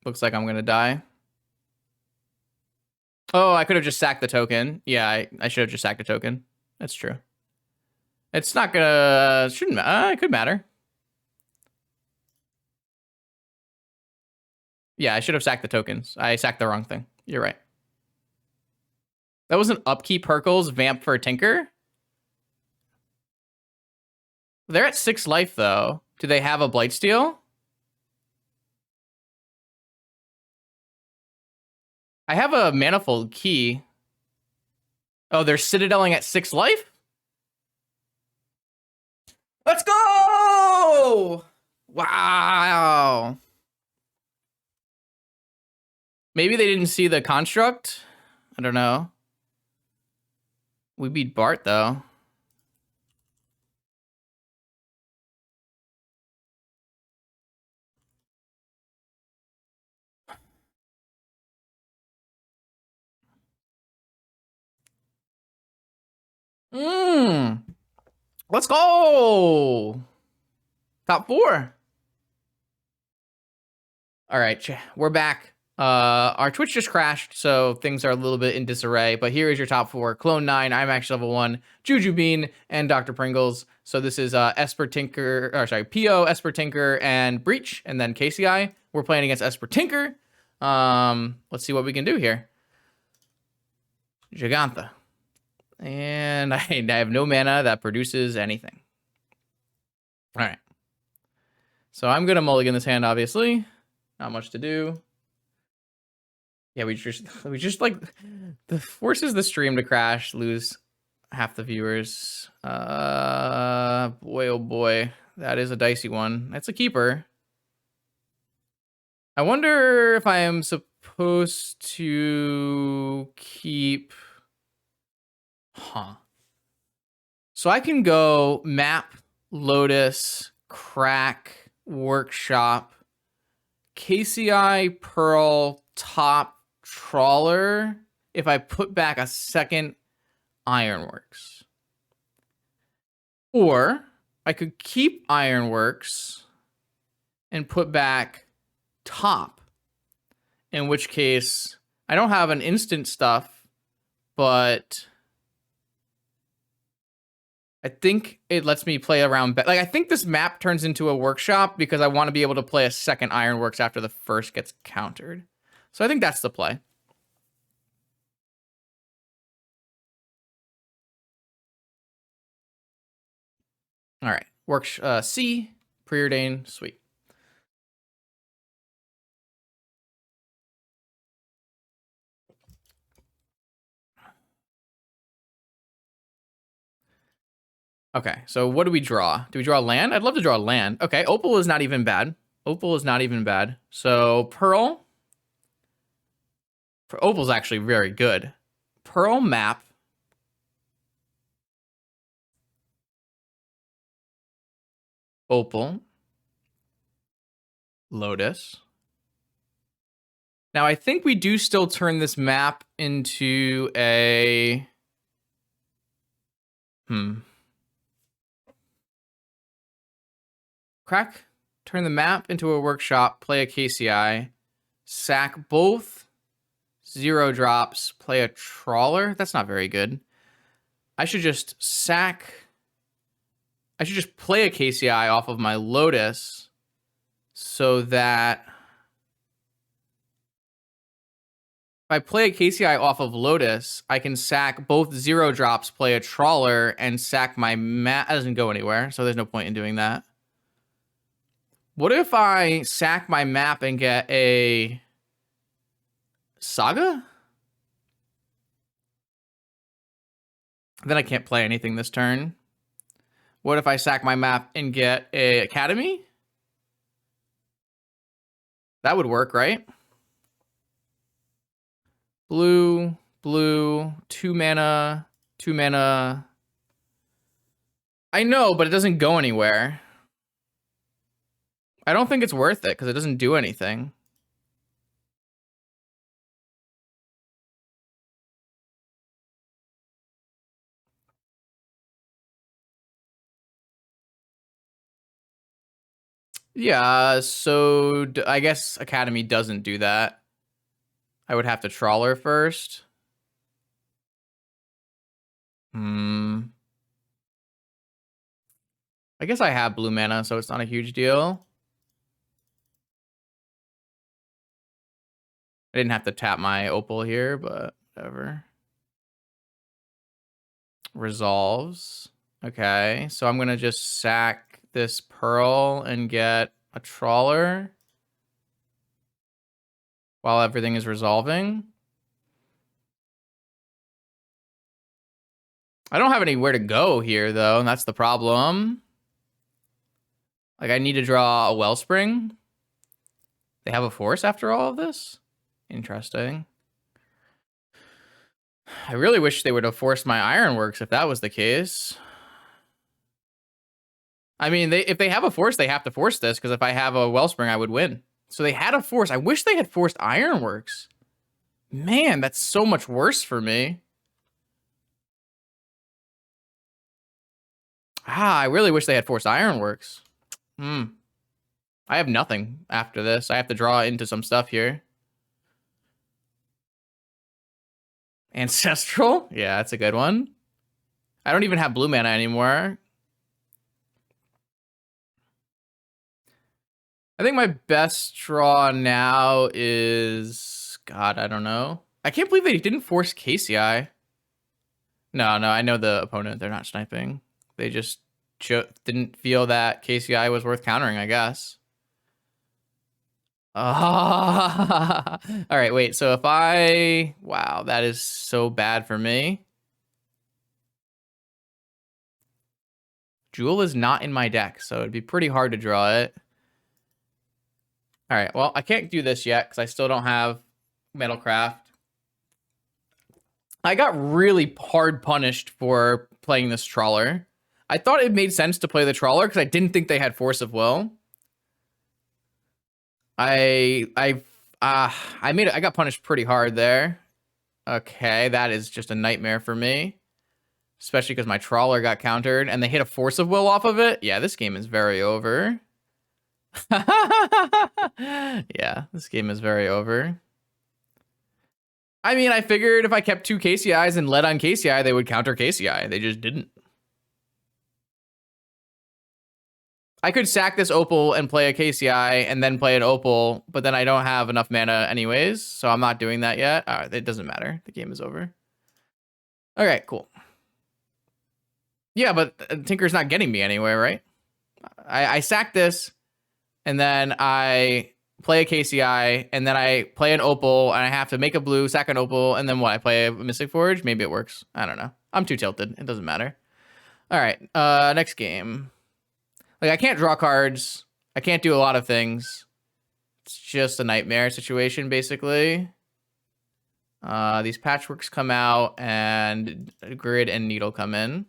Looks like I'm gonna die. Oh, I could have just sacked the token. Yeah, I should have just sacked the token. That's true. It's not gonna... Shouldn't matter. It could matter. Yeah, I should have sacked the tokens. I sacked the wrong thing. You're right. That was an upkeep Hercules vamp for Tinker? They're at 6 life, though. Do they have a Blightsteel? I have a Manifold Key. Oh, they're Citadeling at 6 life? Let's go! Wow. Maybe they didn't see the construct? I don't know. We beat Bart, though. Let's go! Top 4. All right, we're back. Our Twitch just crashed, so things are a little bit in disarray. But here is your top 4. Clone 9, I'm actually level 1, Juju Bean, and Dr. Pringles. So this is Esper Tinker, or sorry, PO, Esper Tinker, and Breach, and then KCI. We're playing against Esper Tinker. Let's see what we can do here. Giganta. And I have no mana that produces anything. All right. So I'm gonna mulligan this hand, obviously. Not much to do. Yeah, we just like the forces the stream to crash, lose half the viewers. Boy, oh boy, that is a dicey one. That's a keeper. I wonder if I am supposed to keep. Huh. So I can go map, Lotus, Crack, Workshop, KCI, Pearl, Top, Trawler if I put back a second Ironworks. Or I could keep Ironworks and put back Top, in which case I don't have an instant stuff, but I think it lets me play around. Like, I think this map turns into a workshop because I want to be able to play a second Ironworks after the first gets countered. So I think that's the play. All right. Works C, preordain, sweet. Okay, so what do we draw? Do we draw land? I'd love to draw land. Okay, Opal is not even bad. Opal is not even bad. So Pearl. Opal's actually very good. Pearl map. Opal. Lotus. Now, I think we do still turn this map into a... Crack, turn the map into a workshop, play a KCI, sack both 0 drops, play a trawler. That's not very good. I should just sack... I should just play a KCI off of my Lotus so that... If I play a KCI off of Lotus, I can sack both 0 drops, play a trawler, and sack my map. That doesn't go anywhere, so there's no point in doing that. What if I sack my map and get a Saga? Then I can't play anything this turn. What if I sack my map and get a Academy? That would work, right? Blue, blue, 2 mana, 2 mana. I know, but it doesn't go anywhere. I don't think it's worth it because it doesn't do anything. Yeah, so I guess Academy doesn't do that. I would have to trawler first. I guess I have blue mana, so it's not a huge deal. I didn't have to tap my Opal here, but whatever. Resolves. Okay, so I'm going to just sack this Pearl and get a trawler while everything is resolving. I don't have anywhere to go here, though, and that's the problem. Like, I need to draw a Wellspring. They have a force after all of this? Interesting. I really wish they would have forced my Ironworks if that was the case. I mean, if they have a force, they have to force this, because if I have a Wellspring, I would win. So they had a force. I wish they had forced Ironworks. Man, that's so much worse for me. I really wish they had forced Ironworks. I have nothing after this. I have to draw into some stuff here. Ancestral? Yeah, that's a good one. I don't even have blue mana anymore. I think my best draw now is... God, I don't know. I can't believe they didn't force KCI. No, I know the opponent. They're not sniping. They just didn't feel that KCI was worth countering, I guess. All right, wait. So if I... Wow, that is so bad for me. Jewel is not in my deck, so it'd be pretty hard to draw it. All right, well, I can't do this yet because I still don't have Metalcraft. I got really hard punished for playing this Trawler. I thought it made sense to play the Trawler because I didn't think they had Force of Will. I got punished pretty hard there. Okay, that is just a nightmare for me. Especially because my Trawler got countered and they hit a Force of Will off of it. Yeah, this game is very over. Yeah, this game is very over. I mean, I figured if I kept 2 KCIs and led on KCI, they would counter KCI. They just didn't. I could sack this Opal and play a KCI and then play an Opal, but then I don't have enough mana anyways, so I'm not doing that yet. It doesn't matter. The game is over. Okay, cool. Yeah, but Tinker's not getting me anywhere, right? I sack this, and then I play a KCI, and then I play an Opal, and I have to make a blue, sack an Opal, and then what? I play a Mystic Forge? Maybe it works. I don't know. I'm too tilted. It doesn't matter. All right, next game. Like, I can't draw cards. I can't do a lot of things. It's just a nightmare situation, basically. These patchworks come out, and Grid and Needle come in.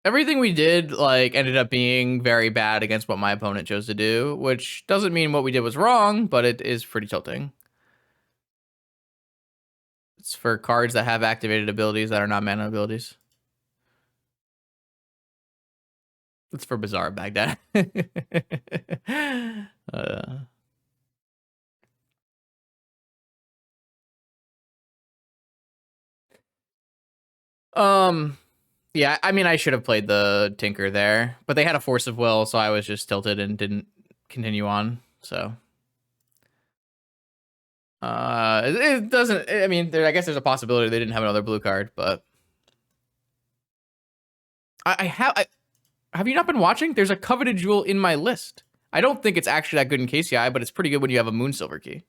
Everything we did, like, ended up being very bad against what my opponent chose to do, which doesn't mean what we did was wrong, but it is pretty tilting. It's for cards that have activated abilities that are not mana abilities. It's for Bazaar of Baghdad. Yeah, I mean, I should have played the Tinker there, but they had a Force of Will, so I was just tilted and didn't continue on, so. It doesn't, I mean, I guess there's a possibility they didn't have another blue card, but. Have you not been watching? There's a coveted jewel in my list. I don't think it's actually that good in KCI, but it's pretty good when you have a Moon Silver Key.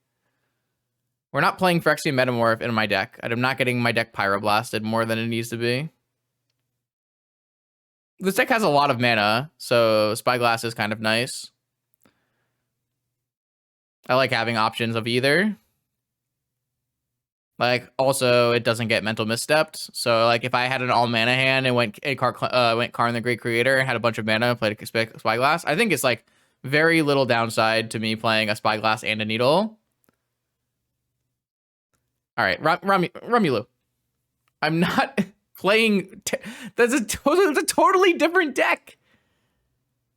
We're not playing Phyrexian Metamorph in my deck. I'm not getting my deck Pyroblasted more than it needs to be. This deck has a lot of mana, so Spyglass is kind of nice. I like having options of either. Like, also, it doesn't get mental misstepped. So, like, if I had an all-mana hand and went Karn the Great Creator and had a bunch of mana and played a Spyglass, I think it's, like, very little downside to me playing a Spyglass and a Needle. All right, Romulu. I'm not playing... That's a totally different deck.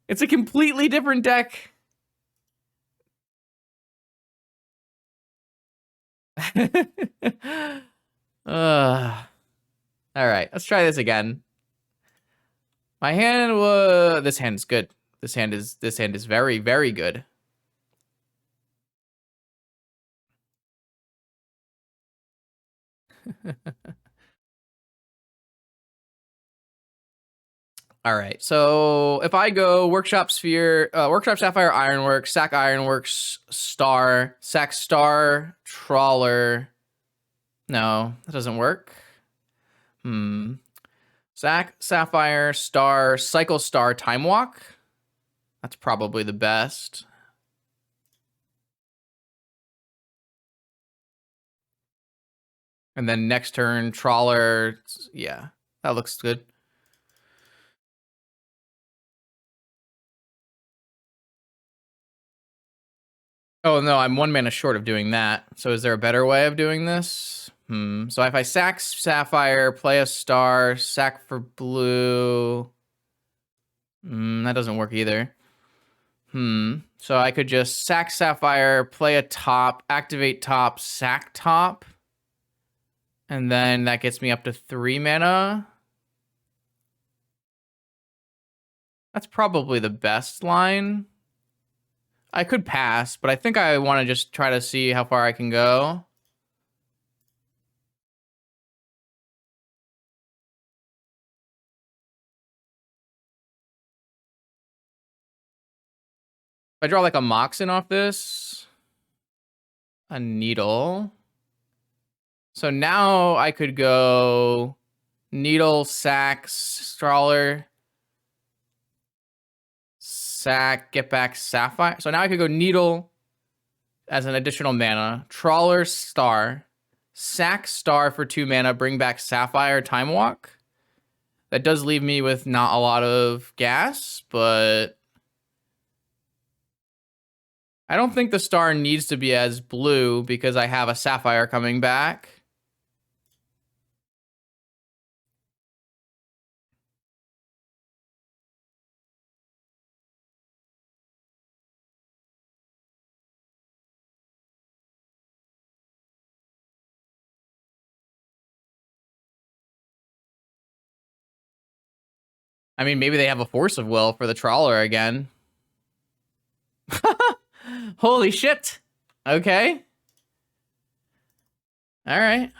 It's a completely different deck. All right, let's try this again. My hand was... This hand is good. This hand is very, very good. All right, so if I go Workshop Sphere, Workshop Sapphire Ironworks, sack Ironworks, Star, sack Star, Trawler. No, that doesn't work. Sack, Sapphire, Star, Cycle Star, Time Walk. That's probably the best. And then next turn, Trawler. Yeah, that looks good. Oh, no, I'm 1 mana short of doing that. So is there a better way of doing this? So if I sack Sapphire, play a Star, sack for blue... that doesn't work either. So I could just sack Sapphire, play a top, activate top, sack top. And then that gets me up to 3 mana. That's probably the best line. I could pass, but I think I want to just try to see how far I can go. If I draw like a Moxen off this, a Needle. So now I could go Needle, sack, Strawler, sack, get back Sapphire. So now I could go Needle as an additional mana, Trawler, Star, sack Star for 2 mana, bring back Sapphire, Time Walk. That does leave me with not a lot of gas, but I don't think the Star needs to be as blue because I have a Sapphire coming back. I mean, maybe they have a Force of Will for the Trawler again. Holy shit. Okay. All right.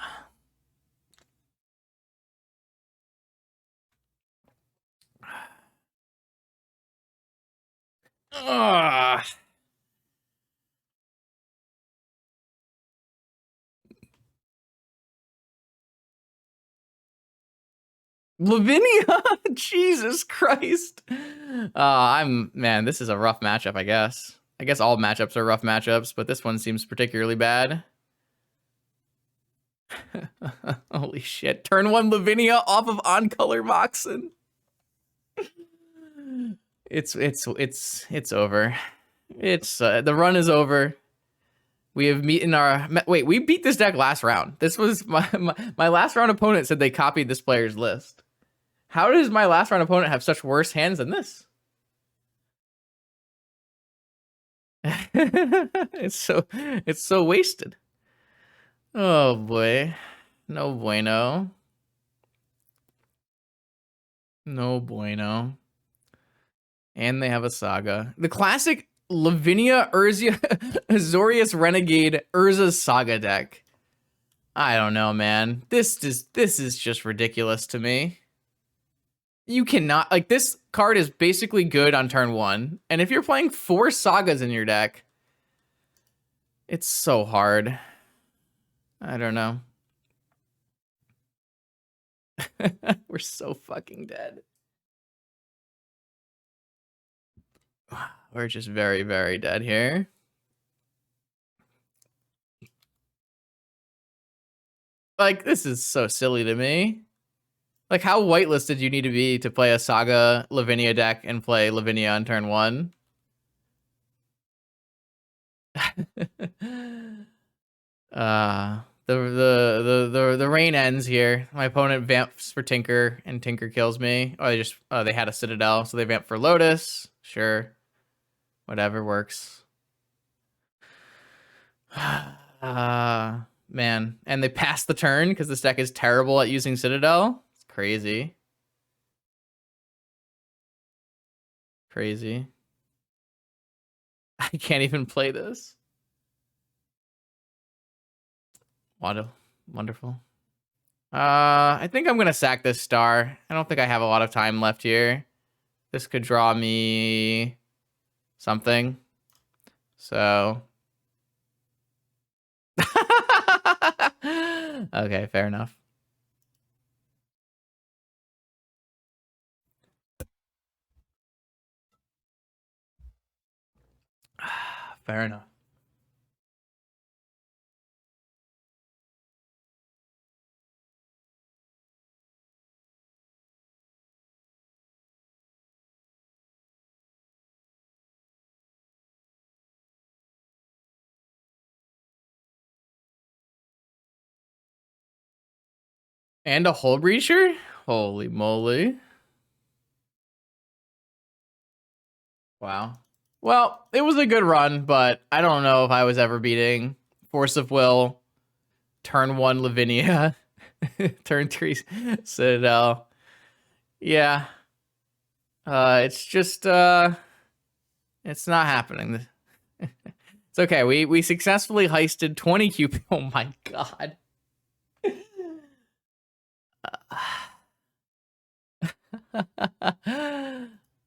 Ugh. Lavinia, Jesus Christ. Man, this is a rough matchup, I guess. I guess all matchups are rough matchups, but this one seems particularly bad. Holy shit. Turn 1 Lavinia off of on-color Moxen. It's over. It's the run is over. We have beaten our wait, we beat this deck last round. This was my last round opponent said they copied this player's list. How does my last round opponent have such worse hands than this? It's so wasted. Oh boy. No bueno. No bueno. And they have a Saga. The classic Lavinia Urzia Azorius Renegade Urza Saga deck. I don't know, man. This is just ridiculous to me. You cannot, like, this card is basically good on turn 1. And if you're playing 4 Sagas in your deck, it's so hard. I don't know. We're so fucking dead. We're just very, very dead here. Like, this is so silly to me. Like, how whitelisted you need to be to play a Saga Lavinia deck and play Lavinia on turn 1? The rain ends here. My opponent vamps for Tinker, and Tinker kills me. Oh, they had a Citadel, so they vamp for Lotus. Sure, whatever works. Man, and they pass the turn because this deck is terrible at using Citadel. It's crazy. Crazy. I can't even play this. Wonderful. I think I'm gonna sack this Star. I don't think I have a lot of time left here. This could draw me something. So. Okay, fair enough. Fair enough. And a Hull Breacher? Holy moly. Wow. Well, it was a good run, but I don't know if I was ever beating Force of Will, turn 1 Lavinia. Turn 3 Citadel. Yeah. It's just it's not happening. It's okay. We successfully heisted 20 QP. Oh my god.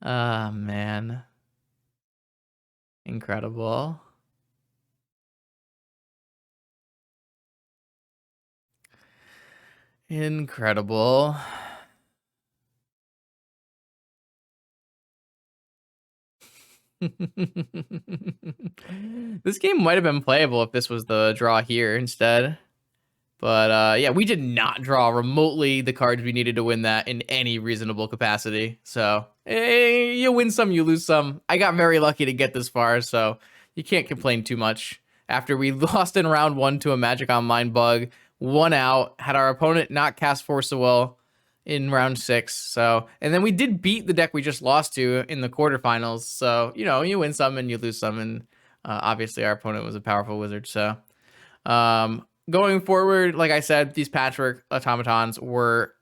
Ah, man. Incredible. Incredible. This game might have been playable if this was the draw here instead. But yeah, we did not draw remotely the cards we needed to win that in any reasonable capacity. So you win some, you lose some. I got very lucky to get this far, so you can't complain too much. After we lost in round 1 to a Magic Online bug, 1 out, had our opponent not cast Force of Will in round 6. So, and then we did beat the deck we just lost to in the quarterfinals. So, you know, you win some and you lose some, and obviously our opponent was a powerful wizard. So, going forward, like I said, these patchwork automatons were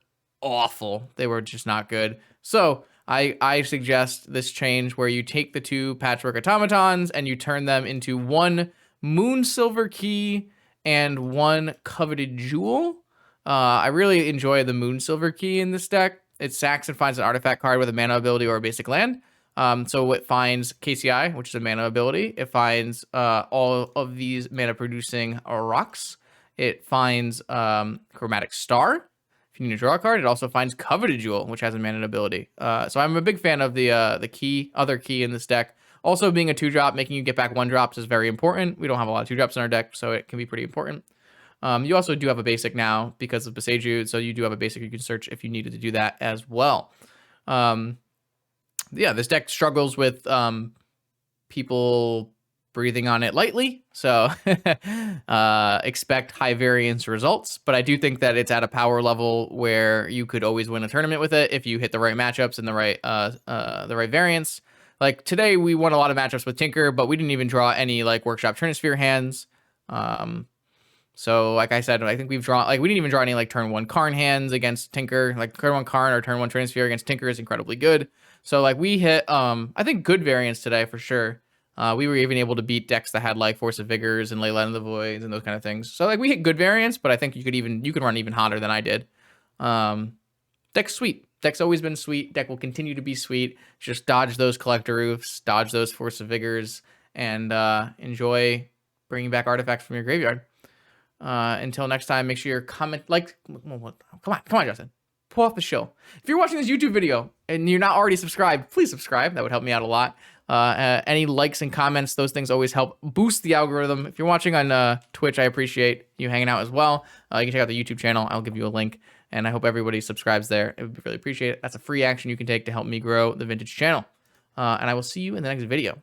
awful. They were just not good. So I suggest this change where you take the 2 patchwork automatons and you turn them into 1 moon silver key and 1 coveted jewel. I really enjoy the moon silver key in this deck. It sacks and finds an artifact card with a mana ability or a basic land. So it finds KCI, which is a mana ability. It finds all of these mana producing rocks. It finds Chromatic Star. If you need to draw a card, it also finds Coveted Jewel, which has a mana ability. So I'm a big fan of the other key in this deck. Also, being a 2-drop, making you get back 1-drops is very important. We don't have a lot of 2-drops in our deck, so it can be pretty important. You also do have a basic now because of Beseju, so you do have a basic you can search if you needed to do that as well. Yeah, this deck struggles with people breathing on it lightly, so expect high variance results. But I do think that it's at a power level where you could always win a tournament with it if you hit the right matchups and the right variance. Like today, we won a lot of matchups with Tinker, but we didn't even draw any like Workshop Trinisphere hands. So like I said, I think we've drawn we didn't even draw any like turn 1 Karn hands against Tinker. Like turn 1 Karn or turn 1 Trinisphere against Tinker is incredibly good. So like we hit I think good variance today for sure. We were even able to beat decks that had like Force of Vigors and Leyline of the Voids and those kind of things. So like we hit good variance, but I think you could run even hotter than I did. Deck's sweet. Deck's always been sweet. Deck will continue to be sweet. Just dodge those Collector Roofs, dodge those Force of Vigors, and enjoy bringing back artifacts from your graveyard. Until next time, make sure you're come on, Justin. Pull off the show. If you're watching this YouTube video and you're not already subscribed, please subscribe. That would help me out a lot. Any likes and comments, those things always help boost the algorithm. If you're watching on Twitch, I appreciate you hanging out as well. You can check out the YouTube channel. I'll give you a link, and I hope everybody subscribes there. It would be really appreciated. That's a free action you can take to help me grow the Vintage channel. And I will see you in the next video.